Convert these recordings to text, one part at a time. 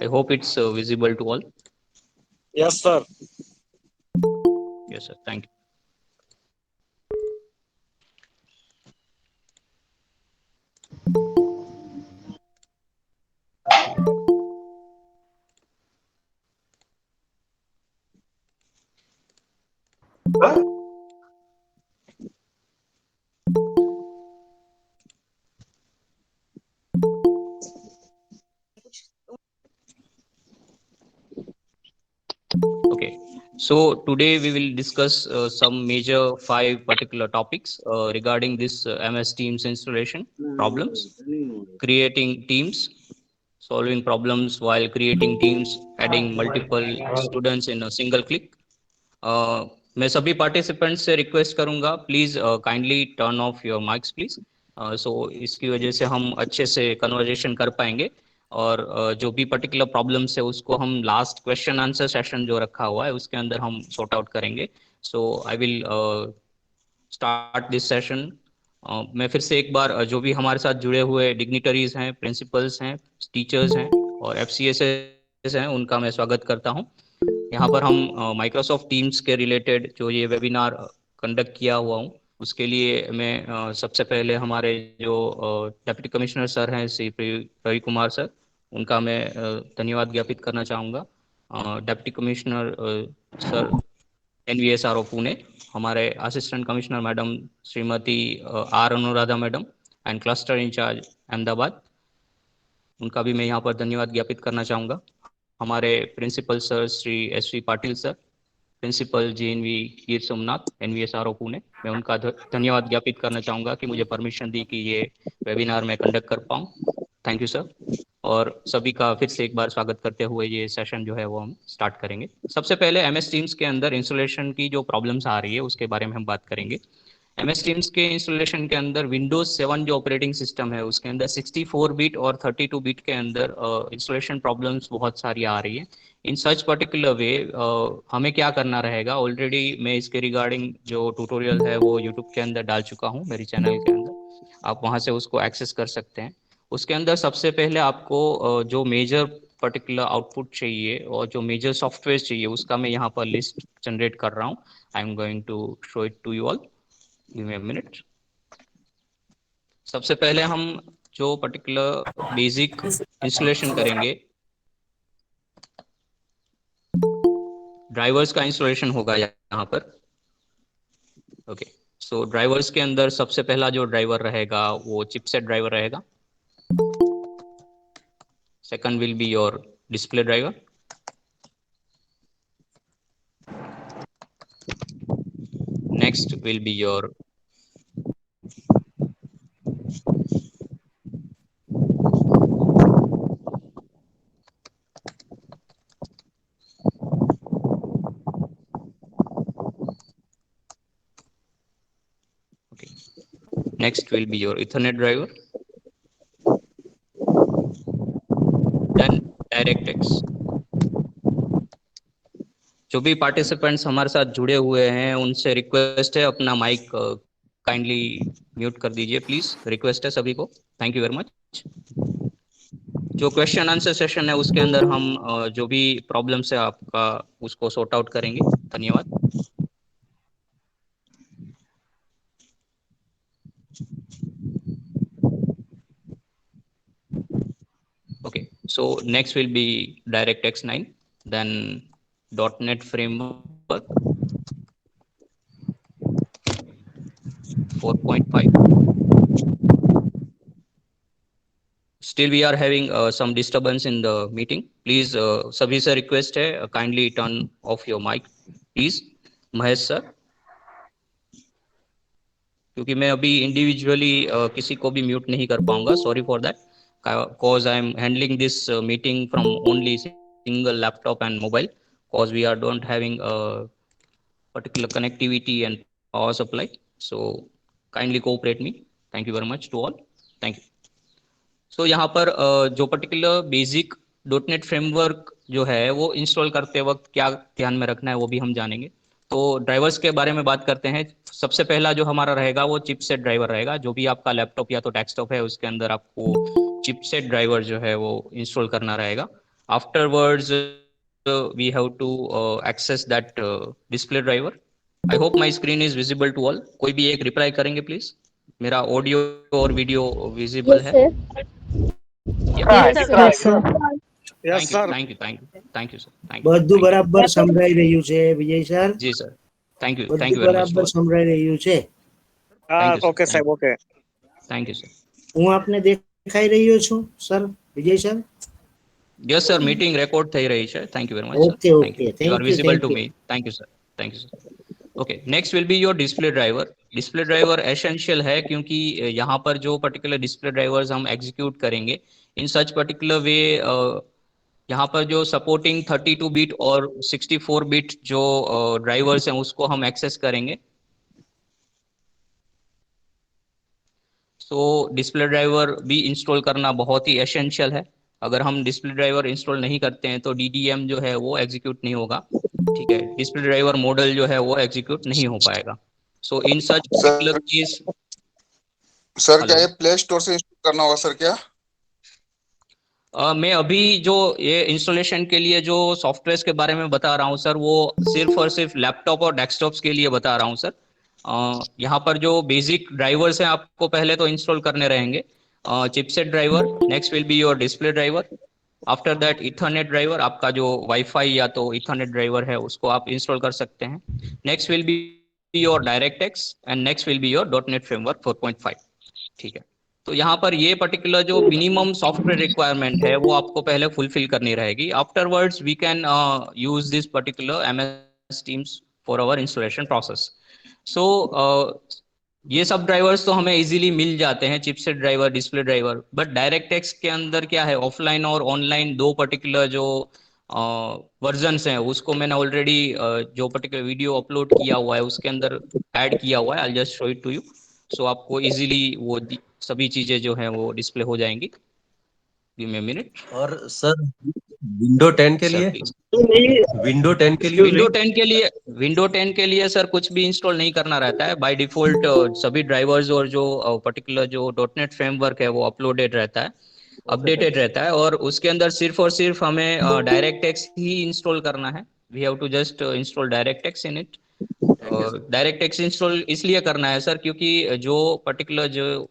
I hope it's visible to all. Yes, sir. Yes, sir. Thank you. Okay. Okay. So today we will discuss some major five particular topics regarding this MS Teams installation problems, creating teams, solving problems while creating teams, adding multiple students in a single click. मैं सभी participants से request करूंगा please kindly turn off your mics please सो इसकी वजह से हम अच्छे से कन्वर्जेशन कर पाएंगे और जो भी पर्टिकुलर प्रॉब्लम्स है उसको हम लास्ट क्वेश्चन आंसर सेशन जो रखा हुआ है उसके अंदर हम सॉर्ट आउट करेंगे so I will start this session मैं फिर से एक बार जो भी हमारे साथ जुड़े हुए डिग्निटरीज हैं प्रिंसिपल्स हैं टीचर्स हैं और FCSS हैं उनका मैं स्वागत करता हूं यहाँ पर हम माइक्रोसॉफ्ट टीम्स के रिलेटेड जो ये वेबिनार कंडक्ट किया हुआ हूँ उसके लिए मैं सबसे पहले हमारे जो डिप्टी कमिश्नर सर हैं श्री रवि कुमार सर उनका मैं धन्यवाद ज्ञापित करना चाहूँगा deputy commissioner sir NVSRO Pune हमारे assistant commissioner madam Shrimati R Anuradha madam and cluster incharge Ahmedabad उनका भी मैं यहाँ पर धन्यवाद ज्ञापित करना चाहूँगा हमारे principal sir Shri SV Patil sir principal JNV Gir Somnath NVSRO Pune मैं उनका धन्यवाद ज्ञापित करना चाहूँगा कि मुझे परमिशन दी कि ये वेबिनार में कंडक्ट कर पाऊँ थैंक यू सर और सभी का फिर से एक बार स्वागत करते हुए ये सेशन जो है वो हम स्टार्ट करेंगे सबसे पहले MS टीम्स के अंदर इंस्टॉलेशन की जो प्रॉब्लम्स आ रही है उसके बारे में हम बात करेंगे MS टीम्स के इंस्टॉलेशन के अंदर विंडोज 7 जो ऑपरेटिंग सिस्टम है उसके अंदर 64 बिट और 32 बिट के अंदर इंस्टॉलेशन प्रॉब्लम्स बहुत सारी आ रही है इन सच पर्टिकुलर वे हमें क्या करना रहेगा ऑलरेडी मैं इसके रिगार्डिंग जो ट्यूटोरियल है वो यूट्यूब के अंदर डाल चुका हूँ मेरे चैनल के अंदर आप वहाँ से उसको एक्सेस कर सकते हैं उसके अंदर सबसे पहले आपको जो मेजर पर्टिकुलर आउटपुट चाहिए और जो मेजर सॉफ्टवेयर चाहिए उसका मैं यहाँ पर लिस्ट जनरेट कर रहा हूँ I am going to show it to you all give me a minute सबसे पहले हम जो पर्टिकुलर बेसिक इंस्टॉलेशन करेंगे ड्राइवर्स का इंस्टॉलेशन होगा यहाँ पर ओके सो ड्राइवर्स के अंदर सबसे पहला जो ड्राइवर रहेगा वो चिपसेट ड्राइवर रहेगा second will be your display driver next will be your okay next will be your Ethernet driver then DirectX जो भी पार्टिसिपेंट्स हमारे साथ जुड़े हुए हैं उनसे रिक्वेस्ट है अपना माइक काइंडली म्यूट कर दीजिए प्लीज रिक्वेस्ट है सभी को थैंक यू वेरी मच जो क्वेश्चन आंसर सेशन है उसके अंदर हम जो भी प्रॉब्लम्स है आपका उसको सॉर्ट आउट करेंगे धन्यवाद okay so next will be DirectX 9 then .NET framework 4.5 still we are having some disturbance in the meeting please sabhi se request hai kindly turn off your mic please Mahesh sir क्योंकि मैं अभी individually किसी को भी mute नहीं कर पाऊंगा sorry for that cause I am handling this meeting from only single laptop and mobile cause we are don't having a particular connectivity and power supply so kindly cooperate me thank you very much to all thank you सो यहाँ पर जो particular basic dot net framework जो है वो install करते वक्त क्या ध्यान में रखना है वो भी हम जानेंगे तो ड्राइवर्स के बारे में बात करते हैं सबसे पहला जो हमारा रहेगा वो चिपसेट ड्राइवर रहेगा जो भी आपका लैपटॉप या तो डेस्कटॉप है उसके अंदर आपको चिपसेट ड्राइवर जो है वो इंस्टॉल करना रहेगा Afterwards, we have to access that display driver. I hope my screen is visible to all. कोई भी एक reply करेंगे please. मेरा audio और video visible है? Yes, sir. Yeah. Right. Yes, sir. Right. Yes, sir. Yes, Thank you, sir. thank you, thank you, thank you, sir. Thank you. બધું Thank you. બરાબર સંભળાઈ રહ્યું છે વિજય સર? जी sir. Thank you બધું very much. બરાબર સંભળાઈ રહ્યું છે? Thank you, sir. Okay, સાહેબ, okay. Thank you, sir. હું આપને દેખાઈ રહ્યો છું સર વિજય sir? Yes, sir. Meeting record થઈ રહી છે. Thank you very much, sir. Okay, Thank you. okay. You are Thank you, visible thank to you. me. Thank you, sir. Thank you, sir. Okay. Next will be your display driver. Display driver essential है क्योंकि यहाँ पर जो particular display drivers हम execute करेंगे, in such particular way यहाँ पर जो supporting 32 bit और 64 bit जो drivers हैं उसको हम access करेंगे. So display driver भी install करना बहुत ही essential है. अगर हम डिस्प्ले ड्राइवर इंस्टॉल नहीं करते हैं तो DDM जो है वो एग्जीक्यूट नहीं होगा. ठीक है, डिस्प्ले ड्राइवर मॉडल जो है वो एग्जीक्यूट नहीं हो पाएगा. सो इन सच पर्टिकुलर केस. सर क्या ये प्ले स्टोर से इंस्टॉल करना होगा सर क्या? मैं अभी जो ये इंस्टॉलेशन के लिए जो सॉफ्टवेयर के बारे में बता रहा हूँ सर, वो सिर्फ और सिर्फ लैपटॉप और डेस्कटॉप्स के लिए बता रहा हूँ सर. यहाँ पर जो बेसिक ड्राइवर्स हैं आपको पहले तो इंस्टॉल करने रहेंगे. Chipset driver, next will be your display driver. After that Ethernet driver, आपका जो वाईफाई या तो इथरनेट ड्राइवर है उसको आप इंस्टॉल कर सकते हैं. Next will be your direct-x and next will be your .NET framework 4.5. ठीक है, तो यहाँ पर ये पर्टिकुलर जो मिनिमम सॉफ्टवेयर रिक्वायरमेंट है वो आपको पहले फुलफिल करनी रहेगी. Afterwards we can use this particular MS Teams for our installation process. So ये सब ड्राइवर्स तो हमें इजीली मिल जाते हैं, chipset driver, display driver. But DirectX के अंदर क्या है, ऑफलाइन और ऑनलाइन दो पर्टिकुलर जो वर्जन्स हैं उसको मैंने ऑलरेडी जो पर्टिकुलर वीडियो अपलोड किया हुआ है उसके अंदर ऐड किया हुआ है. I just show it to you. So आपको इजीली वो सभी चीजें जो हैं वो डिस्प्ले हो जाएंगी. Give me a minute. और सर विंडो 10 के लिए विंडो 10 के लिए विंडो 10 के लिए सर कुछ भी इंस्टॉल नहीं करना रहता है. बाय डिफॉल्ट सभी ड्राइवर्स और जो पर्टिकुलर जो .NET फ्रेमवर्क है वो अपलोडेड रहता है, अपडेटेड रहता है. और उसके अंदर सिर्फ और सिर्फ हमें डायरेक्ट-एक्स ही इंस्टॉल करना है. We have to just install DirectX in it. DirectX install इसलिए करना है सर क्योंकि जो पर्टिकुलर जो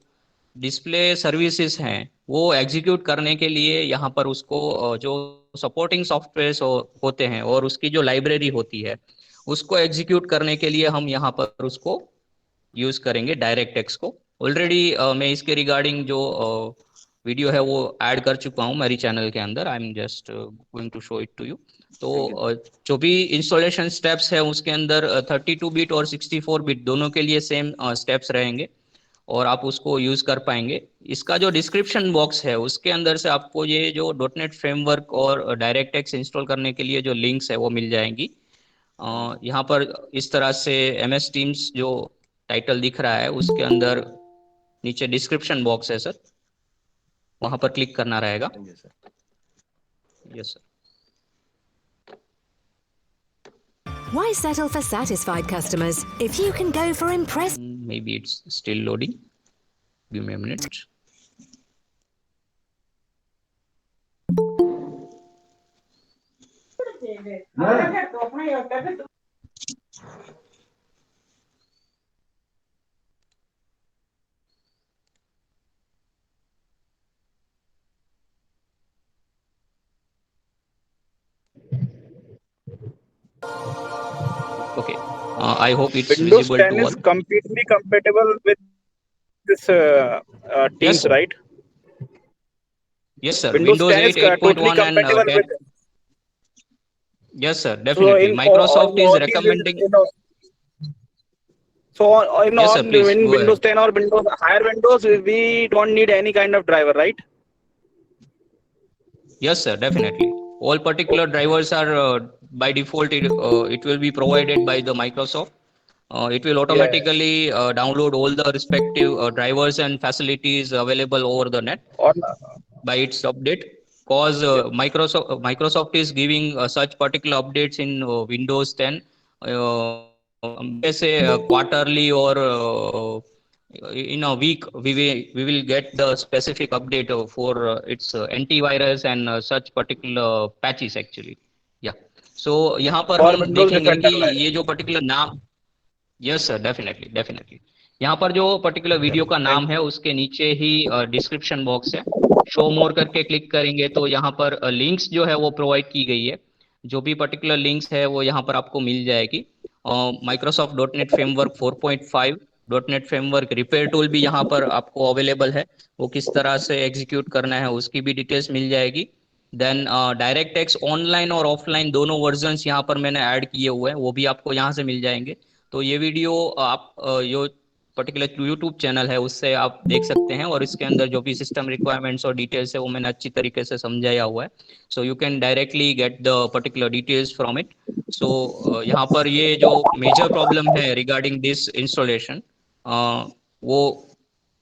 डिस्प्ले सर्विसेज हैं वो एग्जीक्यूट करने के लिए यहाँ पर उसको जो सपोर्टिंग सॉफ्टवेयर होते हैं और उसकी जो लाइब्रेरी होती है उसको एग्जीक्यूट करने के लिए हम यहाँ पर उसको यूज करेंगे डायरेक्ट-एक्स को. ऑलरेडी मैं इसके रिगार्डिंग जो वीडियो है वो ऐड कर चुका हूँ मेरी चैनल के अंदर. I am just going to show it to you. तो जो भी इंस्टॉलेशन स्टेप्स है उसके अंदर 32 बिट और 64 बिट दोनों के लिए सेम स्टेप्स रहेंगे और आप उसको यूज कर पाएंगे. इसका जो डिस्क्रिप्शन बॉक्स है उसके अंदर से आपको ये जो .NET फ्रेमवर्क और डायरेक्ट-एक्स इंस्टॉल करने के लिए जो लिंक्स है वो मिल जाएंगी. यहाँ पर इस तरह से MS Teams जो टाइटल दिख रहा है उसके अंदर नीचे डिस्क्रिप्शन बॉक्स है सर, वहां पर क्लिक करना रहेगा. Yes sir. Why settle for satisfied customers if you can go for impressive? Maybe it's still loading. Give me a minute. Okay. I hope it's Windows visible 10 to is all. completely compatible with this Teams, sir. right? Yes, sir. Windows 10 is 8, totally 8.1 and compatible 10. with. Yes, sir. So Definitely. in Microsoft all is these, recommending. So in Yes, sir, on please, when go Windows ahead. 10 or Windows higher Windows, we don't need any kind of driver, right? Yes, sir. Definitely. All particular drivers are by default. It will be provided by the Microsoft. It will automatically download all the respective drivers and facilities available over the net Or by its update. Cause Microsoft is giving such particular updates in Windows 10 जैसे quarterly or in a week we will get the specific update for its antivirus and such particular patches actually. Yeah. So यहाँ पर For हम Windows देखेंगे कि Defender है। ये जो particular नाम, यस सर, डेफिनेटली डेफिनेटली, यहाँ पर जो पर्टिकुलर वीडियो का नाम है उसके नीचे ही डिस्क्रिप्शन बॉक्स है, शो मोर करके क्लिक करेंगे तो यहाँ पर लिंक्स जो है वो प्रोवाइड की गई है। जो भी पर्टिकुलर लिंक्स है वो यहाँ पर आपको मिल जाएगी। Microsoft dot net framework 4.5, dot net framework repair tool भी यहाँ पर आपको अवेलेबल है, वो किस तरह से एग्जीक्यूट करना है उसकी भी डिटेल्स मिल जाएगी। देन डायरेक्ट टेक्स ऑनलाइन और ऑफलाइन दोनों वर्जन्स यहाँ पर मैंने ऐड किए हुए हैं, वो भी आपको यहाँ से मिल जाएंगे। तो ये वीडियो आप जो पर्टिकुलर यूट्यूब चैनल है उससे आप देख सकते हैं, और इसके अंदर जो भी सिस्टम रिक्वायरमेंट्स और डिटेल्स है वो मैंने अच्छी तरीके से समझाया हुआ है। So you can directly get the particular details from it. So यहाँ पर ये जो मेजर प्रॉब्लम है रिगार्डिंग दिस इंस्टॉलेशन, वो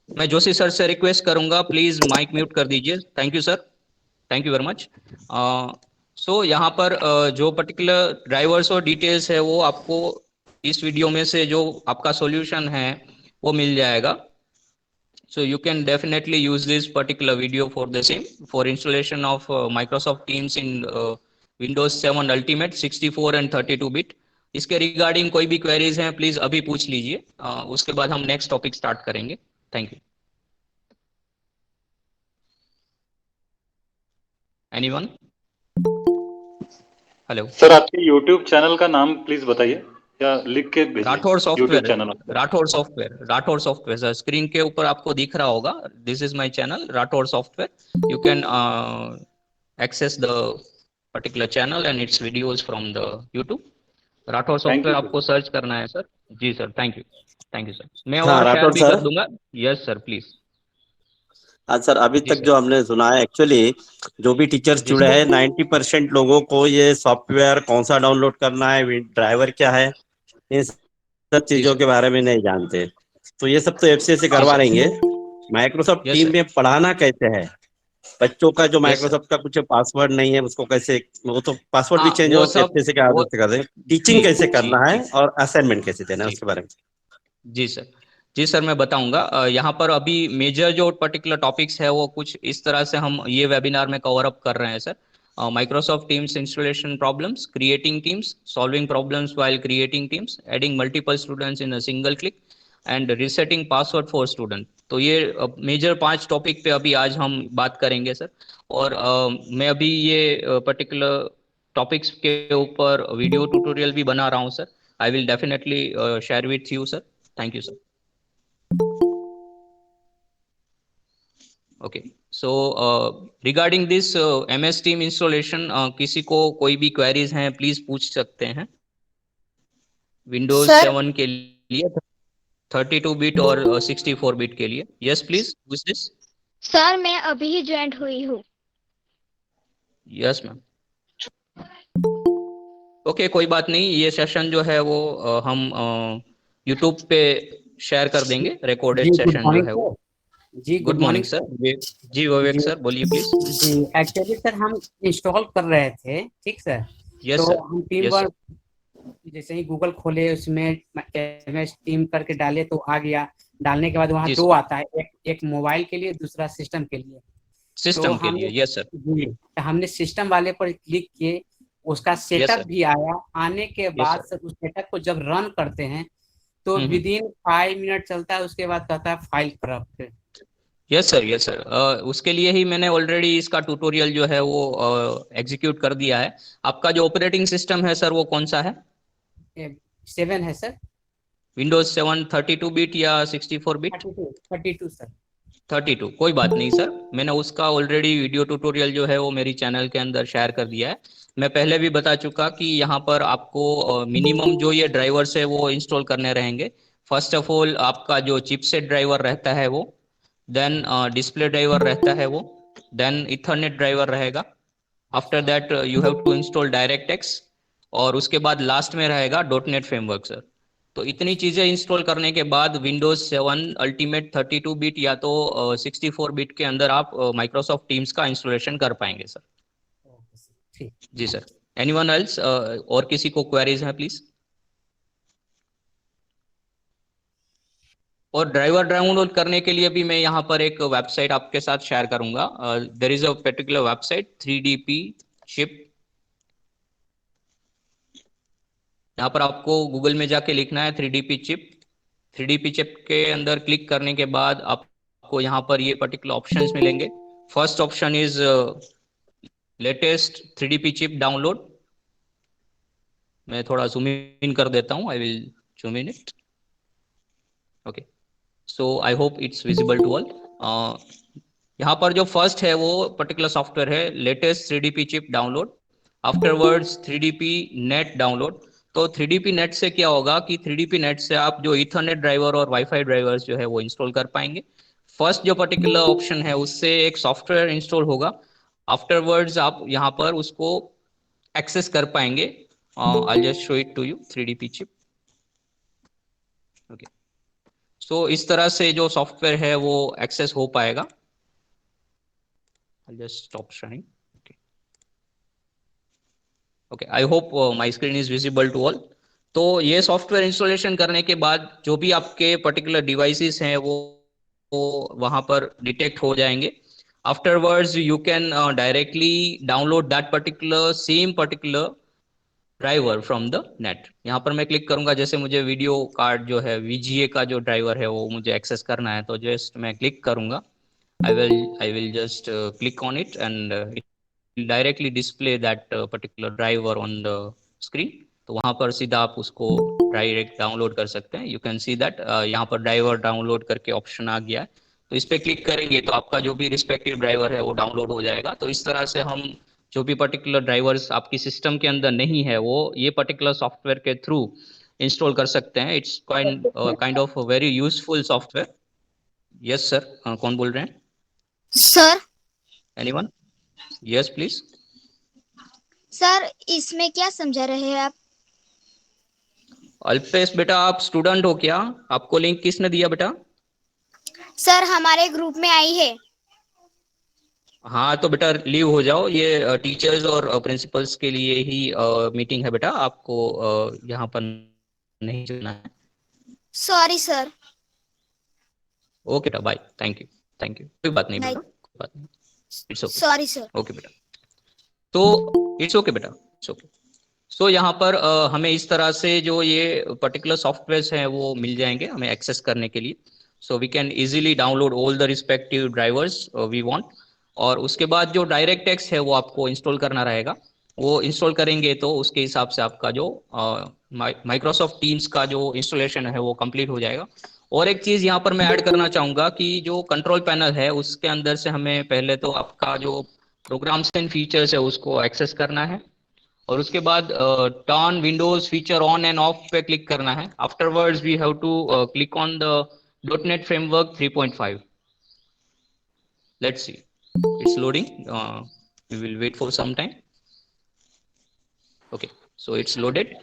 मैं जोशी सर से रिक्वेस्ट करूंगा, प्लीज माइक म्यूट कर दीजिए। Thank you sir, thank you very much. So यहाँ पर जो पर्टिकुलर ड्राइवर्स और डिटेल्स है वो आपको इस वीडियो में से जो आपका सॉल्यूशन है वो मिल जाएगा। So you can definitely use this particular video for the same, for installation of Microsoft Teams in Windows 7 Ultimate 64 and 32 bit। इसके रिगार्डिंग कोई भी क्वेरीज हैं प्लीज अभी पूछ लीजिए, उसके बाद हम नेक्स्ट टॉपिक स्टार्ट करेंगे। Thank you. Anyone? Hello sir, आपके YouTube चैनल का नाम प्लीज बताइए या लिख के भेजिए। Rathore software, YouTube channel Rathore software, Rathore software sir, screen के ऊपर आपको दिख रहा होगा, this is my channel Rathore software. You can access the particular channel and its videos from the YouTube. Rathore software आपको सर्च करना है सर। जी सर, थैंक यू सर। मैं हाँ, और शेयर राठौर भी सर। कर दूंगा। Yes sir, please. हाँ सर, अभी जी तक सर। जो हमने सुना है, एक्चुअली जो भी टीचर्स जी जुड़े सर। हैं 90% लोगों को ये सॉफ्टवेयर कौन सा डाउनलोड करना है, ड्राइवर क्या है, इन सब जी चीजों सर। के बारे में नहीं जानते। तो ये सब तो एफसीए से जी करवा सर। लेंगे। Microsoft yes team sir. में पढ़ाना कैसे है बच्चों का, जो यस सर। माइक्रोसॉफ्ट का कुछ पासवर्ड नहीं है उसको कैसे, वो तो पासवर्ड भी हाँ चेंज वो हो सब, एफसीए से के वो आदत से कर देंगे। जी टीचिंग कैसे जी करना है जी और असाइनमेंट कैसे देना है जी उसके बारे में। जी सर। जी सर, मैं बताऊंगा। यहाँ पर अभी मेजर जो पर्टिकुलर टॉपिक्स है वो कुछ इस तरह से हम ये वेबिनार में कवर अप कर रहे हैं sir. Microsoft teams installation problems, creating teams, solving problems while creating teams, adding multiple students in a single click, and resetting password for student. तो ये मेजर 5 टॉपिक पे अभी आज हम बात करेंगे सर। और मैं अभी ये पर्टिकुलर टॉपिक्स के ऊपर वीडियो ट्यूटोरियल भी बना रहा हूँ sir. I will definitely share with you sir. Thank you, sir. Okay. So regarding this MS Team installation, किसी को कोई भी queries हैं प्लीज पूछ सकते हैं। Windows 7 के लिए 32 बिट और 64 बिट के लिए। Yes please, who is this? Sir, मैं अभी ही ज्वाइन हुई हूँ। Yes ma'am. ओके, कोई बात नहीं, ये सेशन जो है वो हम यूट्यूब पे शेयर कर देंगे, रिकॉर्डेड सेशन जो है वो। जी गुड मॉर्निंग सर। जी विवेक सर, बोलिए प्लीज। जी, एक्चुअली सर हम इंस्टॉल कर रहे थे, ठीक सर। यस तो सर। हम टीम वर्क जैसे ही गूगल खोले, उसमें MS टीम करके डाले तो आ गया। डालने के बाद वहाँ 2 आता है, एक मोबाइल के लिए, दूसरा सिस्टम के लिए। सिस्टम के लिए, यस सर। तो हमने सिस्टम वाले पर क्लिक किए, उसका सेटअप भी आया। आने के बाद सर उस सेटअप को जब रन करते हैं तो विदिन 5 मिनट चलता है, उसके बाद कहता है file corrupt. Yes sir, yes sir. उसके लिए ही मैंने ऑलरेडी इसका ट्यूटोरियल जो है वो एग्जीक्यूट कर दिया है। आपका जो ऑपरेटिंग सिस्टम है सर वो कौन सा है? 7 है सर। विंडोज 7 32 बिट या 64 बिट? 32 सर। 32, कोई बात नहीं सर, मैंने उसका ऑलरेडी वीडियो ट्यूटोरियल जो है वो मेरी चैनल के अंदर शेयर कर दिया है। मैं पहले भी बता चुका कि यहाँ पर आपको मिनिमम जो ये ड्राइवर्स है वो इंस्टॉल करने रहेंगे। फर्स्ट ऑफ ऑल आपका जो चिपसेट ड्राइवर रहता है वो, देन डिस्प्ले ड्राइवर रहता है वो, देन इथरनेट ड्राइवर रहेगा। After that you have to install DirectX, और उसके बाद लास्ट में रहेगा .NET फ्रेमवर्क सर। तो इतनी चीजें इंस्टॉल करने के बाद विंडोज 7 अल्टीमेट 32 बिट या तो 64 बिट के अंदर आप माइक्रोसॉफ्ट टीम्स का इंस्टॉलेशन कर पाएंगे सर। जी सर। Anyone else? और किसी को क्वेरीज हैं प्लीज? और ड्राइवर डाउनलोड करने के लिए भी मैं यहाँ पर एक वेबसाइट आपके साथ शेयर करूंगा. There is a particular website 3DP chip. यहाँ पर आपको गूगल में जाके लिखना है 3DP चिप. 3DP चिप के अंदर क्लिक करने के बाद आपको यहाँ पर ये पर्टिकुलर ऑप्शंस मिलेंगे. First option is latest 3DP chip download. मैं थोड़ा जूम इन कर देता हूँ. I will zoom in it. Okay, so I hope it's visible to all. यहाँ पर जो फर्स्ट है वो पर्टिकुलर सॉफ्टवेयर है latest 3DP chip download. Afterwards 3DP net download. तो 3DP नेट से क्या होगा कि 3DP नेट से आप जो ईथरनेट ड्राइवर और वाईफाई ड्राइवर्स जो है वो इंस्टॉल कर पाएंगे. फर्स्ट जो पर्टिकुलर ऑप्शन है उससे एक सॉफ्टवेयर इंस्टॉल होगा. आफ्टरवर्ड्स आप यहाँ पर उसको एक्सेस कर पाएंगे. I just show it to you 3DP chip. Okay, so इस तरह से जो सॉफ्टवेयर है वो एक्सेस हो पाएगा. I just stop sharing. Okay, I hope my screen is visible to all. तो ये सॉफ्टवेयर इंस्टॉलेशन करने के बाद जो भी आपके पर्टिकुलर डिवाइसेस हैं वो वहां पर डिटेक्ट हो जाएंगे. Afterwards you can directly download that particular same particular driver from the net. यहाँ पर मैं क्लिक करूंगा. जैसे मुझे वीडियो कार्ड जो है VGA का जो ड्राइवर है वो मुझे एक्सेस करना है, तो जस्ट मैं क्लिक करूंगा. आई will just click on it and directly display that particular driver on the screen. तो वहां पर सीधा आप उसको डायरेक्ट डाउनलोड कर सकते हैं. यू कैन सी दैट यहाँ पर ड्राइवर डाउनलोड करके ऑप्शन आ गया है. तो इस पे क्लिक करेंगे तो आपका जो भी रिस्पेक्टिव ड्राइवर है वो डाउनलोड हो जाएगा. तो इस तरह से हम जो भी पर्टिकुलर ड्राइवर्स आपकी सिस्टम के अंदर नहीं है वो ये पर्टिकुलर सॉफ्टवेयर के थ्रू इंस्टॉल कर सकते हैं. It's kind of very useful software. Yes sir, कौन बोल रहे हैं? Sir. Anyone? Yes please. Sir, इसमें क्या समझा रहे हैं आप? अल्पेश बेटा, आप स्टूडेंट हो क्या? आपको लिंक किसने दिया बेटा? सर, हमारे ग्रुप में आई है. हाँ तो बेटा लीव हो जाओ. ये टीचर्स और प्रिंसिपल्स के लिए ही मीटिंग है बेटा. आपको यहाँ पर नहीं जाना है. Sorry sir. ओके बेटा, बाय. Thank you. कोई बात नहीं बेटा, कोई बात नहीं. It's okay. Sorry sir. Okay बेटा. तो इट्स ओके बेटा, इट्स ओके. सो यहाँ पर हमें इस तरह से जो ये पर्टिकुलर सॉफ्टवेयर्स हैं वो मिल जाएंगे हमें एक्सेस करने के लिए. So we can easily download all the respective drivers we want. और उसके बाद जो डायरेक्ट एक्स है वो आपको इंस्टॉल करना रहेगा. वो इंस्टॉल करेंगे तो उसके हिसाब से आपका जो माइक्रोसॉफ्ट टीम्स का जो इंस्टॉलेशन है वो कंप्लीट हो जाएगा. और एक चीज यहाँ पर मैं ऐड करना चाहूंगा कि जो कंट्रोल पैनल है उसके अंदर से हमें पहले तो आपका जो प्रोग्राम्स एंड फीचर्स है उसको एक्सेस करना है. और उसके बाद turn Windows feature on and off पे क्लिक करना है. Afterwards we have to click on the .NET Framework 3.5. Let's see. It's loading. We will wait for some time. Okay, so it's loaded.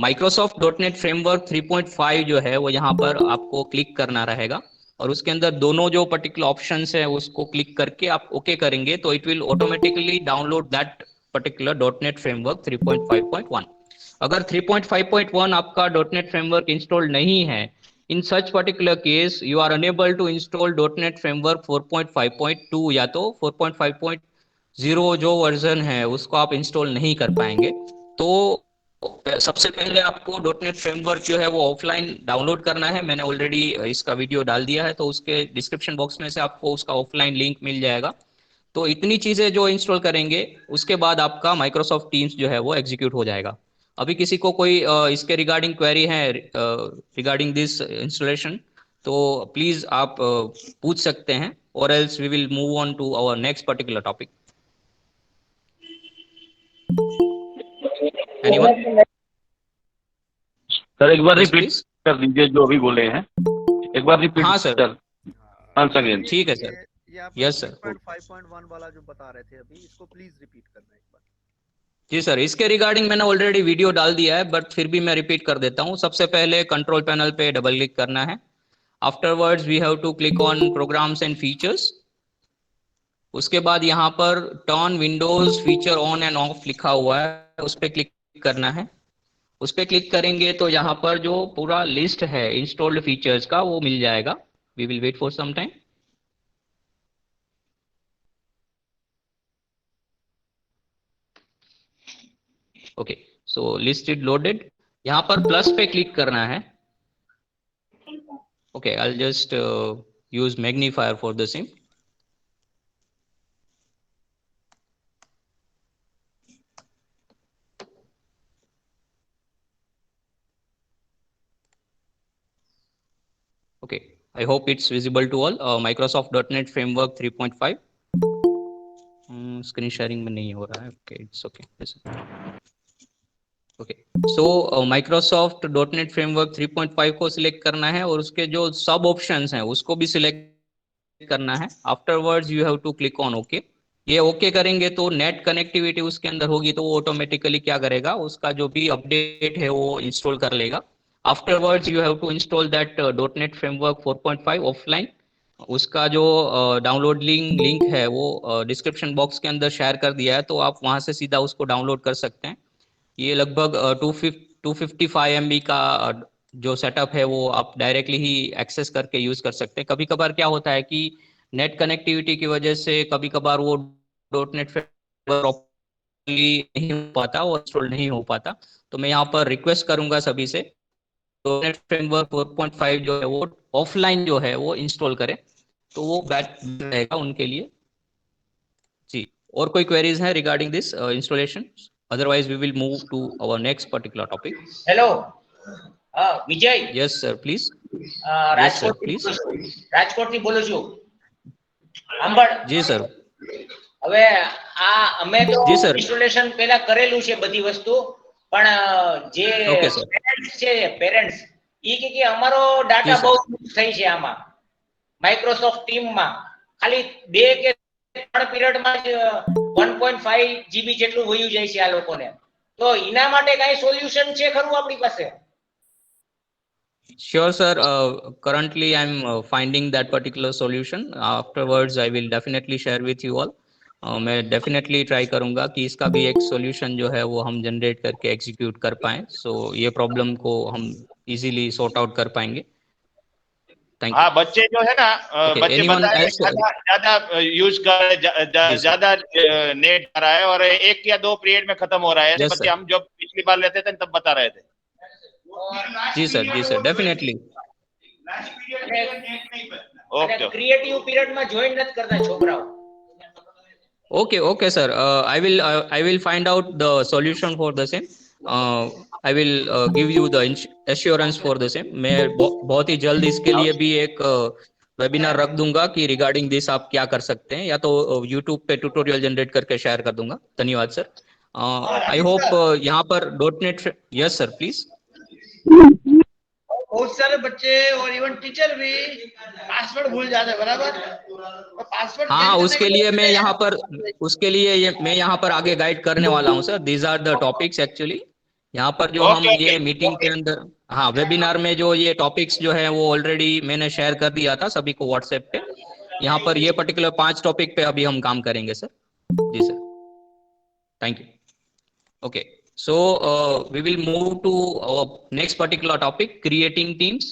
Microsoft .NET Framework 3.5 जो है वो यहाँ पर आपको click करना रहेगा. और उसके अंदर दोनों जो पर्टिकुलर ऑप्शंस है उसको क्लिक करके आप ओके करेंगे तो it will automatically download that particular .NET Framework 3.5.1. अगर 3.5.1 आपका .NET Framework इंस्टॉल नहीं है, in such particular case you are unable to install .NET Framework 4.5.2 या तो 4.5.0 जो वर्जन है उसको आप इंस्टॉल नहीं कर पाएंगे. तो सबसे पहले आपको .NET Framework जो है वो ऑफलाइन डाउनलोड करना है. मैंने ऑलरेडी इसका वीडियो डाल दिया है तो उसके डिस्क्रिप्शन बॉक्स में से आपको उसका ऑफलाइन लिंक मिल जाएगा. तो इतनी चीजें जो इंस्टॉल करेंगे उसके बाद आपका माइक्रोसॉफ्ट टीम्स जो है वो एग्जीक्यूट हो जाएगा. अभी किसी को कोई इसके रिगार्डिंग क्वेरी है रिगार्डिंग दिस इंस्टॉलेशन तो प्लीज आप पूछ सकते हैं और else we will move on to our next particular topic. Anyone? Sir एक बार रिपीट कर दीजिए जो अभी बोले हैं. एक बार रिपीट. हाँ सर. once again. ठीक है सर. Yes sir. 5.1 वाला जो बता रहे थे अभी इसको प्लीज रिपीट करना एक बार. जी सर, इसके रिगार्डिंग मैंने ऑलरेडी वीडियो डाल दिया है बट फिर भी मैं रिपीट कर देता हूँ. सबसे पहले कंट्रोल पैनल पे डबल क्लिक करना है. Afterwards we have to click on programs and features. उसके बाद यहाँ पर turn Windows feature on and off लिखा हुआ है उस पर क्लिक करना है. उस पर क्लिक करेंगे तो यहाँ पर जो पूरा लिस्ट है इंस्टॉल्ड फीचर्स का वो मिल जाएगा. We will wait for some time. Okay, so list is loaded. यहाँ पर प्लस पे क्लिक करना है. Okay, I will just use magnifier for the same. Okay, I hope it's visible to all. Microsoft.NET Framework 3.5. Screen sharing में नहीं हो रहा है. Okay, it's okay. Okay, so Microsoft.NET Framework 3.5 को सिलेक्ट करना है और उसके जो सब ऑप्शंस हैं उसको भी सिलेक्ट करना है. Afterwards you have to click on okay. ये ओके करेंगे तो नेट कनेक्टिविटी उसके अंदर होगी तो वो ऑटोमेटिकली क्या करेगा, उसका जो भी अपडेट है वो इंस्टॉल कर लेगा. Afterwards, you have to install that .NET Framework 4.5 offline. उसका जो डाउनलोड लिंक है वो डिस्क्रिप्शन बॉक्स के अंदर शेयर कर दिया है, तो आप वहां से सीधा उसको डाउनलोड कर सकते हैं. ये लगभग 255 MB का जो सेटअप है वो आप डायरेक्टली ही एक्सेस करके यूज कर सकते हैं. कभी कभार क्या होता है कि नेट कनेक्टिविटी की वजह से कभी कभार वो .NET Framework प्रॉपर्ली नहीं हो पाता और इंस्टॉल नहीं हो पाता. तो मैं यहाँ पर रिक्वेस्ट करूंगा सभी से .NET Framework 4.5 जो है वो ऑफलाइन जो है वो इंस्टॉल करें तो वो बेटर रहेगा उनके लिए. जी, और कोई क्वेरीज हैं regarding this installation? Otherwise we will move to our next particular topic. Hello Vijay. Yes sir please. Rajkot please. રાજકોટથી બોલું છું. અંબળ. જી સર. હવે આ અમે તો જી સર. ઇન્સ્ટોલેશન પહેલા કરેલું છે બધી વસ્તુ, પણ જે પેરેન્ટ્સ છે પેરેન્ટ્સ ઈ કે અમારો ડાટા બહુ યુઝ થઈ છે આમાં માઇક્રોસોફ્ટ ટીમ માં. ખાલી 2 કે 3 પીરિયડ માં જ 1.5 GB જેટલું વયું જાય છે આ લોકોને. તો એના માટે કાઈ સોલ્યુશન છે ખરું આપણી પાસે? Sure sir, currently I'm finding that particular solution. Afterwards I will definitely share with you all. मैं डेफिनेटली ट्राई करूंगा कि इसका भी एक सॉल्यूशन जो है वो हम जनरेट करके एग्जीक्यूट कर पाएं. सो ये प्रॉब्लम को हम इजीली सॉर्ट आउट कर पाएंगे. Thank you. हाँ, बच्चे जो है ना बच्चे बता रहे ज्यादा यूज कर ज्यादा नेट आ रहा है और 1 या 2 पीरियड में खत्म हो रहा है. बच्चे हम जब पिछली बार लेते थे तब बता रहे थे. जी sir definitely. Okay, creative period में ज्वाइन નથી કરતા છોકરાઓ. Okay sir, I will find out the solution for the same. I will give you the assurance for the same. मैं बहुत ही जल्द इसके लिए भी एक वेबिनार रख दूंगा कि रिगार्डिंग दिस आप क्या कर सकते हैं, या तो YouTube पे ट्यूटोरियल जनरेट करके शेयर कर दूंगा. धन्यवाद सर. आई होप यहाँ पर .NET. Yes sir please. बहुत सारे बच्चे और इवन टीचर भी पासवर्ड भूल जाते हैं, बराबर? और पासवर्ड हाँ, उसके लिए मैं यहाँ पर आगे गाइड करने वाला हूँ sir. These are the topics actually. यहाँ पर जो हम ये मीटिंग के अंदर, हाँ वेबिनार में जो ये टॉपिक्स जो है वो ऑलरेडी मैंने शेयर कर दिया था सभी को व्हाट्सएप पे. यहाँ पर ये पर्टिकुलर 5 टॉपिक पे अभी हम काम करेंगे सर. जी sir, thank you. Okay, so we will move to our next particular topic, creating teams.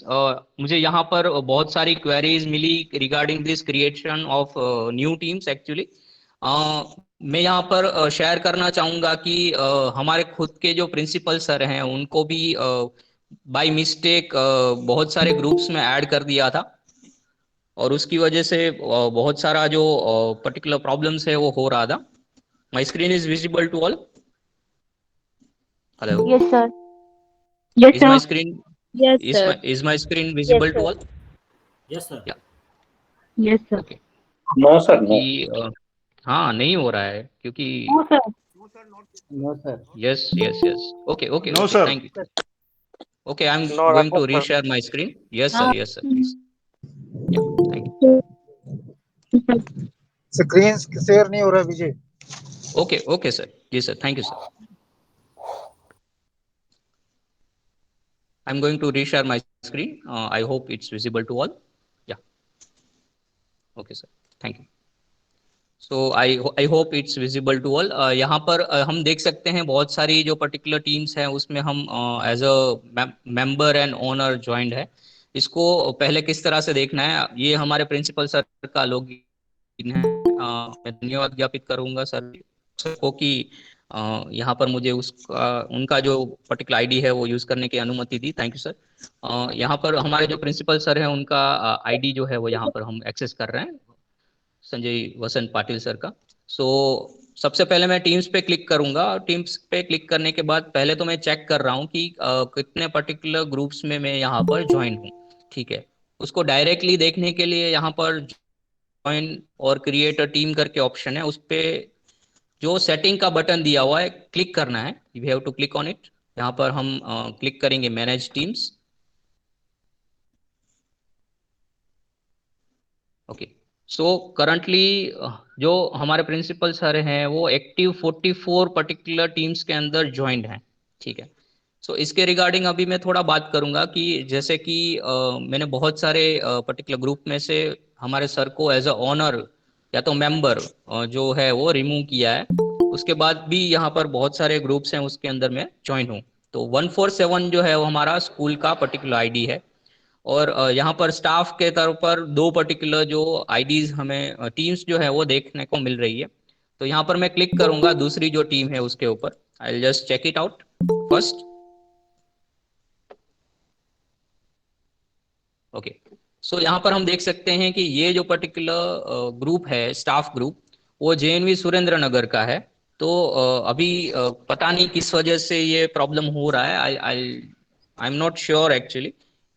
मुझे यहाँ पर बहुत सारी queries milli regarding this creation of new teams actually. मैं यहाँ पर शेयर करना चाहूँगा कि हमारे खुद के जो प्रिंसिपल सर हैं उनको भी बाय मिस्टेक बहुत सारे ग्रुप्स में ऐड कर दिया था और उसकी वजह से बहुत सारा जो पर्टिकुलर प्रॉब्लम्स है वो हो रहा था. My screen is visible to all? Hello. Yes sir. Yes is sir. my screen Yes is sir. is my screen visible Yes, to sir. all? Yes sir. Yeah. Yes sir. Okay. No sir no. हाँ नहीं हो रहा है क्योंकि No sir. No sir. yes. Okay. No, okay, sir. thank you. Okay, I'm going to reshare my screen. Yes sir please. Yeah, thank you. Screen share नहीं हो रहा विजय. Okay sir. Yes sir, thank you sir. I'm going to reshare my screen. I hope it's visible to all. Yeah. Okay sir, thank you. So I hope it's visible to all. यहाँ पर हम देख सकते हैं बहुत सारी जो particular teams हैं उसमें हम as a member and owner joint है। इसको पहले किस तरह से देखना है, ये हमारे प्रिंसिपल सर का लॉगिन है। मैं धन्यवाद ज्ञापित करूंगा सर को कि यहाँ पर मुझे उसका उनका जो पर्टिकुलर आईडी है वो यूज करने की अनुमति दी। Thank you sir. यहाँ पर हमारे जो प्रिंसिपल सर हैं उनका आईडी जो है वो यहाँ पर हम एक्सेस कर रहे हैं, संजय वसंत पाटिल सर का। सो सबसे पहले मैं टीम्स पे क्लिक करूंगा। टीम्स पे क्लिक करने के बाद पहले तो मैं चेक कर रहा हूँ कि कितने पर्टिकुलर ग्रुप्स में मैं यहाँ पर ज्वाइन हूँ। ठीक है, उसको डायरेक्टली देखने के लिए यहाँ पर ज्वाइन और क्रिएट अ टीम करके ऑप्शन है, उस पर जो सेटिंग का बटन दिया हुआ है क्लिक करना है। You have to click on it. यहाँ पर हम क्लिक करेंगे manage teams. Okay, so currently जो हमारे प्रिंसिपल सर हैं वो एक्टिव 44 पर्टिकुलर टीम्स के अंदर ज्वाइंट हैं। ठीक है, सो इसके रिगार्डिंग अभी मैं थोड़ा बात करूंगा कि जैसे कि मैंने बहुत सारे पर्टिकुलर ग्रुप में से हमारे सर को एज अ ऑनर या तो मेंबर जो है वो रिमूव किया है। उसके बाद भी यहाँ पर बहुत सारे ग्रुप्स हैं उसके अंदर मैं ज्वाइन हूँ। तो 147 जो है वो हमारा स्कूल का पर्टिकुलर आईडी है। और यहाँ पर स्टाफ के तौर पर दो पर्टिकुलर जो आईडीज हमें टीम्स जो है वो देखने को मिल रही है। तो यहाँ पर मैं क्लिक करूंगा दूसरी जो टीम है उसके ऊपर। I will just check it out first. Okay, so यहाँ पर हम देख सकते हैं कि ये जो पर्टिकुलर ग्रुप है स्टाफ ग्रुप वो JNV सुरेंद्र नगर का है। तो अभी पता नहीं किस वजह से ये प्रॉब्लम हो रहा है। I am not sure actually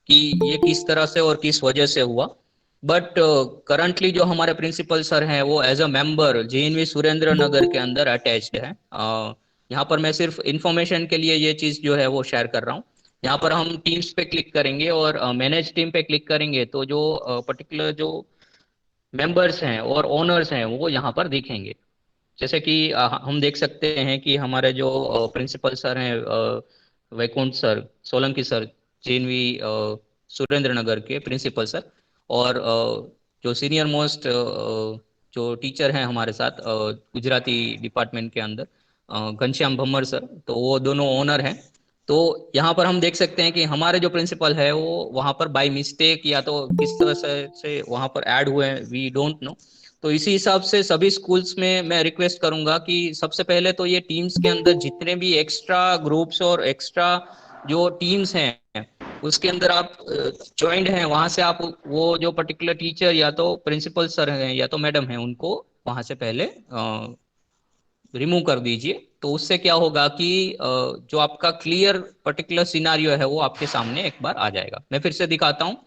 कि ये किस तरह से और किस वजह से हुआ, बट करंटली जो हमारे प्रिंसिपल सर हैं वो as a member JNV Surendranagar के अंदर अटैच्ड है। यहाँ पर मैं सिर्फ इंफॉर्मेशन के लिए ये चीज जो है वो शेयर कर रहा हूँ। यहाँ पर हम टीम्स पे क्लिक करेंगे और मैनेज टीम पे क्लिक करेंगे तो जो पर्टिकुलर जो मेंबर्स हैं और ओनर्स हैं वो यहाँ पर दिखेंगे। जैसे कि हम देख सकते हैं कि हमारे जो प्रिंसिपल सर हैं Vaikunth sir, Solanki sir, JNV Surendranagar के प्रिंसिपल सर, और जो सीनियर मोस्ट जो टीचर हैं हमारे साथ गुजराती डिपार्टमेंट के अंदर घनश्याम भम्मर सर, तो वो दोनों ओनर हैं। तो यहाँ पर हम देख सकते हैं कि हमारे जो प्रिंसिपल है वो वहाँ पर बाय मिस्टेक या तो किस तरह से वहाँ पर ऐड हुए हैं, वी डोंट नो। तो इसी हिसाब से सभी स्कूल्स में मैं रिक्वेस्ट करूंगा कि सबसे पहले तो ये टीम्स के अंदर जितने भी एक्स्ट्रा ग्रुप्स और एक्स्ट्रा जो टीम्स हैं उसके अंदर आप ज्वाइंट हैं, वहां से आप वो जो पर्टिकुलर टीचर या तो प्रिंसिपल सर हैं या तो मैडम हैं उनको वहां से पहले रिमूव कर दीजिए। तो उससे क्या होगा कि जो आपका क्लियर पर्टिकुलर सिनारियो है वो आपके सामने एक बार आ जाएगा। मैं फिर से दिखाता हूँ।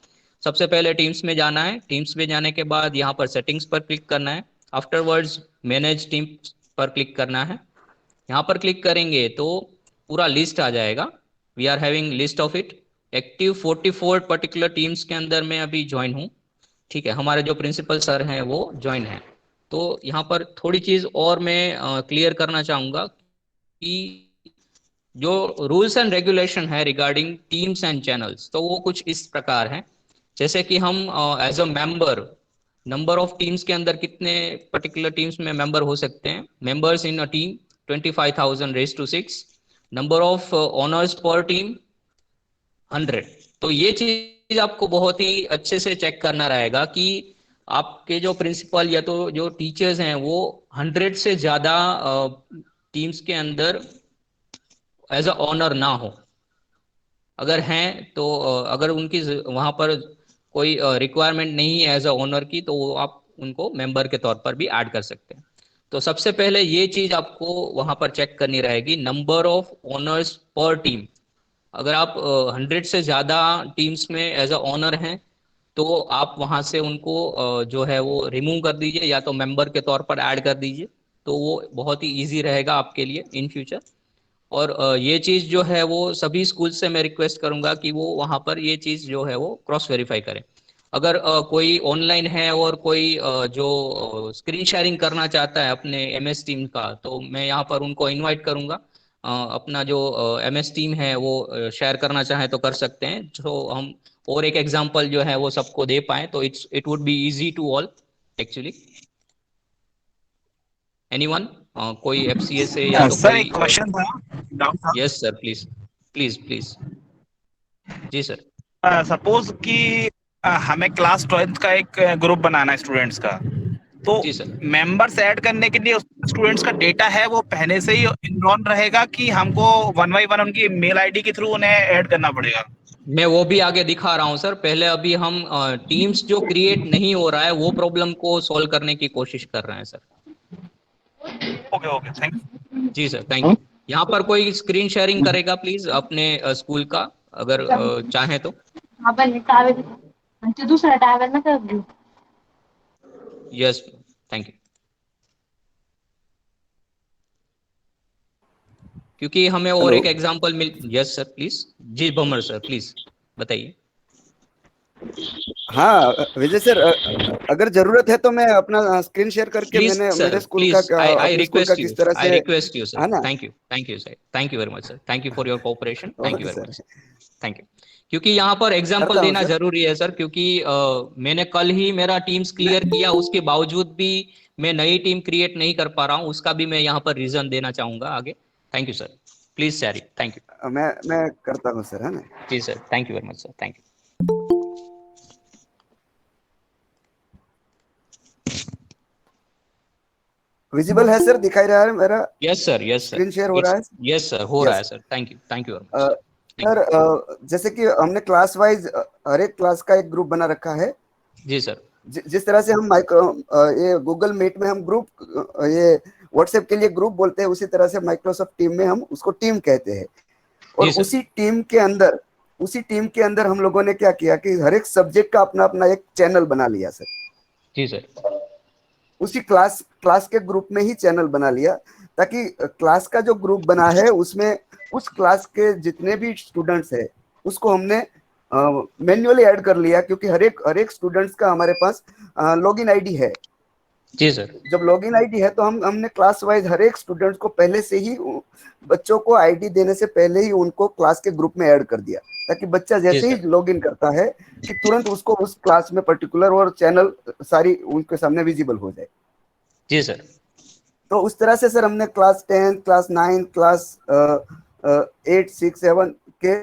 सबसे पहले टीम्स में जाना है। टीम्स में जाने के बाद यहाँ पर सेटिंग्स पर क्लिक करना है। आफ्टरवर्ड्स मैनेज टीम्स पर क्लिक करना है। यहाँ पर क्लिक करेंगे तो पूरा लिस्ट आ जाएगा। We are having list of it. Active 44 particular teams के अंदर मैं अभी ज्वाइन हूँ। ठीक है, हमारे जो प्रिंसिपल सर हैं वो ज्वाइन हैं। तो यहाँ पर थोड़ी चीज और मैं क्लियर करना चाहूंगा कि जो रूल्स एंड रेगुलेशन है रिगार्डिंग टीम्स एंड चैनल्स, तो वो कुछ इस प्रकार हैं। जैसे कि हम as a member number of teams के अंदर कितने पर्टिकुलर टीम्स में मेंबर हो सकते हैं। Members in a team 25,000/6। Number of owners पर टीम 100। तो ये चीज आपको बहुत ही अच्छे से चेक करना रहेगा कि आपके जो प्रिंसिपल या तो जो टीचर्स हैं वो 100 से ज्यादा टीम्स के अंदर एज अ ऑनर ना हो। अगर हैं तो अगर उनकी वहां पर कोई रिक्वायरमेंट नहीं है एज अ ओनर की, तो आप उनको मेंबर के तौर पर भी ऐड कर सकते हैं। तो सबसे पहले ये चीज आपको वहां पर चेक करनी रहेगी, नंबर ऑफ ओनर्स पर टीम। अगर आप 100 से ज्यादा टीम्स में एज अ ओनर हैं तो आप वहां से उनको जो है वो रिमूव कर दीजिए या तो मेंबर के तौर पर ऐड कर दीजिए। तो वो बहुत ही इजी रहेगा आपके लिए इन फ्यूचर। और ये चीज जो है वो सभी स्कूल से मैं रिक्वेस्ट करूंगा कि वो वहां पर ये चीज जो है वो क्रॉस वेरीफाई करें। अगर कोई ऑनलाइन है और कोई जो स्क्रीन शेयरिंग करना चाहता है अपने MS टीम का, तो मैं यहाँ पर उनको इनवाइट करूंगा। अपना जो MS टीम है वो शेयर करना चाहे तो कर सकते हैं, जो हम और एक एग्जांपल जो है वो सबको दे पाए, तो it would be easy to all actually. Anyone? कोई FCA से या तो सर कोई? एक क्वेश्चन था, डाउट था। Yes sir, please please please. जी सर। सपोज कि हमें क्लास 12th का एक ग्रुप बनाना है स्टूडेंट्स का, तो मेंबर्स ऐड करने के लिए स्टूडेंट्स का डेटा है वो पहले से ही इनरोल रहेगा कि हमको 1 by 1 उनकी मेल आईडी के थ्रू उन्हें ऐड करना पड़ेगा? मैं वो भी आगे दिखा रहा हूँ सर। पहले अभी हम टीम्स जो क्रिएट नहीं हो रहा है वो प्रॉब्लम को सॉल्व करने की कोशिश कर रहे हैं sir. Okay okay, thank you. जी सर, थैंक यू। यहाँ पर कोई स्क्रीन शेयरिंग करेगा प्लीज अपने स्कूल का, अगर चाहे तो? दूसरा टावर में कर दो। Yes, thank you. क्योंकि हमें और एक एग्जांपल मिल। Yes sir, please. जी भमर सर, प्लीज बताइए। हाँ विजय सर, अगर जरूरत है तो मैं अपना स्क्रीन शेयर करके मैंने मेरे स्कूल का आई रिक्वेस्ट किस तरह से, आई रिक्वेस्ट यू सर। है ना? Thank you sir, thank you very much sir, thank you for your cooperation, thank you very much, thank you. क्योंकि यहाँ पर एग्जांपल देना जरूरी है सर, क्योंकि मैंने कल ही मेरा टीम्स क्लियर किया, उसके बावजूद भी मैं नई टीम क्रिएट नहीं कर पा रहा हूँ, उसका भी मैं यहाँ पर रीजन देना चाहूंगा आगे। Thank you sir, please share it. Thank you. मैं करता हूँ सर, है ना? जी sir, thank you very much sir, thank you. Visible है सर, दिखाई रहा है मेरा? Yes sir, yes sir, screen share हो रहा है? यस सर, हो रहा है sir. Thank you very much sir. जैसे कि हमने क्लास वाइज हर एक क्लास का एक ग्रुप बना रखा है। जी सर। जिस तरह से हम ये गूगल मीट में हम ग्रुप, ये व्हाट्सएप के लिए ग्रुप बोलते हैं, उसी तरह से माइक्रोसॉफ्ट टीम में हम उसको टीम कहते हैं। और उसी टीम के अंदर हम लोगों ने क्या किया कि हर एक सब्जेक्ट का अपना अपना एक चैनल बना लिया सर। जी सर। उसी क्लास के ग्रुप में ही चैनल बना लिया, ताकि क्लास का जो ग्रुप बना है उसमें उस क्लास के जितने भी स्टूडेंट्स है उसको हमने मैन्युअली ऐड कर लिया, क्योंकि हर एक स्टूडेंट्स का हमारे पास लॉगिन आईडी है। जी सर। जब लॉगिन आईडी है तो हमने क्लास वाइज हर एक स्टूडेंट्स को पहले से ही, बच्चों को आईडी देने से पहले ही उनको क्लास के ग्रुप में ऐड कर दिया, ताकि बच्चा जैसे ही लॉगिन करता है कि तुरंत उसको उस क्लास में पर्टिकुलर और चैनल सारी उनके सामने विजिबल हो जाए। जी सर। तो उस तरह से सर हमने क्लास 10, क्लास 9, क्लास 8, 6, 7 के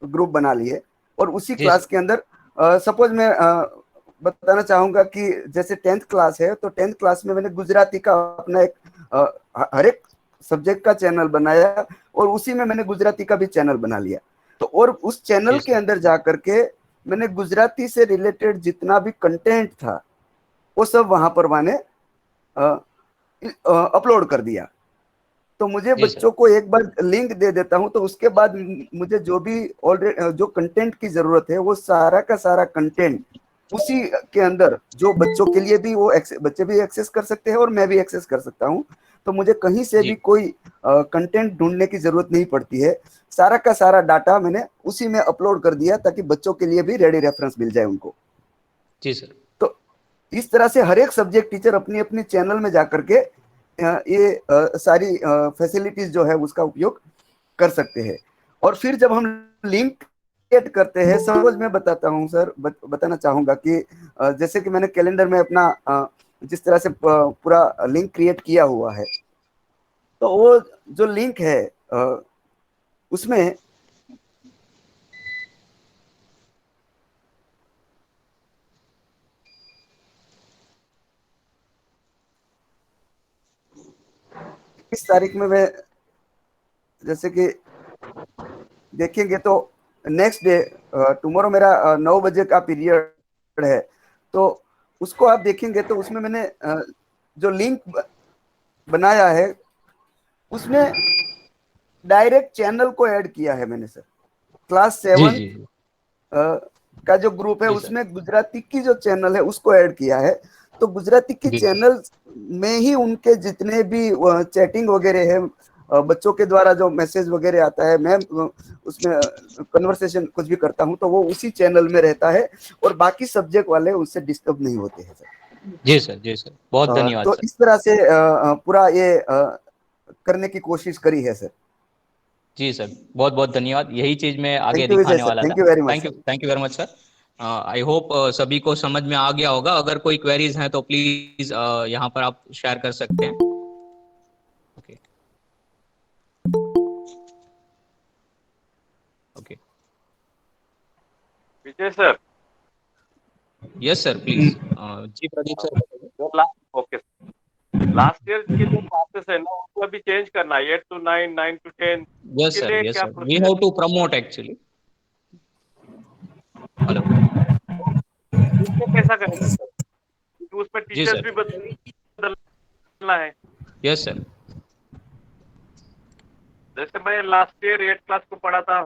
ग्रुप बना लिए। और उसी क्लास के अंदर सपोज मैं बताना चाहूंगा कि जैसे 10th क्लास है, तो 10th क्लास में मैंने गुजराती का अपना एक हर एक सब्जेक्ट का चैनल बनाया, और उसी में मैंने गुजराती का भी चैनल बना लिया। तो और उस चैनल के अंदर जा करके मैंने गुजराती से रिलेटेड जितना भी कंटेंट था वो सब वहां पर मैंने अपलोड कर दिया। तो मुझे बच्चों को एक बार लिंक दे देता हूं, तो उसके बाद मुझे जो भी ऑलरेडी जो कंटेंट की जरूरत है वो सारा का सारा कंटेंट उसी के अंदर, जो बच्चों के लिए भी वो बच्चे भी एक्सेस कर सकते हैं और मैं भी एक्सेस कर सकता हूं। तो मुझे कहीं से भी कोई कंटेंट ढूंढने की जरूरत नहीं पड़ती है। सारा का सारा डाटा मैंने उसी में अपलोड कर दिया, ताकि बच्चों के लिए भी रेडी रेफरेंस मिल जाए उनको। जी सर। तो इस तरह से हर एक सब्जेक्ट टीचर अपनी अपनी चैनल में जाकर के ये सारी फैसिलिटीज जो है उसका उपयोग कर सकते हैं। और फिर जब हम लिंक क्रिएट करते हैं, सपोज मैं बताता हूँ सर, बताना चाहूंगा कि जैसे कि मैंने कैलेंडर में अपना जिस तरह से पूरा लिंक क्रिएट किया हुआ है, तो वो जो लिंक है उसमें इस तारीख में मैं जैसे कि देखेंगे तो नेक्स्ट डे टुमारो मेरा 9 बजे का पीरियड है, तो उसको आप देखेंगे तो उसमें मैंने जो लिंक बनाया है उसमें डायरेक्ट चैनल को ऐड किया है मैंने सर। क्लास 7 का जो ग्रुप है उसमें गुजराती की जो चैनल है उसको ऐड किया है। तो गुजराती की चैनल में ही उनके जितने भी चैटिंग वगैरह है, बच्चों के द्वारा जो मैसेज वगैरह आता है, मैं उसमें कन्वर्सेशन कुछ भी करता हूं तो वो उसी चैनल में रहता है, और बाकी सब्जेक्ट वाले उससे डिस्टर्ब नहीं होते हैं सर। जी सर, जी सर, बहुत धन्यवाद। तो इस तरह से पूरा ये करने की कोशिश करी है सर। जी सर, बहुत बहुत धन्यवाद। यही चीज मैं आगे दिखाने वाला था। Thank you very much sir. I hope सभी को समझ में आ गया होगा। अगर कोई क्वेरीज हैं तो प्लीज यहाँ पर आप शेयर कर सकते हैं। Vijay sir. Yes sir please. जी Pradeep sir. Okay. Last year के जो क्लासेस है ना उसको अभी चेंज करना है 8 to 9, 9 to 10। Yes sir yes sir we have to promote actually. Hello कैसा करेंगे सर? उसमें जी टीचर्स सर। भी बदलना है। Yes sir. जैसे मैं लास्ट ईयर 8 क्लास को पढ़ाता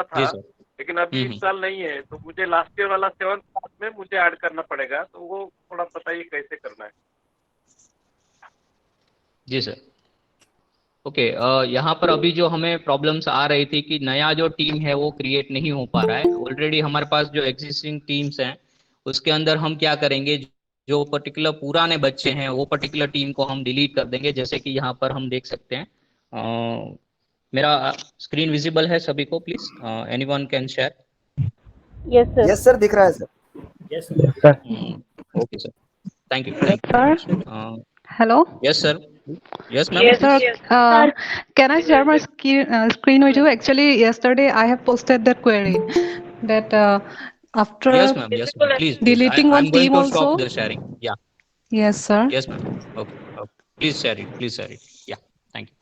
था, जी सर। लेकिन अभी इस साल नहीं है, तो मुझे लास्ट ईयर वाला 7th क्लास में मुझे ऐड करना पड़ेगा, तो वो थोड़ा बताइए कैसे करना है। जी सर। ओके यहाँ पर अभी जो हमें प्रॉब्लम्स आ रही थी कि नया जो टीम है वो क्रिएट नहीं हो पा रहा है। ऑलरेडी हमारे पास जो एग्जिस्टिंग टीम्स हैं उसके अंदर हम क्या करेंगे, जो पर्टिकुलर पुराने बच्चे हैं वो पर्टिकुलर टीम को हम डिलीट कर देंगे। जैसे कि यहाँ पर हम देख सकते हैं, मेरा स्क्रीन विजिबल है सभी को? Please anyone can share. Yes sir दिख रहा है sir. Yes okay sir, thank you. Hello. Yes sir. Yes ma'am. Yes, sir. Can I share my screen with you? Actually, yesterday I have posted that query that after Yes ma'am. Yes ma'am. Please. deleting one I'm going team to also. stop the sharing. Yeah. Yes, sir. Yes ma'am. Okay. Okay. Please share it. Please share it. Yeah. Thank you.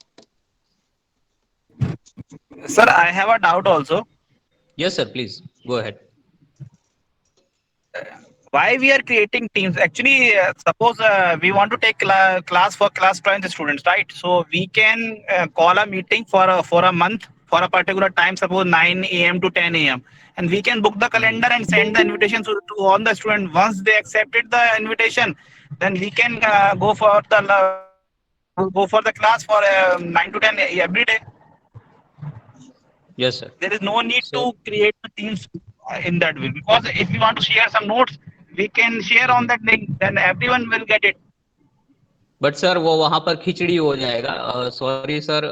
Sir, I have a doubt also. Yes sir. Please go ahead. Why we are creating teams? Actually, suppose we want to take class for class 12 students, right? So we can call a meeting for a month for a particular time, suppose 9 a.m. to 10 a.m. and we can book the calendar and send the invitation to all the students. Once they accepted the invitation, then we can go for the class for 9 to 10 every day. Yes sir. There is no need to create the teams in that way, because if we want to share some notes, we can share on that link, then everyone will get it. But sir वो वहाँ पर खिचड़ी हो जाएगा। Sorry sir,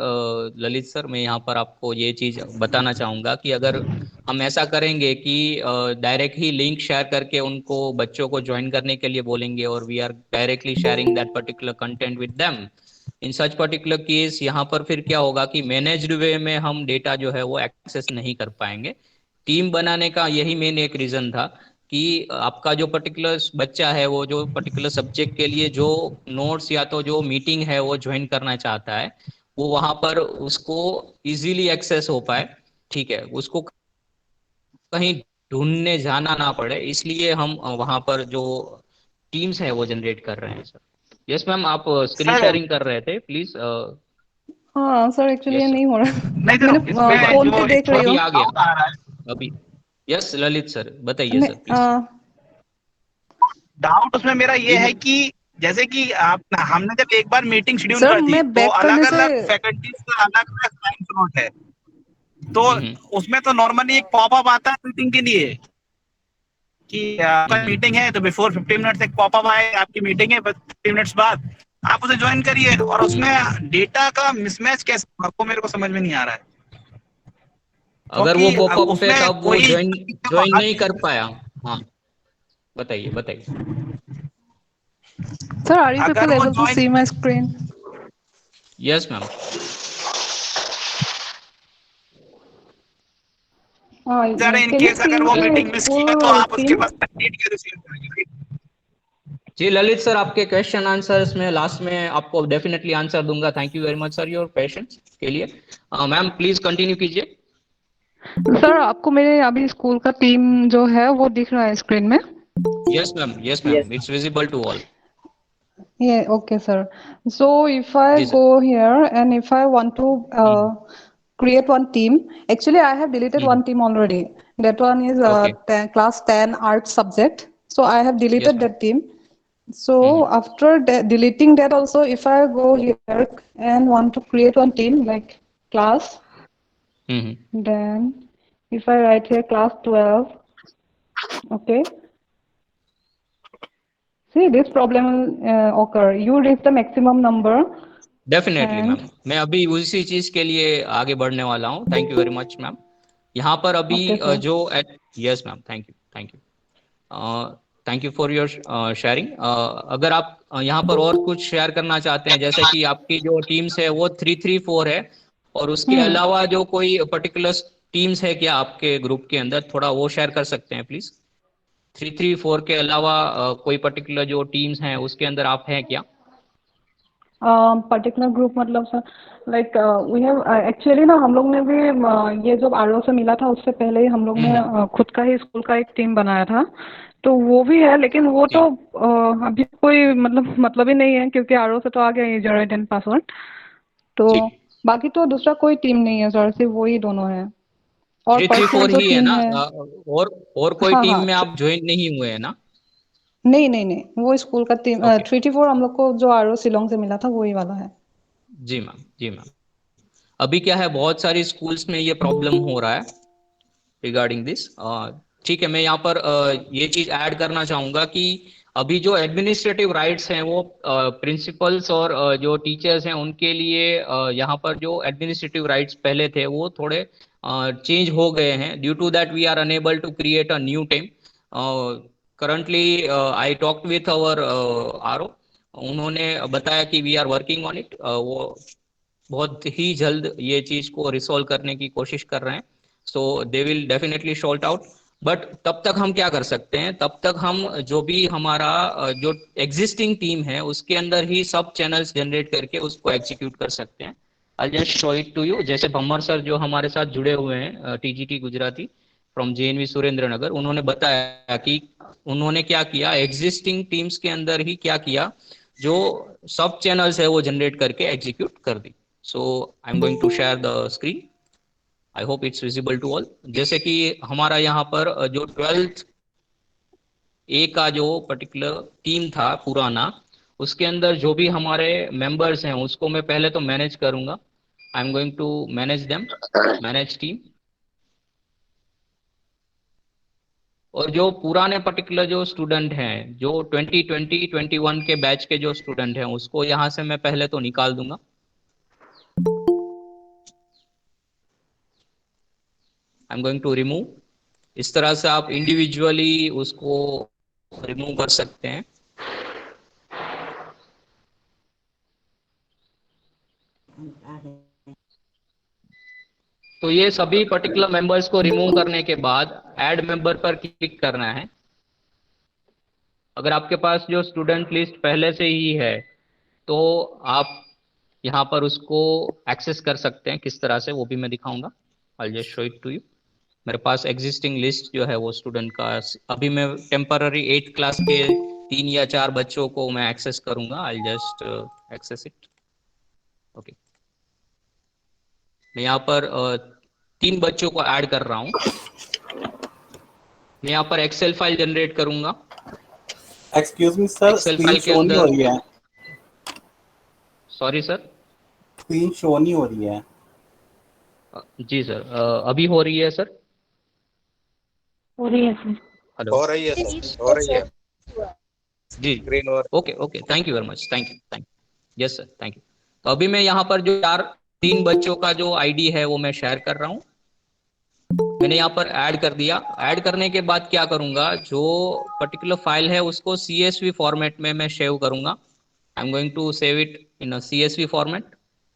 Lalit sir, मैं यहाँ पर आपको ये चीज बताना चाहूंगा कि अगर हम ऐसा करेंगे कि डायरेक्ट ही लिंक शेयर करके उनको बच्चों को ज्वाइन करने के लिए बोलेंगे और we are directly sharing that particular content with them, in such particular case यहाँ पर फिर क्या होगा कि मैनेज्ड वे में हम डेटा जो है वो एक्सेस नहीं कर पाएंगे। टीम बनाने का यही मेन एक रीजन था कि आपका जो पर्टिकुलर बच्चा है वो जो पर्टिकुलर सब्जेक्ट के लिए जो नोट्स या तो जो मीटिंग है वो ज्वाइन करना चाहता है, वो वहां पर उसको इजीली एक्सेस हो पाए, ठीक है, उसको कहीं ढूंढने जाना ना पड़े, इसलिए हम वहां पर जो टीम्स है वो जनरेट कर रहे हैं सर। यस मैम, आप स्क्रीन शेयरिंग कर रहे थे, प्लीज। हाँ सर, एक्चुअली ये नहीं हो रहा, मैंने फोन पे देख रही हूँ। आ गया अभी। यस ललित सर बताइए सर प्लीज। डाउट उसमें मेरा ये है कि जैसे कि हमने जब एक बार मीटिंग शेड्यूल कर दी तो अलग अलग फैकल्टीज का अलग अलग टाइम स्लॉट है, तो उसमें तो नॉर्मली एक पॉपअप आता है मीटिंग के लिए कि आपका मीटिंग है, तो बिफोर 15 मिनट्स एक पॉपअप आए आपकी मीटिंग है, 15 मिनट्स बाद आप उसे ज्वाइन करिए। और उसमें डेटा का मिसमैच कैसे, आपको मेरे को समझ में नहीं आ रहा है। अगर वो पॉपअप पे तब वो ज्वाइन नहीं कर पाया, हाँ बताइए बताइए। Sir, are you people able to see my screen? Yes ma'am. In case अगर वो मीटिंग मिस की तो आप उसके पास कंटेंट शेयर करेंगे। जी ललित सर, आपके क्वेश्चन आंसर्स में लास्ट में आपको डेफिनेटली आंसर दूंगा। Thank you very much sir your patience के लिए। मैम प्लीज कंटिन्यू कीजिए। सर, आपको मेरे अभी स्कूल का टीम जो है वो दिख रहा है स्क्रीन में? Yes ma'am, it's visible to all. Yeah, okay sir. So if I go here and if I want to create one team, actually I have deleted one team already. That one is class 10 art subject. So I have deleted that team. So after deleting that also, if I go here and want to create one team like class, then if I write here class 12, okay. See, this problem will occur. You reach the maximum number. Definitely ma'am, मैं अभी उसी चीज के लिए आगे बढ़ने वाला हूँ। Thank you very much ma'am. यहाँ पर अभी जो yes ma'am, thank you for your sharing. अगर आप यहाँ पर और कुछ शेयर करना चाहते हैं, जैसे कि आपकी जो टीम्स है वो 3-3-4 है और उसके अलावा जो कोई पर्टिकुलर टीम्स है क्या आपके ग्रुप के अंदर, थोड़ा वो शेयर कर सकते हैं प्लीज। 334 के अलावा कोई पर्टिकुलर जो टीम्स हैं उसके अंदर आप हैं क्या? पर्टिकुलर ग्रुप मतलब sir like we have actually ना हम लोग ने भी ये जब आरओ से मिला था उससे पहले ही हम लोग ने खुद का ही स्कूल का एक टीम बनाया था, तो वो भी है, लेकिन वो तो अभी कोई मतलब ही नहीं है क्योंकि आरओ से तो आ गया ये 10 पासवर्ड, तो बाकी तो दूसरा कोई टीम नहीं है सर, सिर्फ वही दोनों है। और 334 ही है ना? और कोई हाँ, टीम हाँ, में आप ज्वाइन नहीं हुए हैं ना? नहीं, वो स्कूल का टीम 334 हम लोग को जो आरओ शिलोंग से मिला था वही वाला है। जी मैम। अभी क्या है, बहुत सारी स्कूल्स में ये प्रॉब्लम हो रहा है रिगार्डिंग दिस। ठीक है, मैं यहाँ पर ये चीज ऐड करना चाहूंगा कि अभी जो एडमिनिस्ट्रेटिव राइट्स हैं वो प्रिंसिपल्स और जो टीचर्स हैं उनके लिए यहाँ पर जो एडमिनिस्ट्रेटिव राइट्स पहले थे वो थोड़े चेंज हो गए हैं। Due to that we are unable to create a new team. Currently I talked with our RO, उन्होंने बताया कि we are working on it, वो बहुत ही जल्द ये चीज को रिसोल्व करने की कोशिश कर रहे हैं। So they will definitely sort out. But तब तक हम क्या कर सकते हैं, तब तक हम जो भी हमारा जो एग्जिस्टिंग टीम है उसके अंदर ही सब चैनल्स जनरेट करके उसको एग्जीक्यूट कर सकते हैं। I just show it to you. जैसे भम्मर सर जो हमारे साथ जुड़े हुए हैं TGT Gujarati from JNV Surendranagar, उन्होंने बताया कि उन्होंने क्या किया, एग्जिस्टिंग टीम्स के अंदर ही क्या किया, जो सब चैनल्स है वो जनरेट करके एग्जीक्यूट कर दी। So I am going to share the screen, I hope it's visible to all. जैसे कि हमारा यहाँ पर जो 12th ए का जो पर्टिकुलर टीम था पुराना, उसके अंदर जो भी हमारे मेंबर्स हैं उसको मैं पहले तो मैनेज करूंगा। I am going to manage them, manage team. और जो पुराने पर्टिकुलर जो स्टूडेंट हैं, जो 2020-21 के बैच के जो स्टूडेंट हैं, उसको यहाँ से मैं पहले तो निकाल दूंगा। I am going to remove. इस तरह से आप इंडिविजुअली उसको रिमूव कर सकते हैं। तो ये सभी पर्टिकुलर मेंबर्स को रिमूव करने के बाद ऐड मेंबर पर क्लिक करना है। अगर आपके पास जो स्टूडेंट लिस्ट पहले से ही है तो आप यहाँ पर उसको एक्सेस कर सकते हैं। किस तरह से वो भी मैं दिखाऊंगा। I just show it to you. मेरे पास एग्जिस्टिंग लिस्ट जो है वो स्टूडेंट का, अभी मैं टेम्पररी 8th क्लास के 3 या 4 बच्चों को मैं एक्सेस करूंगा। I just access it. Okay, मैं यहाँ पर 3 बच्चों को ऐड कर रहा हूँ। मैं यहाँ पर एक्सेल फाइल जनरेट करूंगा। Excuse me sir, screen show नहीं हो रही है। सॉरी सर, स्क्रीन शो नहीं हो रही है। जी सर, अभी हो रही है सर? हो रही है सर। हेलो, हो रही है सर, हो रही है जी। स्क्रीन और okay, thank you very much, thank you. Yes sir, thank you. तो अभी मैं यहाँ पर जो 3 बच्चों का जो आईडी है वो मैं शेयर कर रहा हूँ। मैंने यहाँ पर ऐड कर दिया। ऐड करने के बाद क्या करूंगा, जो पर्टिकुलर फाइल है उसको CSV फॉर्मेट में मैं सेव करूंगा। I am going to save it in CSV format.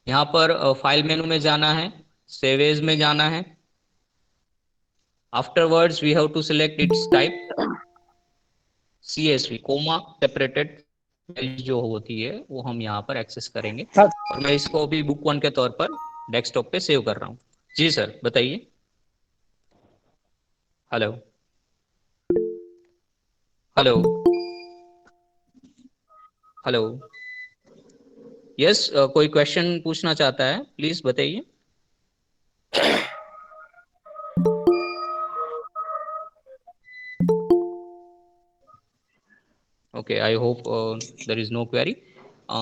यहाँ पर फाइल मेनू में जाना है, सेव एज में जाना है। Afterwards we have to select its type CSV, comma separated जो होती है वो हम यहाँ पर एक्सेस करेंगे। और मैं इसको अभी बुक 1 के तौर पर डेस्कटॉप पे सेव कर रहा हूँ। जी सर, बताइए। हेलो हेलो हेलो, यस, कोई क्वेश्चन पूछना चाहता है प्लीज बताइए। Okay, I hope there is no query.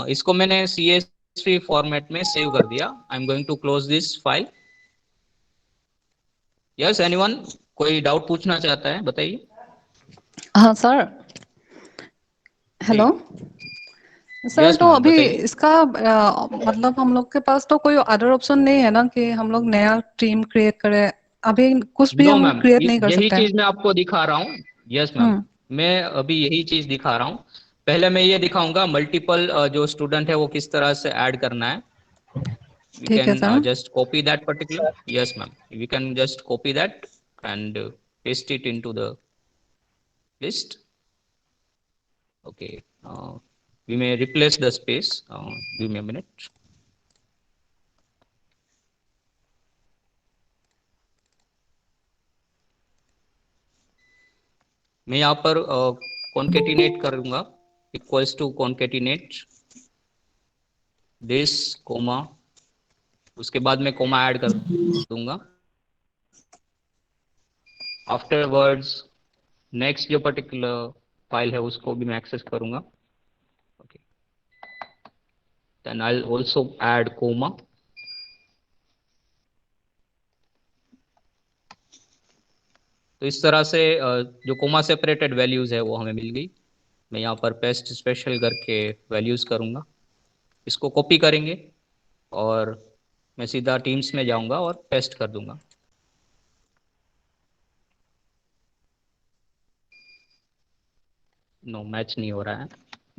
इसको मैंने CSV फॉर्मेट में सेव कर दिया। I am going to close this file. Yes, anyone कोई डाउट पूछना चाहता है, बताइए। हाँ सर, हेलो सर। Yes, तो ma'am, अभी बताइए। इसका मतलब हम लोग के पास तो कोई अदर ऑप्शन नहीं है ना कि हम लोग नया टीम क्रिएट करें? अभी कुछ भी नो हम मैम, क्रिएट नहीं कर यही सकते हैं? चीज मैं आपको दिखा रहा हूँ। यस मैम, मैं अभी यही चीज दिखा रहा हूँ। पहले मैं ये दिखाऊंगा मल्टीपल जो स्टूडेंट है वो किस तरह से ऐड करना है। we can just copy that particular. Yes, ma'am. We can just copy that and paste it into the list. Okay. We may replace the space. Give me a minute. मैं यहाँ पर concatenate करूँगा, equals to concatenate this comma, उसके बाद मैं comma add कर दूंगा. Afterwards next जो particular file है उसको भी मैं access करूँगा. Okay. Then I'll also add comma. तो इस तरह से जो कोमा सेपरेटेड वैल्यूज है वो हमें मिल गई. मैं यहाँ पर पेस्ट स्पेशल करके वैल्यूज करूँगा, इसको कॉपी करेंगे और मैं सीधा टीम्स में जाऊँगा और पेस्ट कर दूंगा. नो मैच नहीं हो रहा है,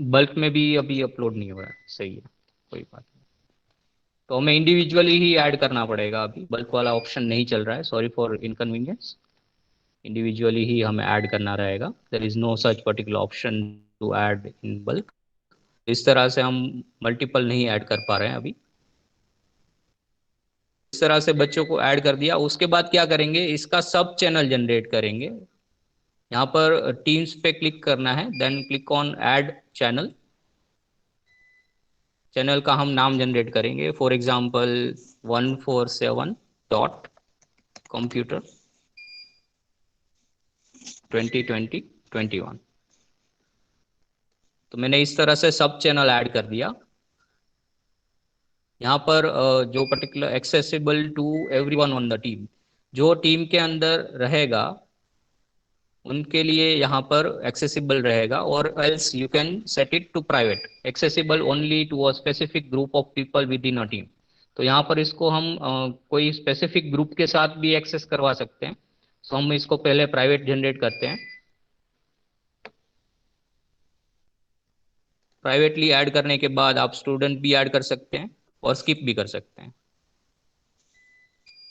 बल्क में भी अभी अपलोड नहीं हो रहा है. सही है, कोई बात नहीं. तो हमें इंडिविजुअली ही ऐड करना पड़ेगा, अभी बल्क वाला ऑप्शन नहीं चल रहा है. Sorry for inconvenience. इंडिविजुअली ही हमें ऐड करना रहेगा. There is no such particular option to add in bulk. इस तरह से हम मल्टीपल नहीं ऐड कर पा रहे हैं अभी. इस तरह से बच्चों को ऐड कर दिया. उसके बाद क्या करेंगे, इसका सब चैनल जनरेट करेंगे. यहाँ पर टीम्स पे क्लिक करना है, then click on add channel. Channel का हम नाम जनरेट करेंगे. For example 147.computer 2020-21. तो मैंने इस तरह से सब चैनल ऐड कर दिया. यहाँ पर जो particular accessible to everyone on the team, जो टीम के अंदर रहेगा उनके लिए यहाँ पर एक्सेसिबल रहेगा, और else you can set it to private, accessible only to a specific group of people within a team. तो यहाँ पर इसको हम कोई स्पेसिफिक ग्रुप के साथ भी एक्सेस करवा सकते हैं. तो हम इसको पहले प्राइवेट जनरेट करते हैं. प्राइवेटली ऐड करने के बाद आप स्टूडेंट भी ऐड कर सकते हैं और स्किप भी कर सकते हैं,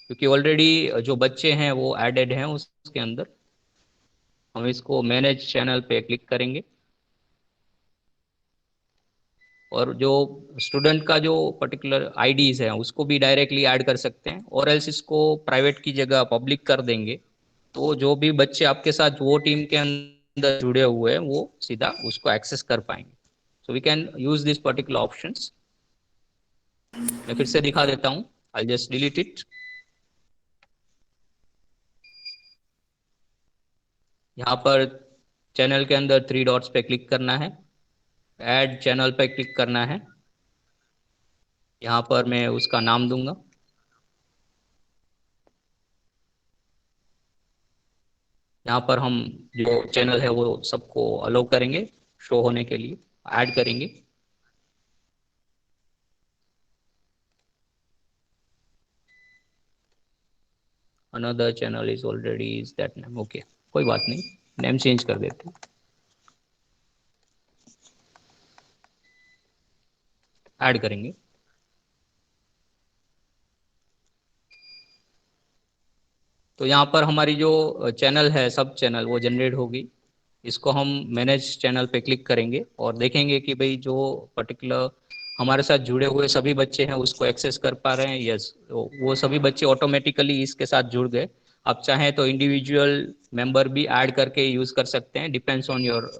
क्योंकि ऑलरेडी जो बच्चे हैं वो एडेड हैं उसके अंदर. हम इसको मैनेज चैनल पे क्लिक करेंगे और जो स्टूडेंट का जो पर्टिकुलर आईडीज है उसको भी डायरेक्टली ऐड कर सकते हैं, और एल्स इसको प्राइवेट की जगह पब्लिक कर देंगे. तो जो भी बच्चे आपके साथ वो टीम के अंदर जुड़े हुए हैं वो सीधा उसको एक्सेस कर पाएंगे. So we can use this particular options. मैं फिर से दिखा देता हूँ. I just delete it. यहाँ पर चैनल के अंदर 3 डॉट्स पे क्लिक करना है, ऐड चैनल पे क्लिक करना है. यहाँ पर मैं उसका नाम दूंगा. यहाँ पर हम जो चैनल है वो सबको अलाउ करेंगे शो होने के लिए, ऐड करेंगे. Another channel is already is that name. Okay, कोई बात नहीं, नेम चेंज कर देते हैं, ऐड करेंगे. तो यहाँ पर हमारी जो चैनल है सब चैनल वो जनरेट होगी. इसको हम मैनेज चैनल पे क्लिक करेंगे और देखेंगे कि भाई जो पर्टिकुलर हमारे साथ जुड़े हुए सभी बच्चे हैं उसको एक्सेस कर पा रहे हैं. यस, वो सभी बच्चे ऑटोमेटिकली इसके साथ जुड़ गए. आप चाहें तो इंडिविजुअल मेंबर भी ऐड करके यूज कर सकते हैं, depends on your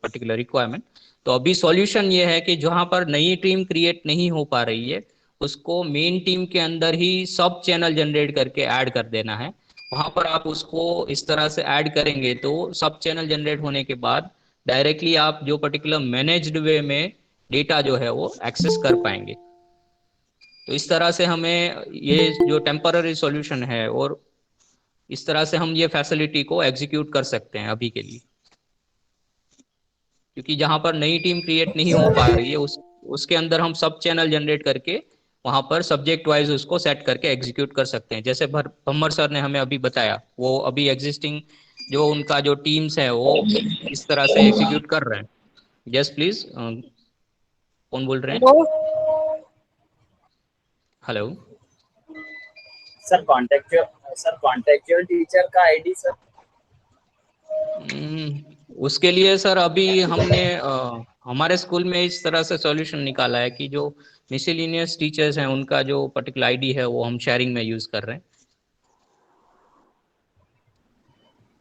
particular requirement. तो अभी सॉल्यूशन ये है कि जहाँ पर नई टीम क्रिएट नहीं हो पा रही है उसको मेन टीम के अंदर ही सब चैनल जनरेट करके ऐड कर देना है. वहां पर आप उसको इस तरह से ऐड करेंगे तो सब चैनल जनरेट होने के बाद डायरेक्टली आप जो पर्टिकुलर मैनेज्ड वे में डेटा जो है वो एक्सेस कर पाएंगे. तो इस तरह से हमें ये जो टेम्पररी सॉल्यूशन है और इस तरह से हम ये फैसिलिटी को एग्जीक्यूट कर सकते हैं अभी के लिए, क्योंकि जहां पर नई टीम क्रिएट नहीं हो पा रही है उसके अंदर हम सब चैनल जनरेट करके वहां पर सब्जेक्ट वाइज उसको सेट करके एग्जीक्यूट कर सकते हैं. जैसे भम्मर सर ने हमें अभी बताया, वो अभी एग्जिस्टिंग जो उनका जो टीम्स है वो इस तरह से एग्जीक्यूट कर रहे हैं. यस प्लीज, कौन बोल रहे हैं? हेलो सर कॉन्टेक्चुअल टीचर का आईडी सर। उसके लिए सर अभी हमने हमारे स्कूल में इस तरह से सॉल्यूशन निकाला है कि जो मिसलिनियस टीचर्स हैं उनका जो पर्टिकुलर आईडी है वो हम शेयरिंग में यूज कर रहे हैं,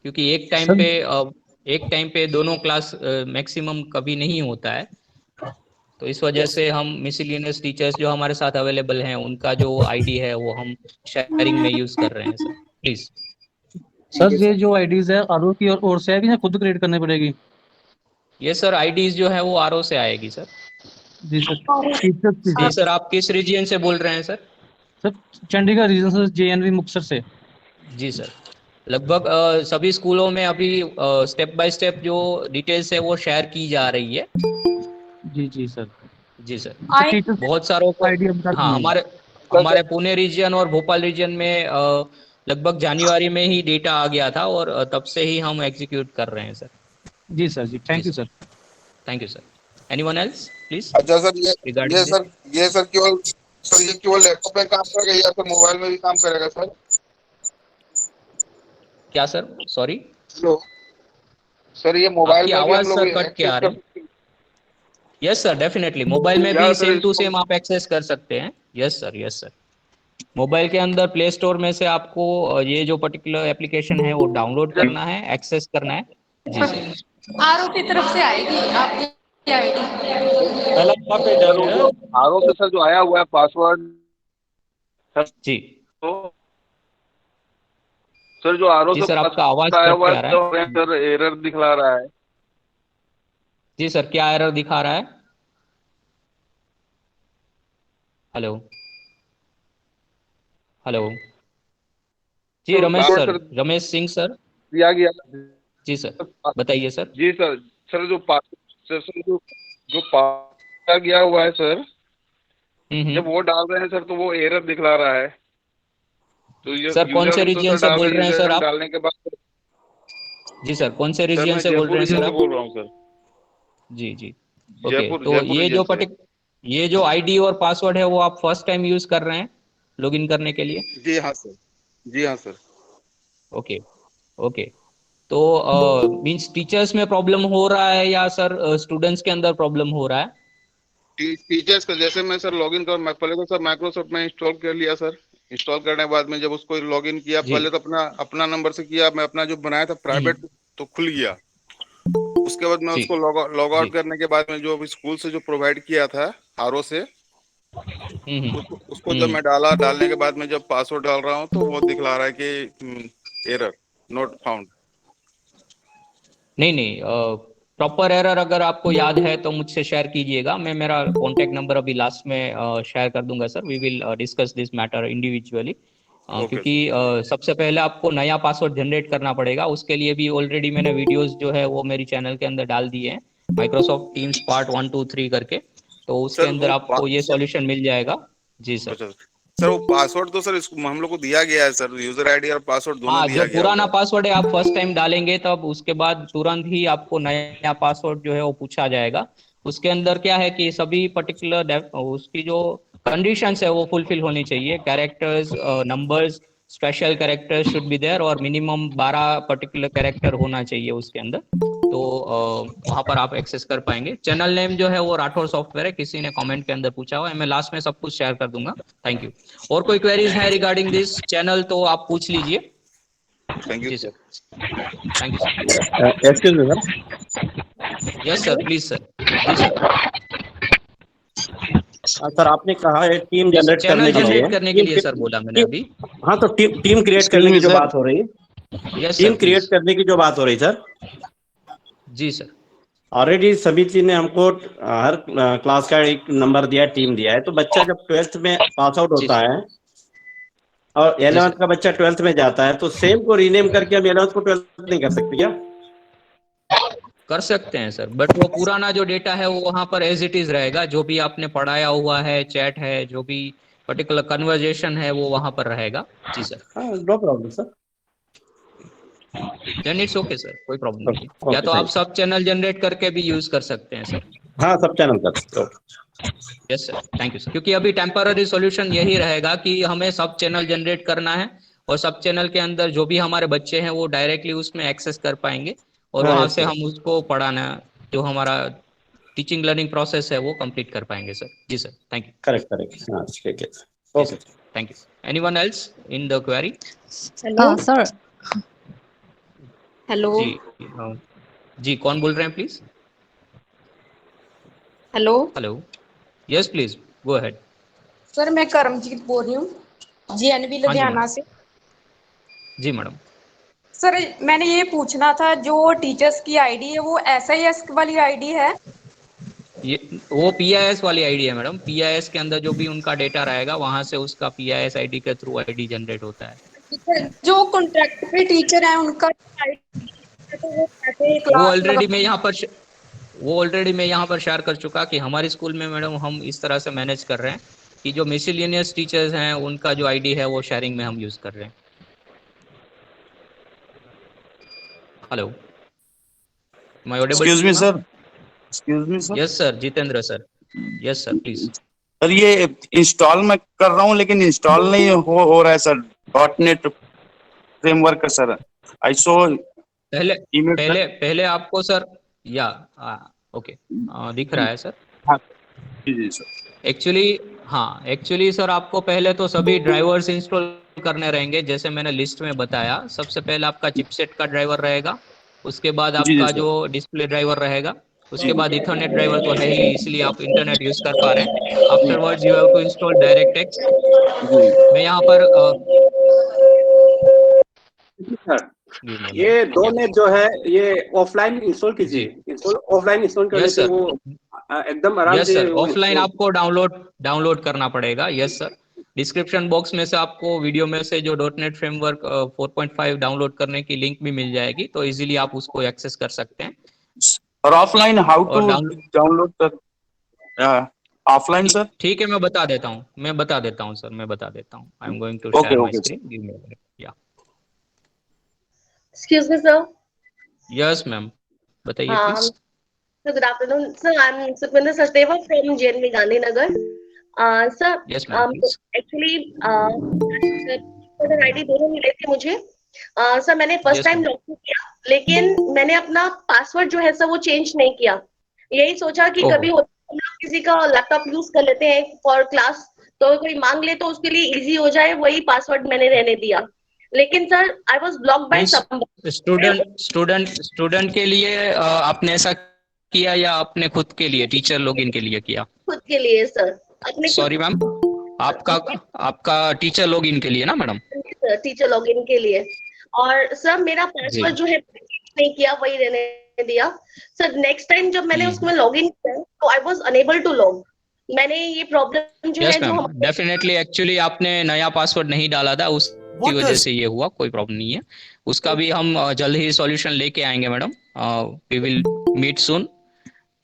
क्योंकि एक टाइम पे दोनों क्लास मैक्सिमम कभी नहीं होता है, तो इस वजह से हम मिसलिनियस टीचर्स जो हमारे साथ अवेलेबल हैं उनका जो आईडी है वो हम शेयरिंग में यूज कर रहे हैं सर। प्लीज सर ये जो आईडीज है आरओ की ओर से आएगी या खुद क्रिएट करनी पड़ेगी? ये सर आईडीज जो है वो आरओ से आएगी सर। जी सर। जी सर, आप किस रीजन से बोल रहे हैं सर? सर चंडीगढ़ रीजन से, जेएनवी मुक्तसर से। जी सर, लगभग सभी स्कूलों में अभी स्टेप बाय स्टेप जो डिटेल्स है वो शेयर की जा रही है। जी सर। जी सर, बहुत सारों को हाँ, हमारे पुणे रीजन और भोपाल रीजन में लगभग जनवरी में ही डेटा आ गया था और तब से ही हम एग्जीक्यूट कर रहे हैं सर। जी सर। जी thank you sir. Thank you sir. Anyone else please? अच्छा सर, ये सर केवल लैपटॉप में काम करेगा या फिर मोबाइल में भी काम करेगा सर? क्या सर? सॉरी हेलो सर, ये मोबाइल में आवाज सर कट के आ रही है। यस सर, डेफिनेटली मोबाइल में भी सेम टू सेम आप एक्सेस कर सकते हैं। Yes sir, yes sir. Mobile के अंदर प्ले स्टोर में से आपको ये जो पर्टिकुलर एप्लीकेशन है वो डाउनलोड करना है, एक्सेस करना है। जी सर, आरओ की तरफ से आएगी आपकी आईडी। आरओ पे सर जो आया हुआ है पासवर्ड जी, तो सर जो आरओ जी सर, आपका आवाज आया कट हुआ के आ रहा है। तो सर एरर दिखला रहा है। जी सर, क्या एरर दिखा रहा है? हेलो हेलो जी, रमेश सर, रमेश सिंह सर दिया गया। जी सर, बताइए सर। जी सर, सर जो पास गया हुआ है सर, जब वो डाल रहे हैं सर तो वो एरर दिखला रहा है। तो ये सर कौन से रीजन से बोल रहे हैं सर आप? डालने के बाद जी सर, कौन से रीजन से बोल रहे हैं सर आप? बोल रहा हूँ सर। जी जी, ओके। तो ये जो आईडी और पासवर्ड है वो आप फर्स्ट टाइम यूज कर रहे हैं लॉगिन करने के लिए? जी हाँ सर। जी हाँ सर। ओके ओके, तो मींस टीचर्स में प्रॉब्लम हो रहा है या सर स्टूडेंट्स के अंदर प्रॉब्लम हो रहा है? टीचर्स का जैसे मैं सर लॉगिन कर, पहले तो सर माइक्रोसॉफ्ट में इंस्टॉल कर लिया सर। इंस्टॉल करने के बाद में जब उसको लॉगिन किया, पहले तो अपना नंबर से किया, मैं अपना जो बनाया था प्राइवेट तो खुल गया। उसके बाद मैं उसको लॉग आउट करने के बाद में जो अभी स्कूल से जो प्रोवाइड किया था आरओ से, उसको जब मैं डालने के बाद में जब पासवर्ड डाल रहा हूँ तो वो दिखला रहा है कि एरर नॉट फाउंड। नहीं, प्रॉपर एरर अगर आपको याद है तो मुझसे शेयर कीजिएगा। मैं मेरा कॉन्टेक्ट नंबर अभी लास्ट में शेयर कर दूंगा sir. We will discuss this matter individually, क्योंकि सबसे पहले आपको नया पासवर्ड जनरेट करना पड़ेगा। उसके लिए भी ऑलरेडी मैंने वीडियोस जो है वो मेरी चैनल के अंदर डाल दिए हैं, माइक्रोसॉफ्ट टीम्स पार्ट 1, 2, 3 करके, तो उसके अंदर आपको ये सॉल्यूशन मिल जाएगा। जी सर। सर वो पासवर्ड तो सर हम लोग को दिया गया है सर, यूजर आईडी और पासवर्ड दोनों दिया गया है। पुराना पासवर्ड है, आप फर्स्ट टाइम डालेंगे तब उसके बाद तुरंत ही आपको नया पासवर्ड जो है वो पूछा जाएगा। उसके अंदर क्या है कि सभी पर्टिकुलर उसकी जो कंडीशंस है वो फुलफिल होनी चाहिए। Characters, numbers, special characters should be there और मिनिमम 12 पर्टिकुलर कैरेक्टर होना चाहिए उसके अंदर, तो वहां पर आप एक्सेस कर पाएंगे। चैनल नेम जो है वो राठौर सॉफ्टवेयर है, किसी ने कमेंट के अंदर पूछा हुआ है, मैं लास्ट में सब कुछ शेयर कर दूंगा। Thank you. और कोई क्वेरीज है रिगार्डिंग दिस चैनल तो आप पूछ लीजिए। Thank you sir. Thank you sir. Excuse me sir. Yes sir, please sir. जी सर। सर आपने कहा है टीम जनरेट करने के लिए सर बोला मैंने अभी। हाँ, तो टीम क्रिएट करने की जो बात हो रही है, टीम क्रिएट करने की जो बात हो रही सर। जी सर। ऑलरेडी समिति ने हमको हर क्लास का एक नंबर दिया है, टीम दिया है। तो बच्चा जब 12th में पास आउट होता है और 11th का बच्चा 12th में जाता है, तो सेम को रीनेम करके हम 11th को 12th नहीं कर सकते क्या? कर सकते हैं सर, बट वो पुराना जो डेटा है वो वहां पर एज इट इज रहेगा। जो भी आपने पढ़ाया हुआ है, चैट है, जो भी पर्टिकुलर कन्वर्जेशन है वो वहां पर रहेगा। जी sir. No problem sir. Then it's okay sir, कोई प्रॉब्लम नहीं। या तो आप सब चैनल जनरेट करके भी यूज कर सकते हैं सर। हाँ, सब चैनल कर सकते हो। Yes sir, thank you sir. क्योंकि अभी टेम्पररी सॉल्यूशन यही रहेगा कि हमें सब चैनल जनरेट करना है और सब चैनल के अंदर जो भी हमारे बच्चे हैं वो डायरेक्टली उसमें एक्सेस कर पाएंगे और हाँ, वहां yes, से sir. हम उसको पढ़ाना, जो हमारा टीचिंग लर्निंग प्रोसेस है वो कंप्लीट कर पाएंगे सर। जी सर, थैंक यू। करेक्ट, हाँ, ठीक है, okay, thank you. Anyone else in the query? Sir hello जी जी, कौन बोल रहे हैं please? Hello hello, yes please go ahead. Sir, मैं करमजीत बोल रही हूँ जीएनवी हाँ जी लुधियाना मैडम। से। जी मैडम। सर मैंने ये पूछना था, जो टीचर्स की आईडी है वो SIS वाली आईडी है? ये वो PIS वाली आईडी है मैडम। PIS के अंदर जो भी उनका डेटा रहेगा वहां से उसका PIS आईडी के थ्रू आईडी जनरेट होता है। जो कॉन्ट्रैक्ट पे टीचर है उनका आईडी, तो वो कैसे वो क्लास ऑलरेडी मैं यहाँ पर शेयर कर चुका कि हमारे स्कूल में मैडम हम इस तरह से मैनेज कर रहे हैं कि जो मिसलिनियस टीचर्स हैं उनका जो आईडी है वो शेयरिंग में हम यूज कर रहे हैं। Hello, my Audible? Excuse me sir, excuse me sir. Yes sir, Jitendra sir. Yes sir, please. Sir ये इंस्टॉल मैं कर रहा हूँ लेकिन इंस्टॉल नहीं हो रहा है सर, .NET फ्रेमवर्क सर। आई सो पहले आपको सर या ओके दिख रहा है सर? हाँ जी सर। एक्चुअली सर आपको पहले तो सभी ड्राइवर्स इंस्टॉल करने रहेंगे, जैसे मैंने लिस्ट में बताया। सबसे पहले आपका चिपसेट का ड्राइवर रहेगा, उसके बाद आपका जो डिस्प्ले ड्राइवर रहेगा, उसके बाद इथरनेट ड्राइवर तो है ही, इसलिए आप इंटरनेट यूज कर पा रहे हैं। Afterwards you have to install DirectX. मैं यहाँ पर ये दो नेट जो है ये ऑफलाइन इंस्टॉल कीजिए, ऑफलाइन इंस्टॉल करने से वो एकदम आराम से। ऑफलाइन आपको डाउनलोड करना पड़ेगा। यस सर, डिस्क्रिप्शन बॉक्स में से आपको वीडियो में से जो .NET फ्रेमवर्क 4.5 डाउनलोड करने की लिंक भी मिल जाएगी, तो इजीली आप उसको एक्सेस कर सकते हैं। और ऑफलाइन हाउ टू डाउनलोड कर ऑफलाइन सर? ठीक है, मैं बता देता हूँ sir. I am going to share my screen, give me a minute. या Excuse me, sir. Yes ma'am, बताइए please. So good afternoon, sir. I'm Sukhvinder Sachdeva from JNV Gandhinagar. Sir, yes ma'am, actually, ID दोनों मिले थे मुझे। Sir मैंने first time login किया, लेकिन मैंने अपना पासवर्ड जो है सर वो चेंज नहीं किया। यही सोचा कि कभी हम लोग किसी का लैपटॉप यूज कर लेते हैं फॉर क्लास, तो कोई मांग ले तो उसके लिए इजी हो जाए, वही पासवर्ड मैंने रहने दिया। लेकिन sir I was blocked by student के लिए आपने ऐसा किया या अपने खुद के लिए टीचर लॉगिन के लिए किया? खुद के लिए सर, अपने। सॉरी मैम, आपका टीचर लॉगिन के लिए ना मैडम? टीचर लॉगिन के लिए। और सर मेरा पासवर्ड जो है नहीं किया, वही रहने दिया। सर नेक्स्ट टाइम जब मैंने उसमें लॉगिन किया तो I was unable to log. मैंने ये प्रॉब्लम जो है जो डेफिनेटली एक्चुअली आपने नया पासवर्ड नहीं डाला था, उसकी वजह से ये हुआ। कोई प्रॉब्लम नहीं है, उसका भी हम जल्द ही सॉल्यूशन लेके आएंगे madam. We will meet soon.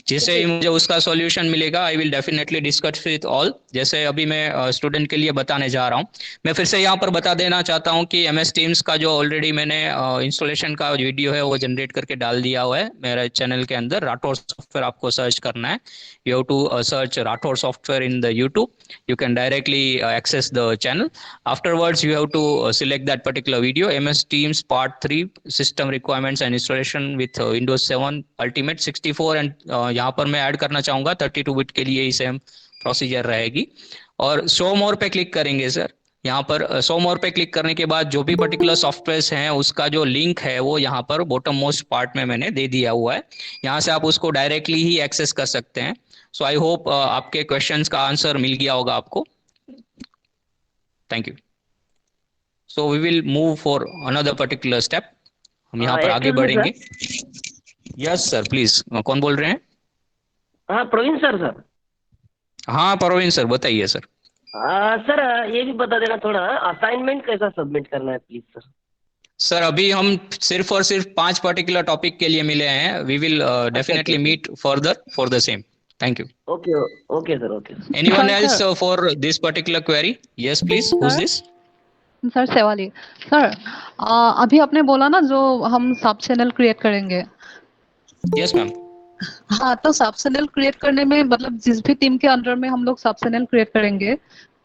जैसे ही मुझे उसका सॉल्यूशन मिलेगा I will definitely discuss with all. जैसे अभी मैं स्टूडेंट के लिए बताने जा रहा हूँ, मैं फिर से यहाँ पर बता देना चाहता हूँ कि MS Teams का जो ऑलरेडी मैंने इंस्टॉलेशन का वीडियो है वो जनरेट करके डाल दिया हुआ है मेरे चैनल के अंदर। राठौर सॉफ्टवेयर आपको सर्च करना है, you have to search Rathore software in the YouTube, you can directly access the channel. Afterwards you have to select that particular video, MS Teams part 3 system requirements and installation with Windows 7 Ultimate 64 and यहाँ पर मैं add करना चाहूँगा 32 bit के लिए ही same procedure रहेगी। और show मोर पे क्लिक करेंगे सर। यहाँ पर शो मोर पे क्लिक करने के बाद जो भी पर्टिकुलर सॉफ्टवेयर हैं उसका जो लिंक है वो यहाँ पर बॉटम मोस्ट पार्ट में मैंने दे दिया हुआ है, यहाँ से आप उसको डायरेक्टली ही एक्सेस कर सकते हैं। सो आई होप आपके क्वेश्चंस का आंसर मिल गया होगा आपको। Thank you. So we will move for another particular step. हम यहाँ पर आगे बढ़ेंगे। Yes sir, please. कौन बोल रहे हैं? हाँ प्रवीण सर। हाँ प्रवीण सर, बताइए सर। सर ये भी बता देना थोड़ा, असाइनमेंट कैसा सबमिट करना है प्लीज सर। सर अभी हम सिर्फ और सिर्फ 5 पर्टिकुलर टॉपिक के लिए मिले हैं। We will definitely meet further for the same. Thank you. Okay sir. Anyone else for this particular query? Yes please. Who's this? Sir Sewali sir, अभी आपने बोला ना जो हम सब चैनल क्रिएट करेंगे। Yes ma'am. हाँ, तो सब चैनल क्रिएट करने में मतलब जिस भी टीम के अंडर में हम लोग सब चैनल क्रिएट करेंगे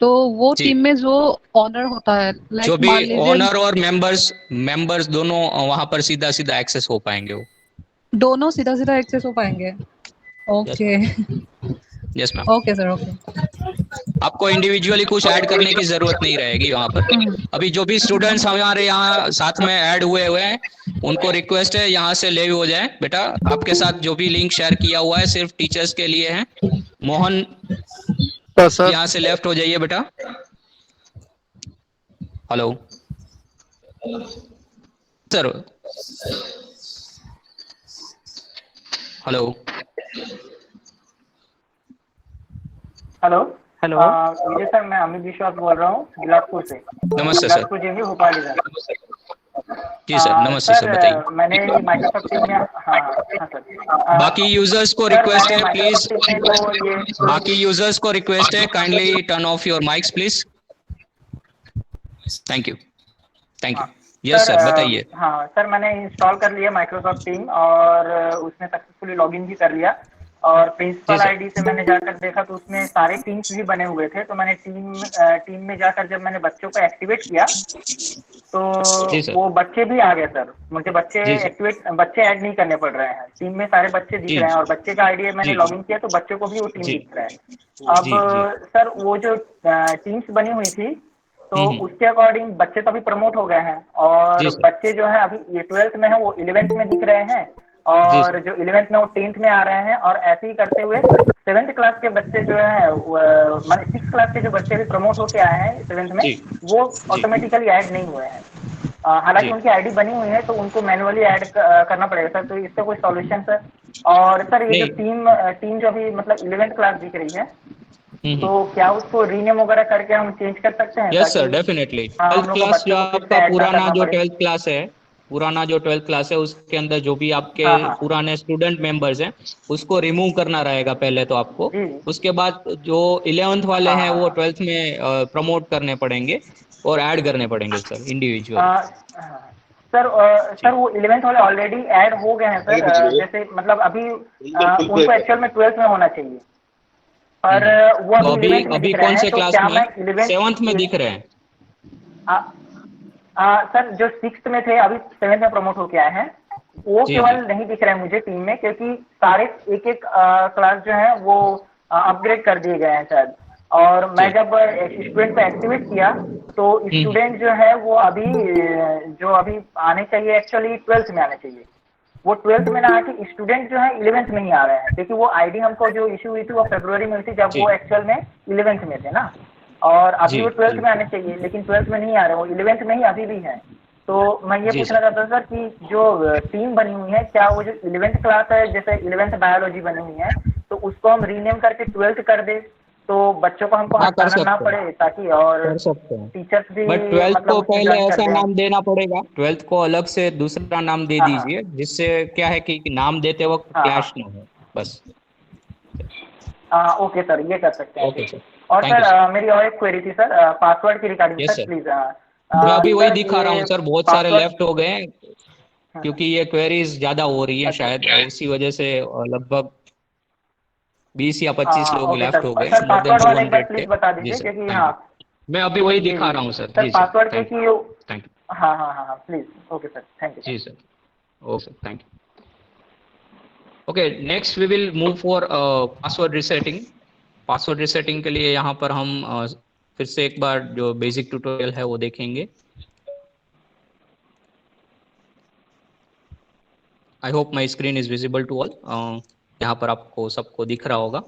तो वो टीम में जो ऑनर होता है जो भी ऑनर और मेंबर्स दोनों वहां पर सीधा सीधा एक्सेस हो पाएंगे, वो दोनों सीधा सीधा एक्सेस हो पाएंगे। Okay yes ma'am. Okay sir okay. आपको इंडिविजुअली कुछ ऐड करने की जरूरत नहीं रहेगी वहां पर। अभी जो भी स्टूडेंट्स हमारे यहाँ साथ में ऐड हुए हैं उनको रिक्वेस्ट है यहाँ से लेव हो जाए। बेटा आपके साथ जो भी लिंक शेयर किया हुआ है सिर्फ टीचर्स के लिए है। मोहन यहाँ से लेफ्ट हो जाइए बेटा। Hello sir. Hello hello hello Vijay sir, मैं अमित विश्वास बोल रहा हूँ बिलासपुर से। नमस्ते सर। बिलासपुर जिले भोपाल इधर। जी सर नमस्ते सर, बताइए। मैंने माइक्रोसॉफ्ट टीम में हाँ सर। बाकी यूजर्स को रिक्वेस्ट है प्लीज, बाकी यूजर्स को रिक्वेस्ट है kindly turn off your mics please. Thank you yes sir बताइए। हाँ सर, मैंने इंस्टॉल कर लिया माइक्रोसॉफ्ट टीम और उसमें सक्सेसफुली लॉगिन भी कर लिया और प्रिंसिपल आईडी से मैंने जाकर देखा तो उसमें सारे टीम्स भी बने हुए थे। तो मैंने टीम में जाकर जब मैंने बच्चों को एक्टिवेट किया तो वो बच्चे भी आ गए सर। मुझे बच्चे ऐड नहीं करने पड़ रहे हैं, टीम में सारे बच्चे दिख रहे हैं और बच्चे का आईडी मैंने लॉगिन किया तो बच्चों को भी वो टीम दिख रहा है। अब सर वो जो टीम्स बनी हुई थी तो उसके अकॉर्डिंग बच्चे तो अभी प्रमोट हो गए हैं और बच्चे जो है अभी ये 12th में है वो 11th में दिख रहे हैं और जो 11th में वो 10th में आ रहे हैं और ऐसे ही करते हुए 7th क्लास के बच्चे जो है मतलब 6th क्लास के जो बच्चे भी प्रमोट होके आए हैं 7th में वो ऑटोमेटिकली ऐड नहीं हुए हैं। हालांकि उनकी आईडी बनी हुई है तो उनको मैनुअली ऐड करना पड़ेगा सर। तो इसका कोई सॉल्यूशन सर? और सर ये जो टीम जो अभी मतलब 11th क्लास दिख रही है तो क्या उसको रीनेम वगैरह करके हम चेंज कर सकते हैं? Yes sir definitely. 12th class जो आपका पुराना जो 12th क्लास है, पुराना जो 12th क्लास है उसके अंदर जो भी आपके पुराने स्टूडेंट मेंबर्स हैं उसको रिमूव करना रहेगा पहले तो आपको। उसके बाद जो 11th वाले हैं वो 12th में प्रमोट करने पड़ेंगे और ऐड करने पड़ेंगे सर इंडिविजुअल। सर वो 11th वाले ऑलरेडी ऐड हो गए हैं सर। जैसे मतलब अभी उनको एक्चुअल में 12th में होना चाहिए पर वो तो अभी कौन से क्लास में? 7th में दिख रहे हैं सर। जो 6th में थे अभी 7th में प्रमोट होके आए हैं वो केवल नहीं दिख रहे हैं मुझे टीम में क्योंकि सारे एक क्लास जो है वो अपग्रेड कर दिए गए हैं शायद। और मैं जब स्टूडेंट पे एक्टिवेट किया तो स्टूडेंट जो है वो अभी आने चाहिए एक्चुअली 12th में आने चाहिए, वो 12th में ना आके स्टूडेंट जो है 11th में ही आ रहे हैं क्योंकि वो आईडी हमको जो इशू हुई थी वो फरवरी में हुई थी जब वो एक्चुअल में 11th में थे ना। और अभी वो 12th में आने चाहिए लेकिन 12th में नहीं आ रहे, वो 11th में ही अभी भी हैं। तो मैं ये पूछना चाहता था सर कि जो टीम बनी हुई है क्या वो जो 11th क्लास है जैसे 11th बायोलॉजी बनी हुई है तो उसको हम रीनेम करके 12th कर दे तो बच्चों को हमको हटाना ना पड़े ताकि और टीचर्स भी। बट 12th को पहले ऐसा नाम देना पड़ेगा, 12th को अलग से दूसरा नाम दे दीजिए जिससे क्या है कि नाम देते वक्त क्लैश ना हो बस। ओके सर ये कर सकते हैं। Okay sir. और सर मेरी और एक क्वेरी थी सर पासवर्ड की रिगार्डिंग सर प्लीज। मैं अभी वही दिखा रहा हूँ सर, बहुत सारे लेफ्ट हो गए क्योंकि ये क्वेरीज ज्यादा हो रही है शायद उसी वजह से लगभग 20 या 25 लोग लेफ्ट हो गए। मैं अभी वही दिखा रहा हूँ सर। Password thank you. हाँ please. Okay sir thank you. जी sir okay thank you. Okay next we will move for password resetting. Password resetting के लिए यहाँ पर हम फिर से एक बार जो बेसिक ट्यूटोरियल है वो देखेंगे। I hope my screen is visible to all. यहाँ पर आपको सबको दिख रहा होगा।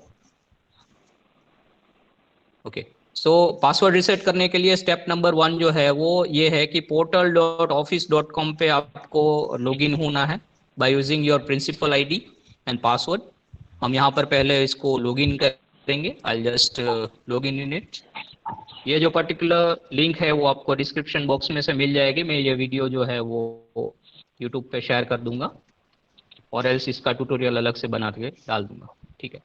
ओके सो पासवर्ड रिसेट करने के लिए स्टेप नंबर 1 जो है वो ये है कि portal.office.com पे आपको लॉगिन होना है by using your principal ID and password. हम यहाँ पर पहले इसको लॉगिन करेंगे। I just login in it. ये जो पर्टिकुलर लिंक है वो आपको डिस्क्रिप्शन बॉक्स में से मिल जाएगी। मैं ये वीडियो जो है वो यूट्यूब पे शेयर कर दूंगा और एल्स इसका ट्यूटोरियल अलग से बना के डाल दूंगा। ठीक है,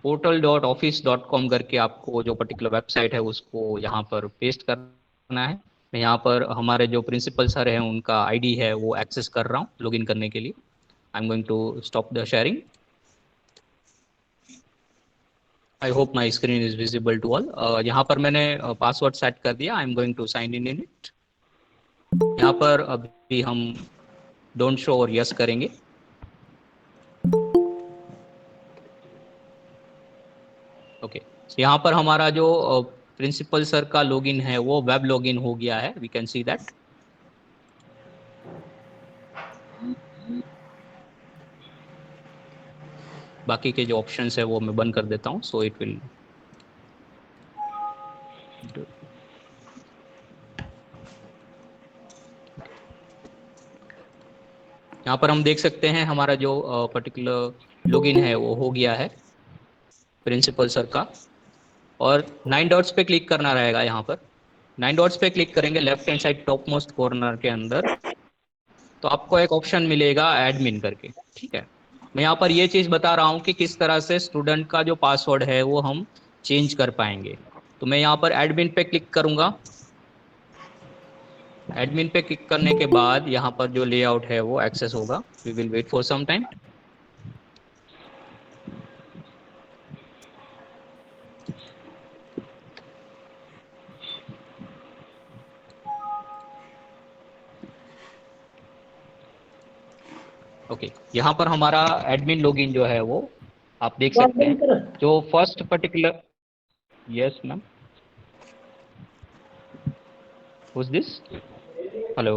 portal.office.com करके आपको जो पर्टिकुलर वेबसाइट है उसको यहाँ पर पेस्ट करना है। मैं यहाँ पर हमारे जो प्रिंसिपल सर हैं उनका आईडी है वो एक्सेस कर रहा हूँ लॉगिन करने के लिए। I am going to stop the sharing I hope my screen is visible to all. यहाँ पर मैंने पासवर्ड सेट कर दिया। I am going to sign in it. यहाँ पर अभी हम डोंट शो और यस करेंगे। ओके, यहाँ पर हमारा जो प्रिंसिपल सर का लॉगिन है वो वेब लॉगिन हो गया है। We can see that. बाकी के जो ऑप्शंस है वो मैं बंद कर देता हूँ, सो इट विल यहाँ पर हम देख सकते हैं हमारा जो पर्टिकुलर लॉगिन है वो हो गया है प्रिंसिपल सर का। और 9 डॉट्स पे क्लिक करना रहेगा। यहाँ पर 9 डॉट्स पे क्लिक करेंगे left hand side top most corner के अंदर, तो आपको एक ऑप्शन मिलेगा एडमिन करके। ठीक है, मैं यहाँ पर ये चीज़ बता रहा हूँ कि किस तरह से स्टूडेंट का जो पासवर्ड है वो हम चेंज कर पाएंगे। तो मैं यहाँ पर एडमिन पे क्लिक करूँगा। एडमिन पे क्लिक करने के बाद यहाँ पर जो लेआउट है वो एक्सेस होगा। We will wait for some time. Okay, यहाँ पर हमारा एडमिन लॉगिन जो है वो आप देख सकते हैं। जो first particular, yes ma'am, who's this? Hello.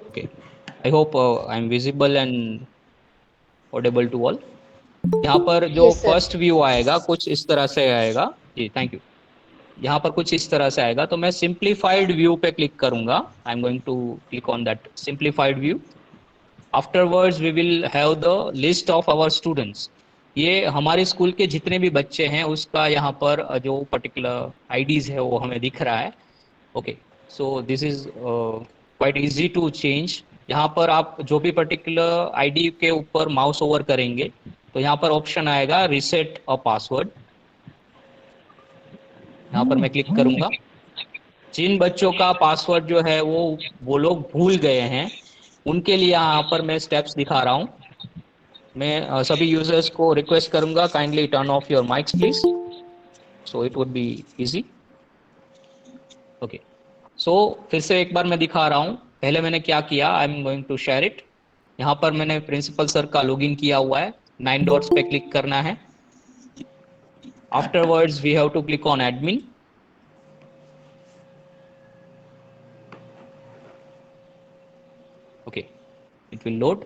Okay, I hope I'm visible and audible to all. यहाँ पर जो फर्स्ट व्यू आएगा कुछ इस तरह से आएगा जी, थैंक यू। यहाँ पर कुछ इस तरह से आएगा, तो मैं सिंप्लीफाइड व्यू पे क्लिक करूंगा। I am going to click on that simplified view. Afterwards we will have the list of our students. ये हमारे स्कूल के जितने भी बच्चे हैं उसका यहाँ पर जो पर्टिकुलर आईडीज है वो हमें दिख रहा है। Okay, so this is quite easy to change. यहाँ पर आप जो भी पर्टिकुलर आईडी के ऊपर माउस ओवर करेंगे तो यहाँ पर ऑप्शन आएगा रीसेट अ पासवर्ड। यहाँ पर मैं क्लिक करूंगा। जिन बच्चों का पासवर्ड जो है वो लोग भूल गए हैं उनके लिए यहाँ पर मैं स्टेप्स दिखा रहा हूँ। मैं सभी यूजर्स को रिक्वेस्ट करूंगा kindly turn off your mics please, so it would be easy. Okay, so फिर से एक बार मैं दिखा रहा हूं। पहले मैंने क्या किया, I am going to share it. यहाँ पर मैंने प्रिंसिपल सर का लॉगिन किया हुआ है। 9 डॉट्स पे क्लिक करना है। Afterwards we have to click on admin. Okay, it will load.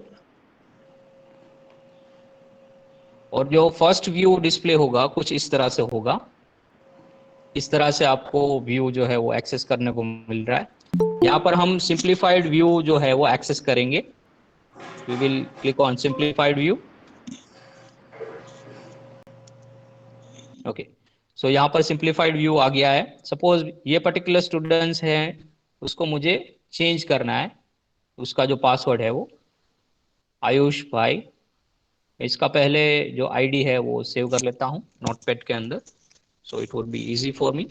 और जो फर्स्ट व्यू डिस्प्ले होगा कुछ इस तरह से होगा। इस तरह से आपको व्यू जो है वो एक्सेस करने को मिल रहा है। यहाँ पर हम सिंप्लीफाइड व्यू जो है वो एक्सेस करेंगे। We will click on simplified view. Okay, so यहाँ पर सिंप्लीफाइड व्यू आ गया है। सपोज ये पर्टिकुलर स्टूडेंट्स हैं, उसको मुझे चेंज करना है। उसका जो पासवर्ड है वो आयुष भाई। इसका पहले जो आईडी है वो सेव कर लेता हूँ नोटपैड के अंदर, सो it would be easy for me.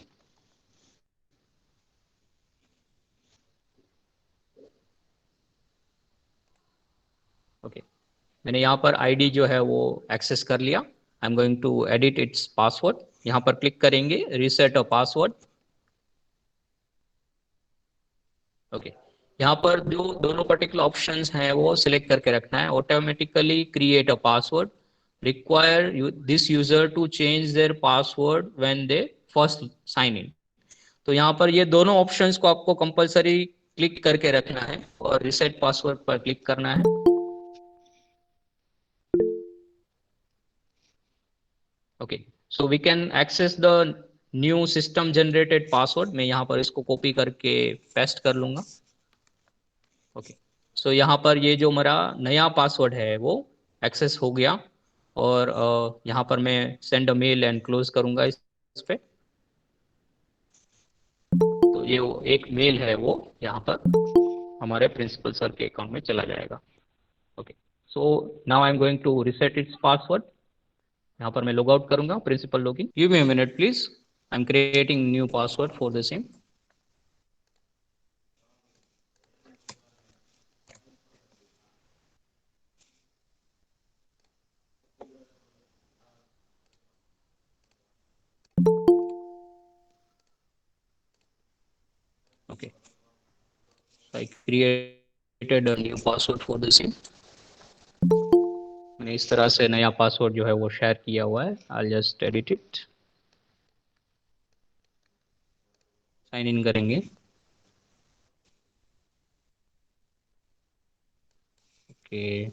Okay, मैंने यहाँ पर आईडी जो है वो एक्सेस कर लिया। I am going to edit its password. यहाँ पर क्लिक करेंगे रीसेट अ पासवर्ड। ओके, यहाँ पर जो दोनों पर्टिकुलर ऑप्शंस हैं वो सिलेक्ट करके रखना है। Automatically create a password, require this user to change their password when they first sign in. तो यहाँ पर ये दोनों ऑप्शंस को आपको कंपलसरी क्लिक करके रखना है और रीसेट पासवर्ड पर क्लिक करना है। Okay, so we can access the new system generated password. मैं यहाँ पर इसको कॉपी करके पेस्ट कर लूंगा। ओके, सो यहाँ पर ये जो मेरा नया पासवर्ड है वो एक्सेस हो गया। और यहाँ पर मैं send a male and close करूंगा इस पे। तो ये एक मेल है वो यहाँ पर हमारे प्रिंसिपल सर के अकाउंट में चला जाएगा। Okay, so now I am going to reset its password. यहाँ पर मैं लॉग आउट करूंगा principal login. Give me a minute please, I am creating new password for the same. Okay. So I created a new password for the same. मैंने इस तरह से नया password जो है वो शेयर किया हुआ है. I'll just edit it. Sign in करेंगे. Okay.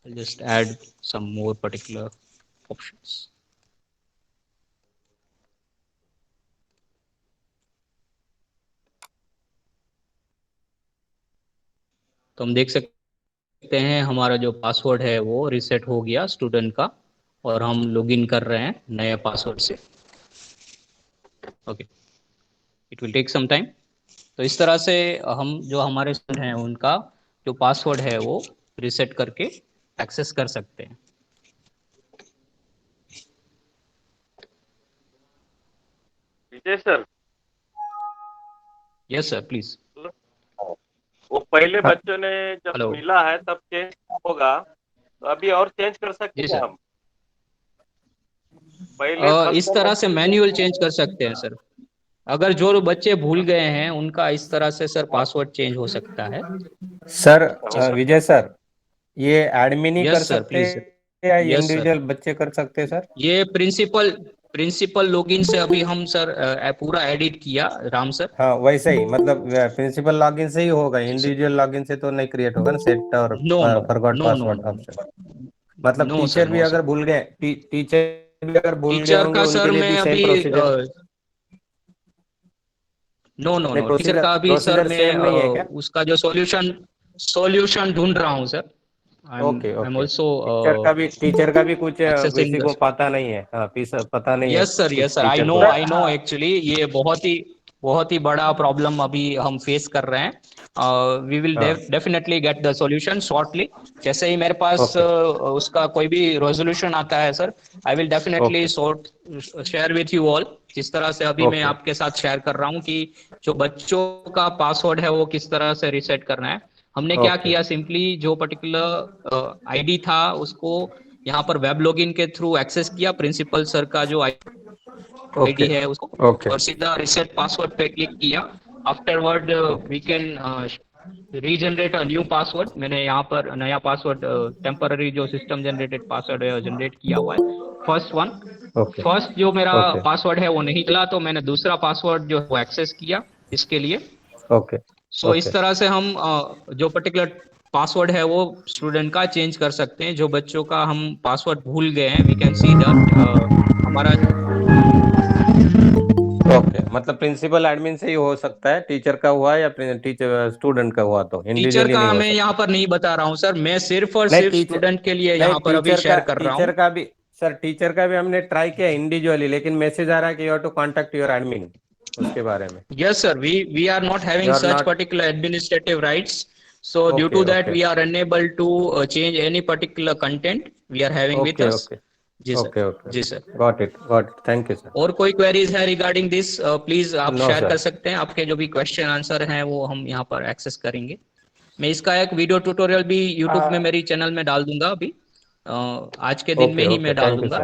I'll just add some more particular options. तो हम देख सकते हैं हमारा जो पासवर्ड है वो रीसेट हो गया स्टूडेंट का, और हम लॉगिन कर रहे हैं नए पासवर्ड से. Okay, it will take some time. तो इस तरह से हम जो हमारे स्टूडेंट हैं उनका जो पासवर्ड है वो रीसेट करके एक्सेस कर सकते हैं. Vijay sir. Yes sir, please. वो पहले बच्चों ने जब मिला है तब चेंज होगा, तो अभी और चेंज कर सकते हैं हम? पहले इस तरह से मैन्युअल चेंज कर सकते हैं सर. अगर जो बच्चे भूल गए हैं उनका इस तरह से सर पासवर्ड चेंज हो सकता है. सर विजय सर, ये एडमिन ही कर सकते हैं या इंडिविजुअल बच्चे कर सकते हैं सर? ये प्रिंसिपल लॉगिन से अभी हम सर पूरा एडिट किया राम सर. हाँ वैसे ही, मतलब प्रिंसिपल लॉगिन से ही होगा, इंडिविजुअल लॉगिन से तो नहीं क्रिएट होगा ना सेट और फॉरगॉट पासवर्ड ऑप्शन. मतलब टीचर भी अगर भूल गए, टीचर भी अगर भूल गए होंगे उनके लिए भी सेम प्रोसीजर? नो टीचर का भी सर मैं उसका जो सॉल्यूशन ढूंढ रहा हूँ सर. ओके. टीचर का भी कुछ किसी को पता नहीं है. पता नहीं है. Yes sir, I know actually ये बहुत ही बड़ा प्रॉब्लम अभी हम फेस कर रहे हैं. We will definitely get the solution shortly. जैसे ही मेरे पास उसका कोई भी रेजोल्यूशन आता है sir, I will definitely share with you all. जिस तरह से अभी मैं आपके साथ शेयर कर रहा हूँ कि जो बच्चों का पासवर्ड है वो किस तरह से रीसेट करना है. हमने क्या किया, सिंपली जो पर्टिकुलर आईडी था उसको यहाँ पर वेब लॉगिन के थ्रू एक्सेस किया. प्रिंसिपल सर का जो आईडी है उसको, और सीधा रीसेट पासवर्ड पे क्लिक किया. Afterward we can regenerate a new password. मैंने यहाँ पर नया पासवर्ड टेम्पररी जो सिस्टम जनरेटेड पासवर्ड है जनरेट किया हुआ है. फर्स्ट जो मेरा पासवर्ड है वो नहीं चला, तो मैंने दूसरा पासवर्ड जो है वो एक्सेस किया इसके लिए. सो इस तरह से हम जो पर्टिकुलर पासवर्ड है वो स्टूडेंट का चेंज कर सकते हैं. जो बच्चों का हम पासवर्ड भूल गए हैं, वी कैन सी दैट हमारा. ओके, मतलब प्रिंसिपल एडमिन से ही हो सकता है. टीचर का हुआ या टीचर स्टूडेंट का हुआ तो टीचर का मैं यहाँ पर नहीं बता रहा हूँ सर. मैं सिर्फ और सिर्फ स्टूडेंट के लिए यहाँ पर अभी शेयर कर रहा हूँ. टीचर का भी हमने ट्राई किया इंडिविजुअली, लेकिन मैसेज आ रहा है कि you have to contact your admin उसके बारे में. Yes sir, we are not having such particular administrative rights, so due to that we are unable to change any particular content we are having with us. जी sir. Got it. Thank you sir. और कोई queries है regarding this, please आप शेयर कर सकते हैं. आपके जो भी क्वेश्चन आंसर हैं वो हम यहाँ पर एक्सेस करेंगे. मैं इसका एक वीडियो ट्यूटोरियल भी यूट्यूब में मेरी चैनल में डाल दूंगा अभी आज के दिन में ही मैं डाल दूंगा.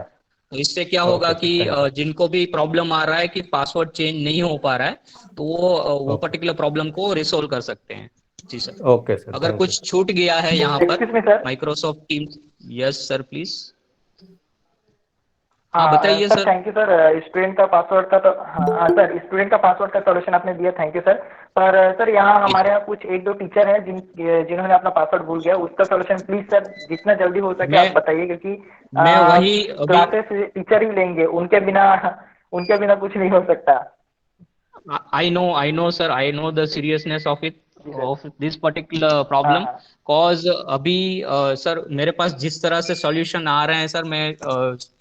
तो इससे क्या होगा कि जिनको भी प्रॉब्लम आ रहा है कि पासवर्ड चेंज नहीं हो पा रहा है, तो वो पर्टिकुलर प्रॉब्लम को रिसोल्व कर सकते हैं. जी सर. Okay sir. अगर कुछ छूट गया है यहाँ पर Microsoft teams. Yes sir, please. हाँ बताइए सर. Thank you sir. स्टूडेंट का पासवर्ड का तो हाँ सर, स्टूडेंट का पासवर्ड का सॉल्यूशन आपने दिया, थैंक यू सर. पर सर यहाँ हमारे यहाँ कुछ 1-2 टीचर हैं जिन्होंने अपना पासवर्ड भूल गया. उसका सॉल्यूशन प्लीज सर जितना जल्दी हो सके आप बताइए, क्योंकि मैं वही क्लासेस टीचर ही लेंगे, उनके बिना कुछ नहीं हो सकता. I know sir, I know the seriousness of this particular problem. cause अभी सर मेरे पास जिस तरह से सॉल्यूशन आ रहे हैं सर, मैं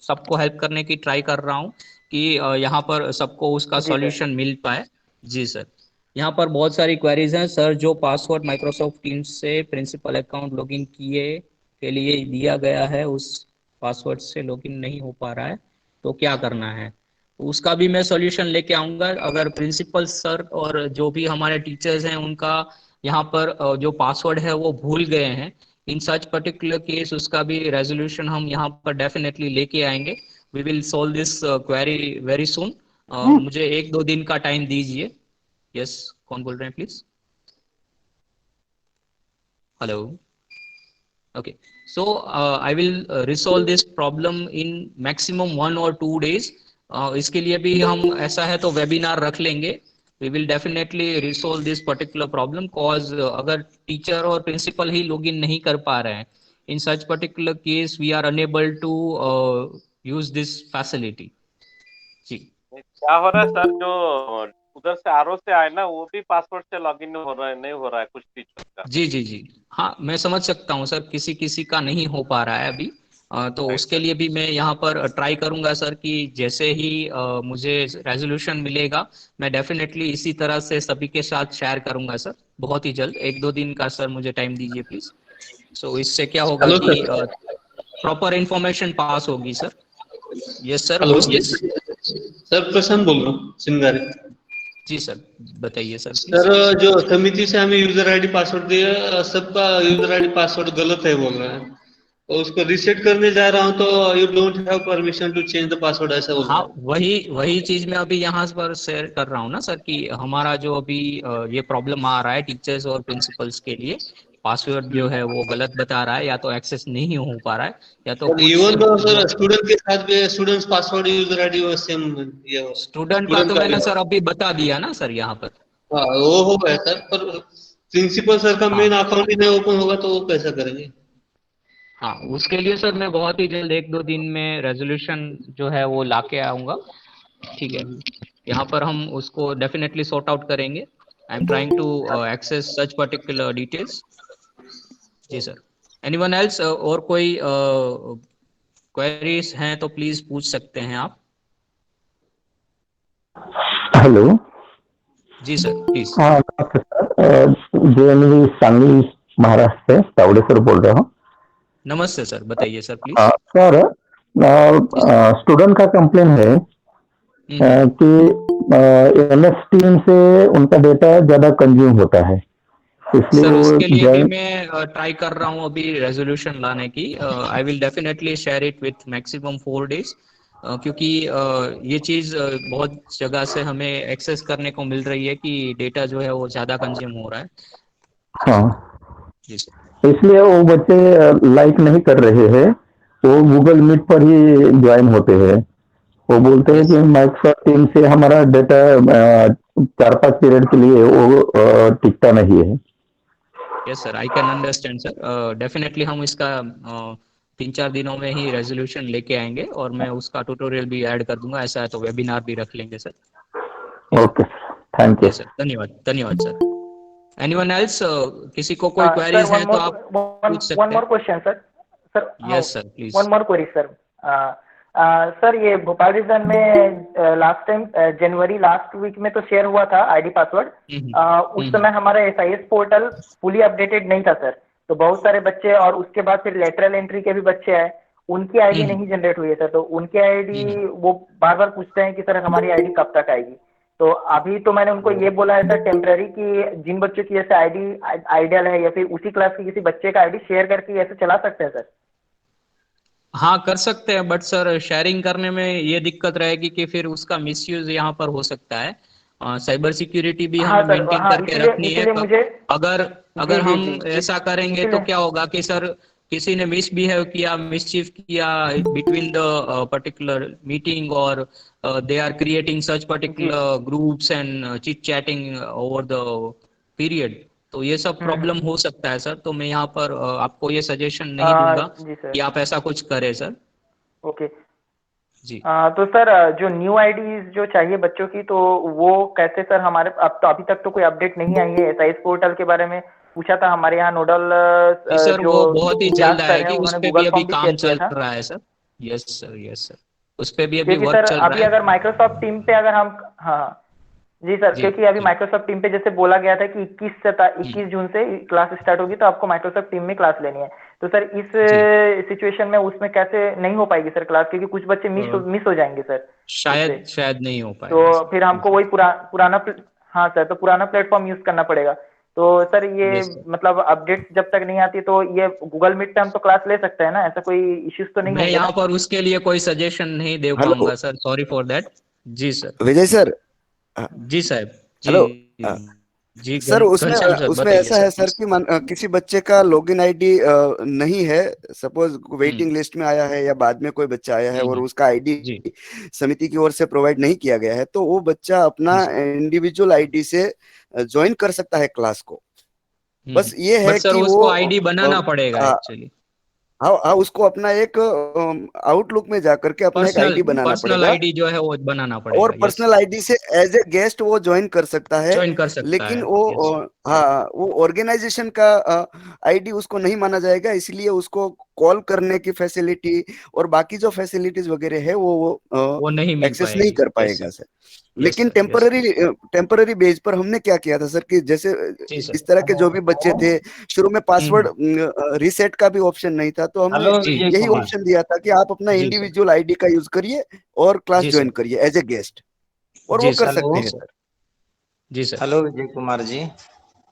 सबको हेल्प करने की ट्राई कर रहा हूँ कि यहाँ पर सबको उसका सॉल्यूशन मिल पाए. जी सर. यहाँ पर बहुत सारी क्वेरीज हैं सर. जो पासवर्ड माइक्रोसॉफ्ट टीम्स से प्रिंसिपल अकाउंट लॉगिन किए के लिए दिया गया है उस पासवर्ड से लॉगिन नहीं हो पा रहा है, तो क्या करना है, उसका भी मैं सॉल्यूशन लेके आऊंगा. अगर प्रिंसिपल सर और जो भी हमारे टीचर्स हैं उनका यहाँ पर जो पासवर्ड है वो भूल गए हैं, इन सच पर्टिकुलर केस उसका भी रेजोल्यूशन हम यहाँ पर डेफिनेटली लेके आएंगे. We will solve this query very soon. मुझे 1-2 दिन का टाइम दीजिए। यस, कौन बोल रहे हैं please? Hello. Okay, so I will resolve this problem in maximum 1 or 2 days. इसके लिए भी हम ऐसा है तो वेबिनार रख लेंगे। We will definitely resolve this particular problem cause अगर टीचर और प्रिंसिपल ही लॉगिन नहीं कर पा रहे हैं, in such particular case we are unable to use this facility. जी। क्या हो रहा है सर, जो उधर से आरओ से आए ना वो भी पासवर्ड से लॉगिन नहीं हो रहा है कुछ टीचर का। जी, हाँ मैं समझ सकता हूँ सर, किसी का नहीं हो पा रहा है अभी। तो उसके लिए भी मैं यहाँ पर ट्राई करूंगा सर कि जैसे ही मुझे रेजोल्यूशन मिलेगा मैं डेफिनेटली इसी तरह से सभी के साथ शेयर करूंगा सर, बहुत ही जल्द। 1-2 दिन का सर मुझे टाइम दीजिए प्लीज। सो इससे क्या होगा कि प्रॉपर इंफॉर्मेशन पास होगी सर। Yes sir. सर प्रशांत बोल रहा हूँ सिंगारी। जी सर, बताइए सर। सर जो समिति से हमें यूजर आईडी पासवर्ड दिया, सबका यूजर आईडी पासवर्ड गलत है बोल रहे हैं, और उसको रीसेट करने जा रहा हूँ तो you don't have permission to change the password ऐसा बोल रहा है। हाँ, वही चीज मैं अभी यहाँ पर शेयर कर रहा हूँ ना सर कि हमारा जो अभी ये प्रॉब्लम आ रहा है टीचर्स और प्रिंसिपल्स के लिए, पासवर्ड जो है वो गलत बता रहा है, या तो एक्सेस नहीं हो पा रहा है या तो इवन तो सर स्टूडेंट के साथ भी स्टूडेंट्स पासवर्ड यूजर आईडी वो सेम ये स्टूडेंट का तो मैंने सर अभी बता दिया ना सर यहाँ पर। हाँ वो हो गया सर, पर प्रिंसिपल सर का मेन अकाउंट ही नहीं ओपन होगा तो वो कैसा करेंगे? हाँ, उसके लिए सर मैं बहुत ही जल्द 1-2 दिन में रेजोल्यूशन जो है वो लाके आऊंगा। ठीक है, यहाँ पर हम उसको डेफिनेटली सॉर्ट आउट करेंगे। I am trying to access such particular details. जी सर। Anyone else? और कोई क्वेरीज हैं तो प्लीज पूछ सकते हैं आप। हेलो। जी सर प्लीज। हाँ सर, JNV सांगली महाराष्ट्र से तावड़े सर बोल रहा हूँ। नमस्ते सर, बताइए सर प्लीज। सर स्टूडेंट का कंप्लेन है कि MS टीम से उनका डेटा ज्यादा कंज्यूम होता है, इसलिए सर उसके लिए भी वो मैं ट्राई कर रहा हूँ अभी रेजोल्यूशन लाने की। आई will definitely share it with maximum 4 days, क्योंकि ये चीज बहुत जगह से हमें एक्सेस करने को मिल रही है कि डेटा जो है वो ज्यादा कंज्यूम हो रहा है। हाँ, जी सर। इसलिए वो बच्चे लाइक नहीं कर रहे हैं, वो गूगल मीट पर ही ज्वाइन होते हैं। वो बोलते हैं कि माइक्रोसॉफ्ट टीम से हमारा डेटा 4-5 पीरियड के लिए वो टिकता नहीं है। Yes sir, I can understand sir. Definitely हम इसका 3-4 दिनों में ही रेजोल्यूशन लेके आएंगे और मैं उसका ट्यूटोरियल भी ऐड कर दूंगा। ऐसा है तो वेबिनार भी रख लेंगे sir. Okay, thank you sir. धन्यवाद सर। Anyone else? किसी को कोई क्वेरीज है तो आप पूछ सकते हैं। One more question sir. Yes sir please. One more query sir. Sir ये भोपाल रीजन में लास्ट टाइम जनवरी लास्ट वीक में तो शेयर हुआ था आईडी पासवर्ड। उस समय हमारा SIS पोर्टल फुली अपडेटेड नहीं था सर, तो बहुत सारे बच्चे और उसके बाद फिर लेटरल एंट्री के भी बच्चे आए, उनकी आईडी नहीं जनरेट हुई है सर। तो उनकी आईडी वो बार बार पूछते हैं कि सर हमारी आईडी कब तक आएगी। तो अभी तो मैंने उनको ये बोला है सर टेम्पररी कि जिन बच्चों की जैसे आईडी आइडियल है या फिर उसी क्लास के किसी बच्चे का आईडी शेयर करके ऐसे चला सकते हैं सर। हाँ कर सकते हैं, बट सर शेयरिंग करने में ये दिक्कत रहेगी कि फिर उसका मिसयूज यहाँ पर हो सकता है। साइबर सिक्योरिटी भी हमें मेंटेन करके रखनी है। अगर हम ऐसा करेंगे तो क्या होगा कि सर किसी ने मिसबिहेव किया, मिसचीफ किया बिटवीन द पर्टिकुलर मीटिंग और they are creating such particular groups and chit chatting over the period, तो ये सब प्रॉब्लम हो सकता है सर। तो मैं यहाँ पर आपको ये सजेशन नहीं दूंगा कि आप ऐसा कुछ करें सर। ओके जी। तो सर जो न्यू आईडीज जो चाहिए बच्चों की, तो वो कैसे सर? हमारे अब तो अभी तक तो कोई अपडेट नहीं आई है। SIS पोर्टल के बारे में पूछा था हमारे यहाँ नोडल सर, वो बहुत ही जल्द आएगी, उस पे भी अभी काम चल रहा है सर। यस सर, उस पे भी अभी वर्क चल रहा है। अभी अगर माइक्रोसॉफ्ट टीम पे अगर हम जी सर, क्योंकि अभी माइक्रोसॉफ्ट टीम पे जैसे बोला गया था कि 21 जून से क्लास स्टार्ट होगी, तो आपको माइक्रोसॉफ्ट टीम में क्लास लेनी है। तो सर इस सिचुएशन में उसमें कैसे नहीं हो पाएगी सर क्लास, क्योंकि कुछ बच्चे मिस हो जाएंगे सर। शायद नहीं हो पाएगा। तो फिर हमको वही पुराना हाँ सर, तो पुराना प्लेटफॉर्म यूज करना पड़ेगा। तो सर ये मतलब अपडेट जब तक नहीं आती तो ये गूगल मीट पे हम तो क्लास ले सकते हैं ना, ऐसा कोई इश्यूज तो नहीं है? मैं यहाँ पर उसके लिए कोई सजेशन नहीं दे पाऊंगा सर, सॉरी फॉर दैट। जी सर। विजय सर। जी साहब। हेलो। जी सर उसमें घनश्याम सर उसमें बताइए ऐसा सर है सर प्लीज। कि किसी बच्चे का लॉगिन आईडी नहीं है, सपोज वेटिंग लिस्ट में आया है या बाद में कोई बच्चा आया है और उसका आईडी जी समिति की ओर से प्रोवाइड नहीं किया गया है, तो वो बच्चा अपना इंडिविजुअल आईडी से ज्वाइन कर सकता है क्लास को। बस ये बट है सर कि उसको वो आईडी बनाना पड़ेगा एक्चुअली। हाँ हाँ, उसको अपना एक आउटलुक में जाकर के अपना एक पर्सनल आईडी बनाना पर्सनल पड़ेगा आईडी जो है वो बनाना और पड़ेगा। यस पर्सनल आईडी से एज ए गेस्ट वो ज्वाइन कर सकता है। ज्वाइन कर सकता लेकिन है। वो यस हाँ, वो ऑर्गेनाइजेशन का आईडी उसको नहीं माना जाएगा, इसलिए उसको कॉल करने की फैसिलिटी और बाकी जो फैसिलिटीज वगैरह है वो नहीं मिल एक्सेस नहीं पाएगी। कर यस पाएगा सर। यस लेकिन सर। यस टेम्पररी बेस पर हमने क्या किया था सर कि जैसे जी सर। इस तरह के जो भी बच्चे थे, शुरू में पासवर्ड रीसेट का भी ऑप्शन नहीं था, तो हमने हेलो विजय यही कुमार। ऑप्शन दिया था कि आप अपना जी सर। इंडिविजुअल आईडी का यूज करिए और क्लास जी ज्वाइन सर। करिए एज ए गेस्ट, और वो जी कर सर। सकते जी हैं सर। सर। जी सर। हेलो विजय कुमार जी।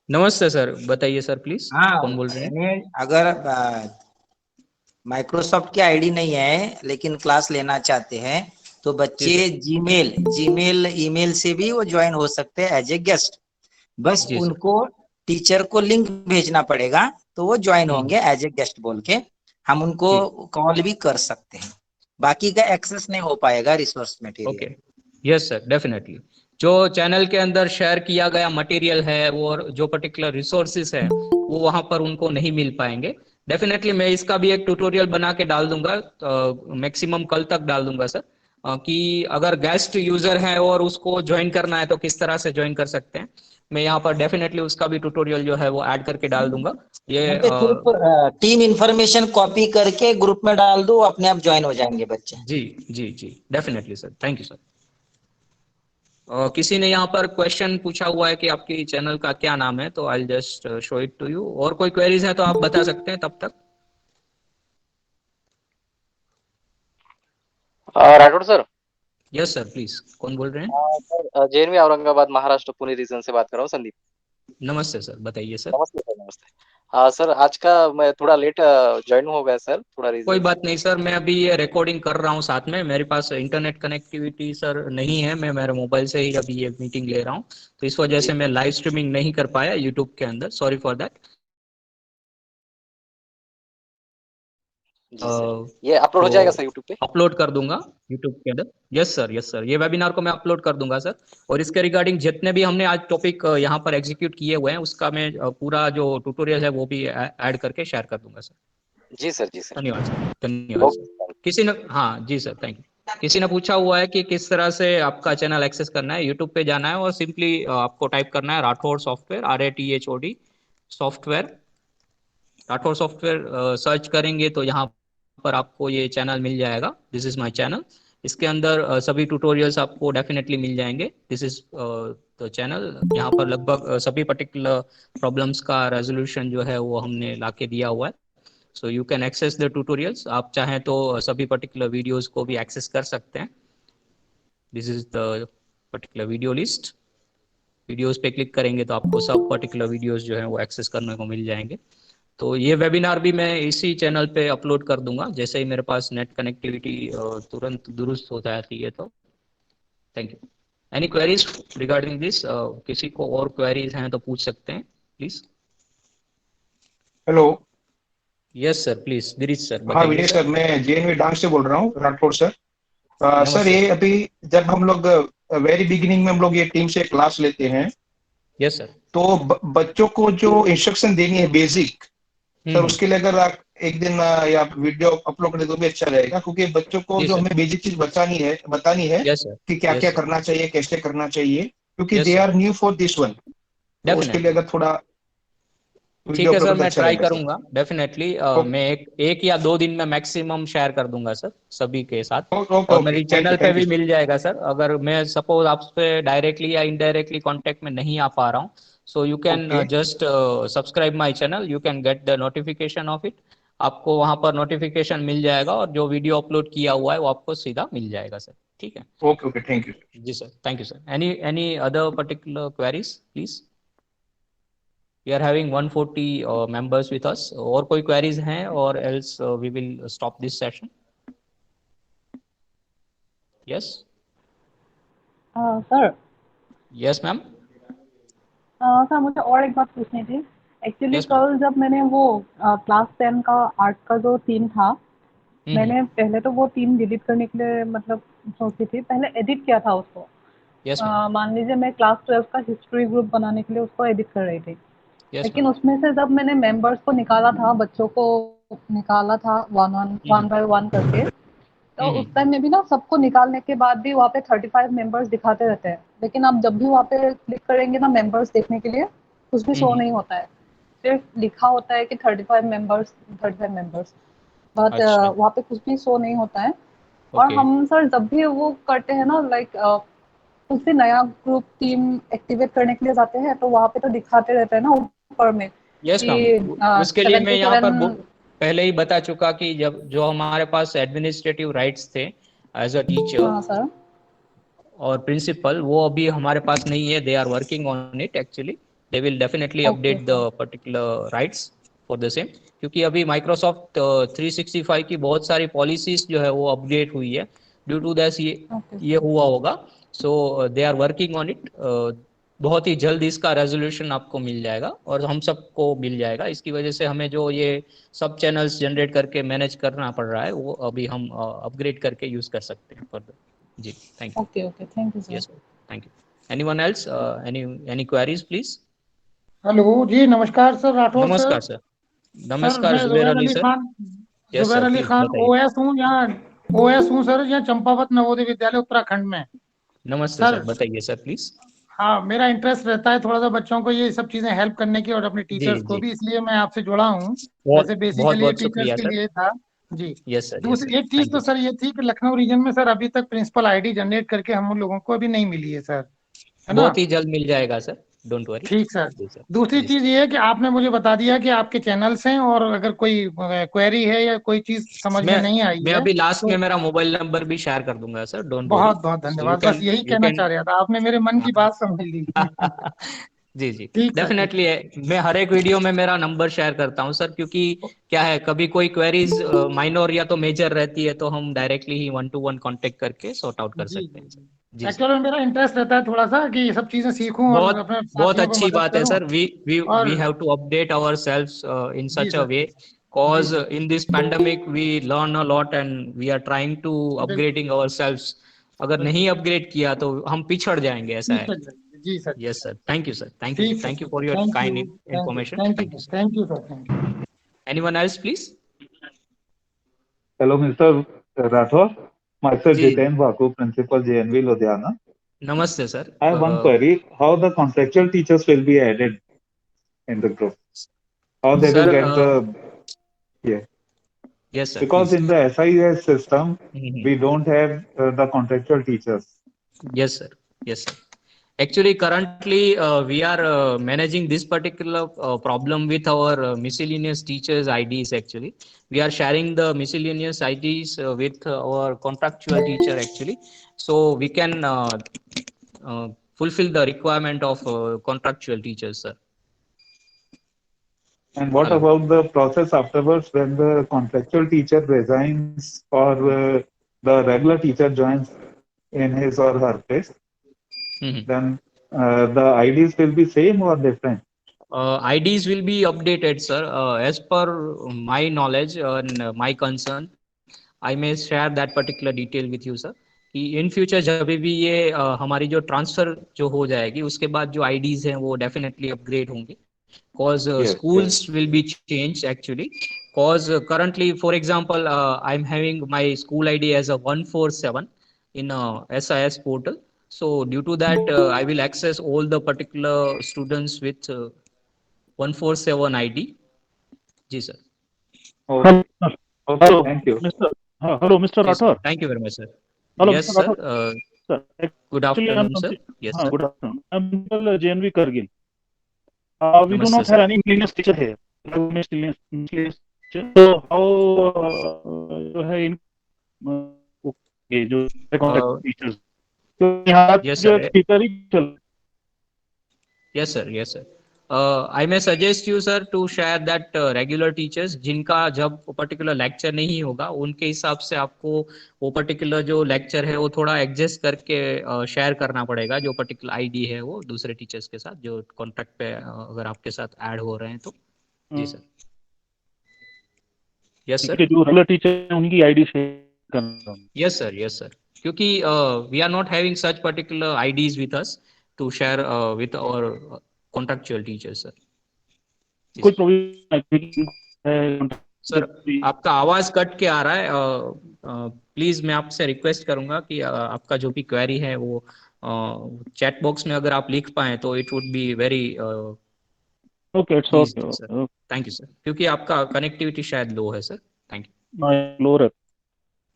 नमस्ते सर, बताइए सर प्लीज, हाँ, कौन बोल रहे हैं? अगर माइक्रोसॉफ्ट की आईडी नहीं है लेकिन क्लास लेना चाहते हैं तो बच्चे जीमेल ईमेल से भी वो ज्वाइन हो सकते हैं एज ए गेस्ट। बस उनको टीचर को लिंक भेजना पड़ेगा तो वो ज्वाइन होंगे एज ए गेस्ट बोल के। हम उनको कॉल भी कर सकते हैं, बाकी का एक्सेस नहीं हो पाएगा resource material. Okay, yes sir, definitely. जो चैनल के अंदर शेयर किया गया मटेरियल है और जो पर्टिकुलर रिसोर्सेज है वो वहां पर उनको नहीं मिल पाएंगे। डेफिनेटली मैं इसका भी एक ट्यूटोरियल बना के डाल दूंगा, मैक्सिमम कल तक डाल दूंगा सर, कि अगर गेस्ट यूजर है और उसको ज्वाइन करना है तो किस तरह से ज्वाइन कर सकते हैं। मैं यहाँ पर डेफिनेटली उसका भी ट्यूटोरियल जो है वो ऐड करके डाल दूंगा। ये टीम इंफॉर्मेशन कॉपी करके ग्रुप में डाल दो, अपने आप ज्वाइन हो जाएंगे बच्चे। जी जी जी, definitely sir, thank you sir. किसी ने यहाँ पर क्वेश्चन पूछा हुआ है कि आपकी चैनल का क्या नाम है, तो I just show it to you. और कोई क्वेरीज है तो आप बता सकते हैं तब तक। Rathod sir. Yes sir, please, कौन बोल रहे हैं? Sir JNV Aurangabad Maharashtra Pune region से बात कर रहा हूँ, संदीप। नमस्ते सर, बताइए सर। नमस्ते सर, नमस्ते। सर आज का मैं थोड़ा लेट ज्वाइन हो गया सर, थोड़ा रीजन। कोई बात नहीं सर, मैं अभी ये रिकॉर्डिंग कर रहा हूँ साथ में, मेरे पास इंटरनेट कनेक्टिविटी सर नहीं है, मैं मेरे मोबाइल से ही अभी ये मीटिंग ले रहा हूँ, तो इस वजह से मैं लाइव स्ट्रीमिंग नहीं कर पाया यूट्यूब के अंदर, सॉरी फॉर दैट। ये अपलोड हो जाएगा सर यूट्यूब पे? अपलोड कर दूंगा यूट्यूब के अंदर। यस सर, यस सर, ये वेबिनार को मैं अपलोड कर दूंगा सर। और इसके रिगार्डिंग जितने भी हमने आज टॉपिक यहाँ पर एग्जीक्यूट किए हुए हैं उसका मैं पूरा जो ट्यूटोरियल है वो भी ऐड करके शेयर कर दूंगा सर। जी सर, जी सर। धन्यवाद सर, धन्यवाद सर। किसी ने, हाँ जी सर, थैंक यू। किसी ने पूछा हुआ है कि किस तरह से आपका चैनल एक्सेस करना है। यूट्यूब पे जाना है और सिंपली आपको टाइप करना है Rathore software, RATHOD software. Rathore software search करेंगे तो यहाँ पर आपको ये चैनल मिल जाएगा। This is my channel. इसके अंदर सभी ट्यूटोरियल्स आपको डेफिनेटली मिल जाएंगे। This is the channel. यहाँ पर लगभग सभी पर्टिकुलर प्रॉब्लम्स का रेजोल्यूशन जो है वो हमने लाके दिया हुआ है। So you can access the tutorials. आप चाहें तो सभी पर्टिकुलर वीडियोस को भी एक्सेस कर सकते हैं। This is the particular video list. Videos पे क्लिक करेंगे तो आपको सब पर्टिकुलर वीडियोस जो है वो एक्सेस करने को मिल जाएंगे। तो ये वेबिनार भी मैं इसी चैनल पे अपलोड कर दूंगा जैसे ही मेरे पास नेट कनेक्टिविटी तुरंत दुरुस्त हो जाती है। तो thank you. Any queries regarding this? किसी को और क्वेरीज हैं तो पूछ सकते हैं please. Hello. Yes sir, please Girish sir. हाँ विजय सर, मैं जेएनवी डांग से बोल रहा हूँ, राठौड़ सर। सर ये अभी जब हम लोग वेरी बिगिनिंग में हम लोग ये टीम से क्लास लेते हैं, यस सर, तो बच्चों को जो इंस्ट्रक्शन देनी है बेसिक, सर उसके लिए अगर आप एक दिन या वीडियो अपलोड करें तो भी अच्छा रहेगा, क्योंकि बच्चों को जो हमें बेसिक चीज बतानी है कि क्या क्या करना चाहिए, कैसे करना चाहिए, क्योंकि they are new for this one. उसके लिए अगर थोड़ा ठीक है सर, मैं ट्राई करूंगा डेफिनेटली। मैं एक या 2 दिन में मैक्सिमम शेयर कर दूंगा सर सभी के साथ। और मेरी चैनल पे भी मिल जाएगा सर। अगर मैं सपोज आपसे डायरेक्टली या इनडायरेक्टली कांटेक्ट में नहीं आ पा रहा हूँ, सो you can just subscribe my channel, you can get the notification of it. आपको वहां पर नोटिफिकेशन मिल जाएगा और जो वीडियो अपलोड किया हुआ है वो आपको सीधा मिल जाएगा सर। ठीक है, ओके ओके, थैंक यू जी sir, thank you sir. Any other particular queries please? We are having 140 members with us. और कोई queries हैं or else we will stop this session. Yes. Sir yes ma'am. Sir मुझे और एक बात पूछनी थी। एक्चुअली कल जब मैंने वो क्लास 10 का आर्ट का जो टीम था, मैंने पहले तो वो टीम डिलीट करने के लिए मतलब सोची थी, पहले एडिट किया था उसको। मान लीजिए मैं क्लास 12 का हिस्ट्री ग्रुप बनाने के लिए उसको एडिट कर रही थी। लेकिन उसमें से जब मैंने मेंबर्स को निकाला था, बच्चों को निकाला था वन बाय वन करके, तो उस टाइम में भी ना सबको निकालने के बाद भी वहाँ पे 35 मेंबर्स दिखाते रहते हैं। लेकिन आप जब भी वहाँ पे क्लिक करेंगे ना मेंबर्स देखने के लिए, कुछ भी शो नहीं होता है, सिर्फ लिखा होता है कि 35 मेंबर्स बट वहाँ पे कुछ भी शो नहीं होता है। और हम सर जब भी वो करते हैं ना, लाइक कुछ भी नया ग्रुप टीम एक्टिवेट करने के लिए जाते हैं, तो वहाँ पे तो दिखाते रहते हैं ना ऊपर में। यस मैम, उसके लिए मैं यहाँ पर पहले ही बता चुका कि जब जो हमारे पास एडमिनिस्ट्रेटिव राइट्स थे एज अ टीचर और प्रिंसिपल, वो अभी हमारे पास नहीं है। They are working on it actually. They will definitely update the particular rights for the same, क्योंकि अभी माइक्रोसॉफ्ट 365 की बहुत सारी पॉलिसीज जो है वो अपडेट हुई है। ड्यू टू दैट ये हुआ होगा। So they are working on it. बहुत ही जल्द इसका रेजोल्यूशन आपको मिल जाएगा और हम सबको मिल जाएगा। इसकी वजह से हमें जो ये सब चैनल्स जनरेट करके मैनेज करना पड़ रहा है, वो अभी हम अपग्रेड करके यूज कर सकते हैं फर्दर। जी, thank you. Okay, thank you sir. Yes, thank you. Anyone else, any queries please? Hello जी, नमस्कार सर राठौर सर। नमस्कार सर। नमस्कार जुबैर अली सर। जुबैर अली खान ओएस हूँ, यहाँ ओएस हूँ सर, यहाँ चंपावत नवोदय विद्यालय उत्तराखंड में। नमस्ते सर, बताइए सर प्लीज। हाँ, मेरा इंटरेस्ट रहता है थोड़ा सा बच्चों को ये सब चीजें हेल्प करने की और अपने टीचर्स को भी, इसलिए मैं आपसे जुड़ा हूँ। वैसे बेसिकली टीचर्स के लिए था जी। दूसरी एक चीज तो सर ये थी कि लखनऊ रीजन में सर अभी तक प्रिंसिपल आईडी जनरेट करके हम लोगों को अभी नहीं मिली है सर, है ना? बहुत ही जल्द मिल जाएगा सर, डोंट वरी। ठीक सर। दूसरी चीज ये है कि आपने मुझे बता दिया कि आपके चैनल्स हैं, और अगर कोई क्वेरी है या कोई चीज समझ में नहीं आई मैं अभी लास्ट में मेरा मोबाइल नंबर भी शेयर कर दूंगा सर, डोंट वरी। बहुत बहुत धन्यवाद। बस यही कहना चाह रहा था, आपने मेरे मन की बात समझ ली। जी जी, डेफिनेटली मैं हर एक वीडियो में मेरा नंबर शेयर करता हूं सर, क्योंकि क्या है, कभी कोई क्वेरीज माइनर या तो मेजर रहती है तो हम डायरेक्टली ही 1-to-1 कांटेक्ट करके सॉर्ट आउट कर सकते हैं सर। एक्चुअली मेरा इंटरेस्ट रहता है थोड़ा सा कि ये सब चीजें सीखूं और अपने बहुत अच्छी बात है sir. We have to update ourselves in such a way, cause in this pandemic we learn a lot and we are trying to upgrading ourselves. अगर नहीं अपग्रेड किया तो हम पिछड़ जाएंगे, ऐसा है। जी sir. Yes sir, thank you sir, thank you for your kind information. Thank you sir. Anyone else please? Hello mister Rathore, myself Jiten Vaku, principal JNV Ludhiana. Namaste sir. I have one query: how the contractual teachers will be added in the group? How they will get the Yes sir. Because in the SIS system, we don't have the contractual teachers. Yes sir. Yes sir. Actually, currently we are managing this particular problem with our miscellaneous teachers IDs. Actually, we are sharing the miscellaneous IDs with our contractual teacher actually, so we can fulfill the requirement of contractual teachers, sir. And what about the process afterwards when the contractual teacher resigns or the regular teacher joins in his or her place? Then the IDs will be same or different? IDs will be updated, sir. As per my knowledge and my concern, I may share that particular detail with you, sir. कि in future जब भी ये हमारी जो transfer जो हो जाएगी, उसके बाद जो IDs हैं वो डेफिनेटली अपग्रेड होंगे. Cause schools will be changed actually. Cause currently, for example, I'm having my school ID as a 147 in SIS portal. So due to that, I will access all the particular students with 147 ID. Ji sir. Okay. Okay. Thank you. Hello, Mr. Rathore. Thank you very much, sir. Hello, yes, Mr. sir. Good afternoon, sir. Yes, sir. Good afternoon. I'm JNV Kargil. We do not have any miscellaneous teacher here. So how teachers? Yes, sir. Yes, sir. Yes, sir. I may suggest you sir to share that regular teachers जिनका जब particular lecture नहीं होगा उनके हिसाब से आपको वो particular जो लेक्चर है वो थोड़ा एडजस्ट करके शेयर करना पड़ेगा, जो पर्टिकुलर आईडी है वो दूसरे टीचर्स के साथ जो कॉन्ट्रैक्ट पे अगर आपके साथ ऐड हो रहे हैं तो। जी सर। Yes sir. जो रेगुलर टीचर है उनकी आईडी शेयर करना। यस सर, यस सर, क्योंकि we are not having such particular IDs with us to share with our contractual teachers sir. कोई प्रॉब्लम सर आपका आवाज कट के आ रहा है, प्लीज मैं आपसे रिक्वेस्ट करूंगा कि आपका जो भी क्वेरी है वो चैट बॉक्स में अगर आप लिख पाए तो it would be very okay, it's okay sir. Thank you sir, क्योंकि आपका कनेक्टिविटी शायद लो है सर। Thank you. लो है।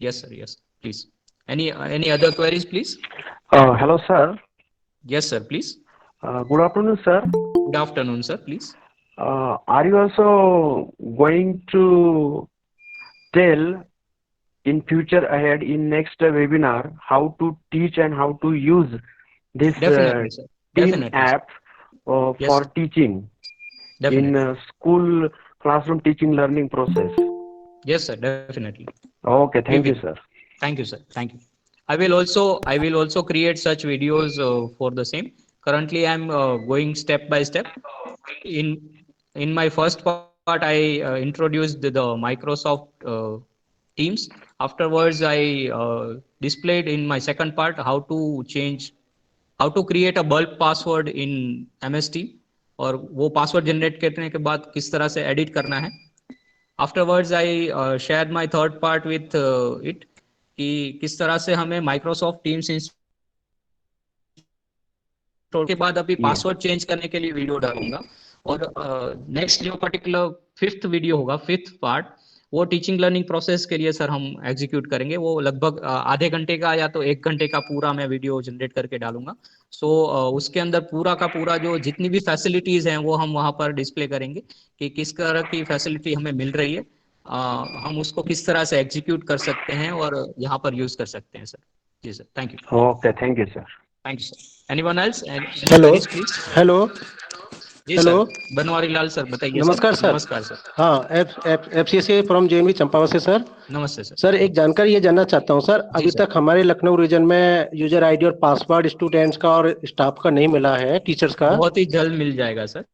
Yes sir, yes please. Any other queries please? Hello sir. Yes sir please. Good afternoon, sir. Good afternoon, sir. Please. Are you also going to tell in future ahead in next webinar how to teach and how to use this Definitely, sir. team Definitely, app Yes, for sir. teaching Definitely. in school classroom teaching learning process? Yes, sir. Definitely. Okay, thank you, sir. Thank you, sir. Thank you. I will also create such videos for the same. Currently, I'm going step by step. In my first part, I introduced the Microsoft Teams. Afterwards, I displayed in my second part how to create a bulk password in MS Team, और वो password generate करने के बाद किस तरह से edit करना है. Afterwards, I shared my third part with it कि किस तरह से हमें Microsoft Teams इंस्टॉल के बाद अभी पासवर्ड चेंज करने के लिए वीडियो डालूंगा. और नेक्स्ट जो पर्टिकुलर फिफ्थ वीडियो होगा, फिफ्थ पार्ट, वो टीचिंग लर्निंग प्रोसेस के लिए सर हम एग्जीक्यूट करेंगे. वो लगभग आधे घंटे का या तो 1 घंटे का पूरा मैं वीडियो जनरेट करके डालूंगा. सो उसके अंदर पूरा का पूरा जो जितनी भी फैसिलिटीज हैं वो हम वहां पर डिस्प्ले करेंगे कि किस तरह की फैसिलिटी हमें मिल रही है, हम उसको किस तरह से एग्जीक्यूट कर सकते हैं और यहाँ पर यूज कर सकते हैं सर. जी sir, thank you. Okay, thank you sir. Thank you sir. Anyone else? Hello जी सर, बनवारी लाल सर बताइए. नमस्कार सर. नमस्कार सर. हाँ, FCSA फ्रॉम JNV चंपावत से सर. नमस्ते सर. सर एक जानकारी ये जानना चाहता हूँ सर, अभी तक हमारे लखनऊ रीजन में यूजर आईडी और पासवर्ड स्टूडेंट्स का और स्टाफ का नहीं मिला है, टीचर्स का. बहुत ही जल्द मिल जाएगा सर.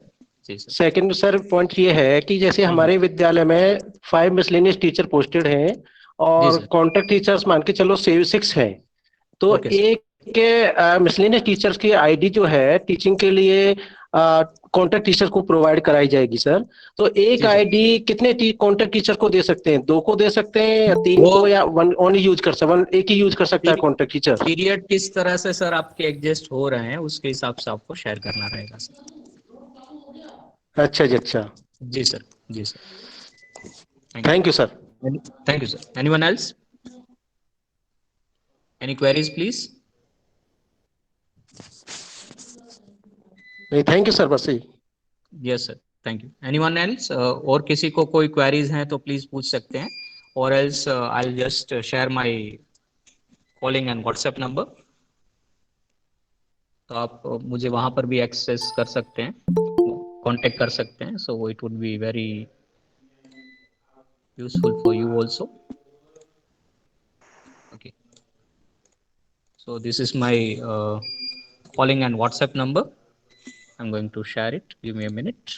सेकंड सर पॉइंट ये है कि जैसे हमारे विद्यालय में 5 मिसलेनियस टीचर पोस्टेड हैं और कॉन्ट्रैक्ट टीचर्स मान के चलो 6 हैं, तो एक के मिसलेनियस टीचर्स की आईडी जो है टीचिंग के लिए कॉन्ट्रैक्ट टीचर्स को प्रोवाइड कराई जाएगी सर. तो एक आईडी कितने कॉन्ट्रैक्ट टीचर को दे सकते हैं? 2 को दे सकते हैं या 3 को, या ओनली यूज कर सकते, एक ही यूज कर सकता है कॉन्ट्रैक्ट टीचर? पीरियड किस तरह से सर आपके एडजस्ट हो रहे हैं उसके हिसाब से आपको शेयर करना रहेगा सर. अच्छा जी, अच्छा जी सर. जी sir, thank you sir. Thank you sir. Anyone else? Any queries please? नहीं, थैंक यू सर, बस ही. Yes sir, thank you. Anyone else? और किसी को कोई क्वेरीज हैं तो प्लीज पूछ सकते हैं, और else I will just share my calling and WhatsApp number, तो आप मुझे वहां पर भी एक्सेस कर सकते हैं, कांटेक्ट कर सकते हैं. सो it would be very useful for you also. Okay, so this is my calling and WhatsApp number. I'm going to share it. Give me a minute.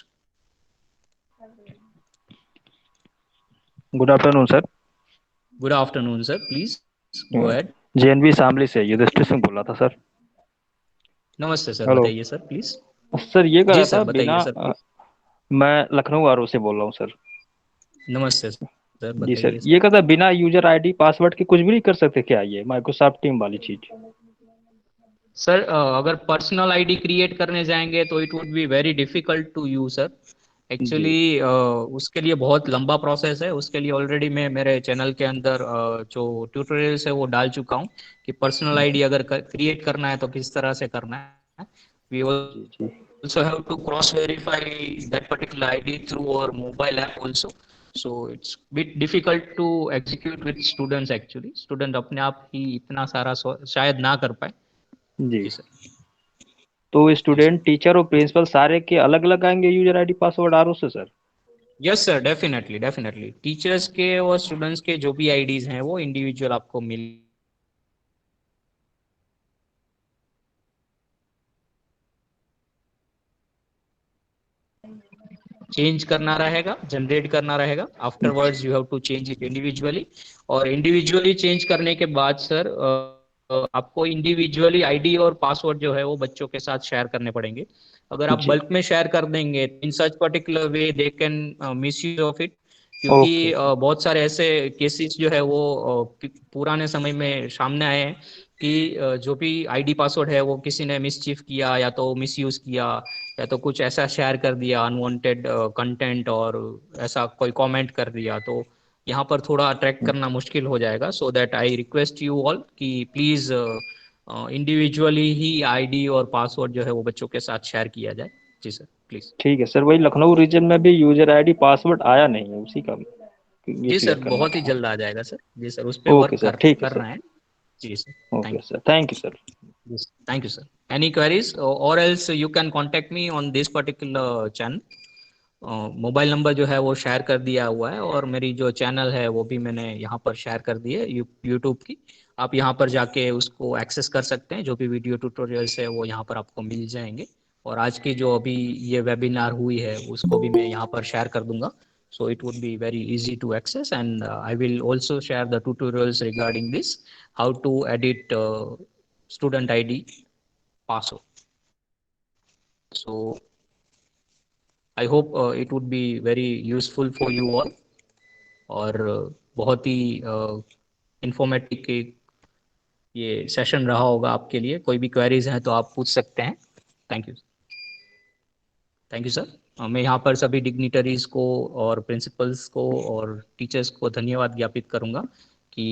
Good afternoon, sir. Good afternoon, sir. Please go ahead. JNV Shamli से युधिष्ठिर सिंह बोल रहा था sir. नमस्ते sir, बताइए sir please. Sir ये कह रहा था बिना, मैं लखनऊ आरओ से बोल रहा हूँ सर. नमस्ते सर. जी सर, ये कहता बिना यूजर आईडी पासवर्ड के कुछ भी नहीं कर सकते क्या ये माइक्रोसॉफ्ट टीम वाली चीज? सर अगर पर्सनल आईडी क्रिएट करने जाएंगे तो it would be very difficult to you sir. Actually उसके लिए बहुत लंबा प्रोसेस है. उसके लिए ऑलरेडी मैं मेरे चैनल के अंदर जो ट्यूटोरियल्स है वो डाल चुका हूँ कि पर्सनल आईडी अगर क्रिएट करना है तो किस तरह से करना है. We also have to cross verify that particular ID through our mobile app also. So it's bit difficult to execute with students actually. Student अपने आप ही इतना सारा शायद ना कर पाए. जी सर. तो स्टूडेंट, टीचर और प्रिंसिपल सारे के अलग अलग आएंगे यूजर आईडी पासवर्ड आरओ से sir? Yes sir, definitely definitely teachers के और स्टूडेंट्स के जो भी आईडीज हैं वो इंडिविजुअल आपको मिल चेंज करना रहेगा, जनरेट करना रहेगा। Afterwards you have to change it individually, और इंडिविजुअली चेंज करने के बाद सर आपको इंडिविजुअली आईडी और पासवर्ड जो है वो बच्चों के साथ शेयर करने पड़ेंगे। अगर आप बल्क में शेयर कर देंगे in such particular way they can misuse of it, क्योंकि बहुत सारे ऐसे केसेस जो है वो पुराने समय में सामने आए हैं कि जो भी आईडी पासवर्ड है वो किसी ने मिसचीफ किया या तो मिसयूज किया या तो कुछ ऐसा शेयर कर दिया अनवांटेड कंटेंट और ऐसा कोई कमेंट कर दिया, तो यहाँ पर थोड़ा ट्रैक करना मुश्किल हो जाएगा। So that I request you all कि प्लीज इंडिविजुअली ही आईडी और पासवर्ड जो है वो बच्चों के साथ शेयर किया जाए। जी सर प्लीज। ठीक है सर, वही लखनऊ रीजन में भी यूजर आईडी पासवर्ड आया नहीं है, उसी का जी सर बहुत ही जल्द आ जाएगा सर। जी सर उस पर वर्क कर रहे हैं। जी sir, okay sir, thank you sir. Thank you sir. Any queries or else you can contact me on this particular channel. Mobile number जो है वो शेयर कर दिया हुआ है और मेरी जो चैनल है वो भी मैंने यहाँ पर शेयर कर दी है यूट्यूब की। आप यहाँ पर जाके उसको एक्सेस कर सकते हैं, जो भी वीडियो ट्यूटोरियल्स है वो यहाँ पर आपको मिल जाएंगे। और आज की जो अभी ये वेबिनार हुई है उसको भी मैं यहाँ पर शेयर कर दूंगा, so it would be very easy to access, and I will also share the tutorials regarding this, how to edit student ID password. So I hope it would be very useful for you all, और बहुत ही informative ये session रहा होगा आपके लिए। कोई भी queries हैं तो आप पूछ सकते हैं। Thank you, thank you sir. मैं यहाँ पर सभी डिग्निटरीज को और प्रिंसिपल्स को और टीचर्स को धन्यवाद ज्ञापित करूँगा कि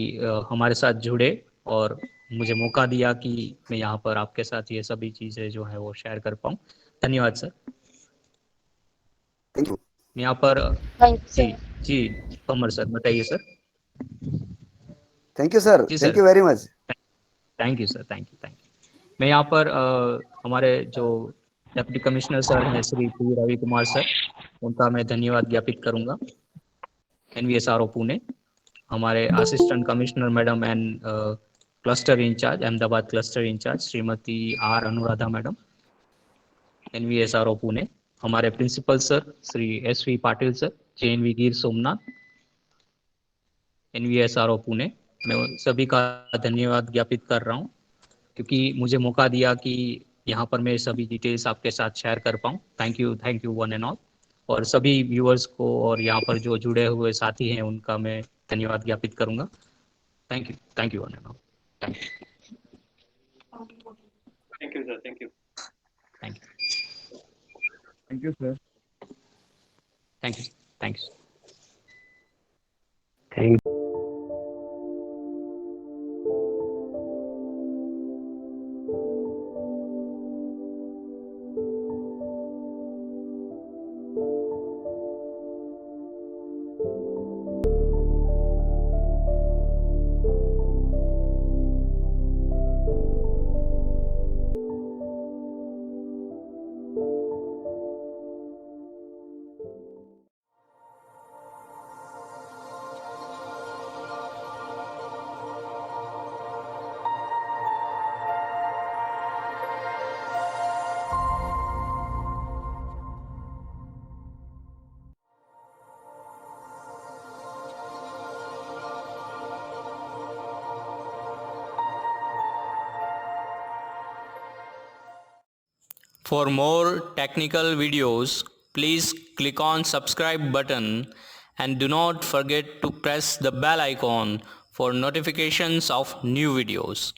हमारे साथ जुड़े और मुझे मौका दिया कि मैं यहाँ पर आपके साथ ये सभी चीज़ें जो है वो शेयर कर पाऊँ। धन्यवाद सर। Thank you. यहाँ पर जी कमर सर बताइए सर। Thank you sir, thank you very much. Thank you sir, thank you. मैं यहाँ पर हमारे जो डिप्टी कमिश्नर सर हैं श्री पी रवि कुमार सर, उनका मैं धन्यवाद ज्ञापित करूंगा। NVSRO पुणे, हमारे assistant commissioner madam and cluster incharge Ahmedabad cluster incharge Shrimati R Anuradha madam, NVSRO Pune. हमारे principal sir Shri SV Patil sir, JNV Gir Somnath, NVSRO Pune. मैं सभी का धन्यवाद ज्ञापित कर रहा हूँ क्योंकि मुझे मौका दिया कि यहाँ पर मैं सभी डिटेल्स आपके साथ शेयर कर पाऊँ। Thank you one and all. और सभी व्यूअर्स को और यहाँ पर जो जुड़े हुए साथी हैं उनका मैं धन्यवाद ज्ञापित करूँगा। Thank you one and all. Thank you sir, thank you sir, thank you. For more technical videos, please click on subscribe button and do not forget to press the bell icon for notifications of new videos.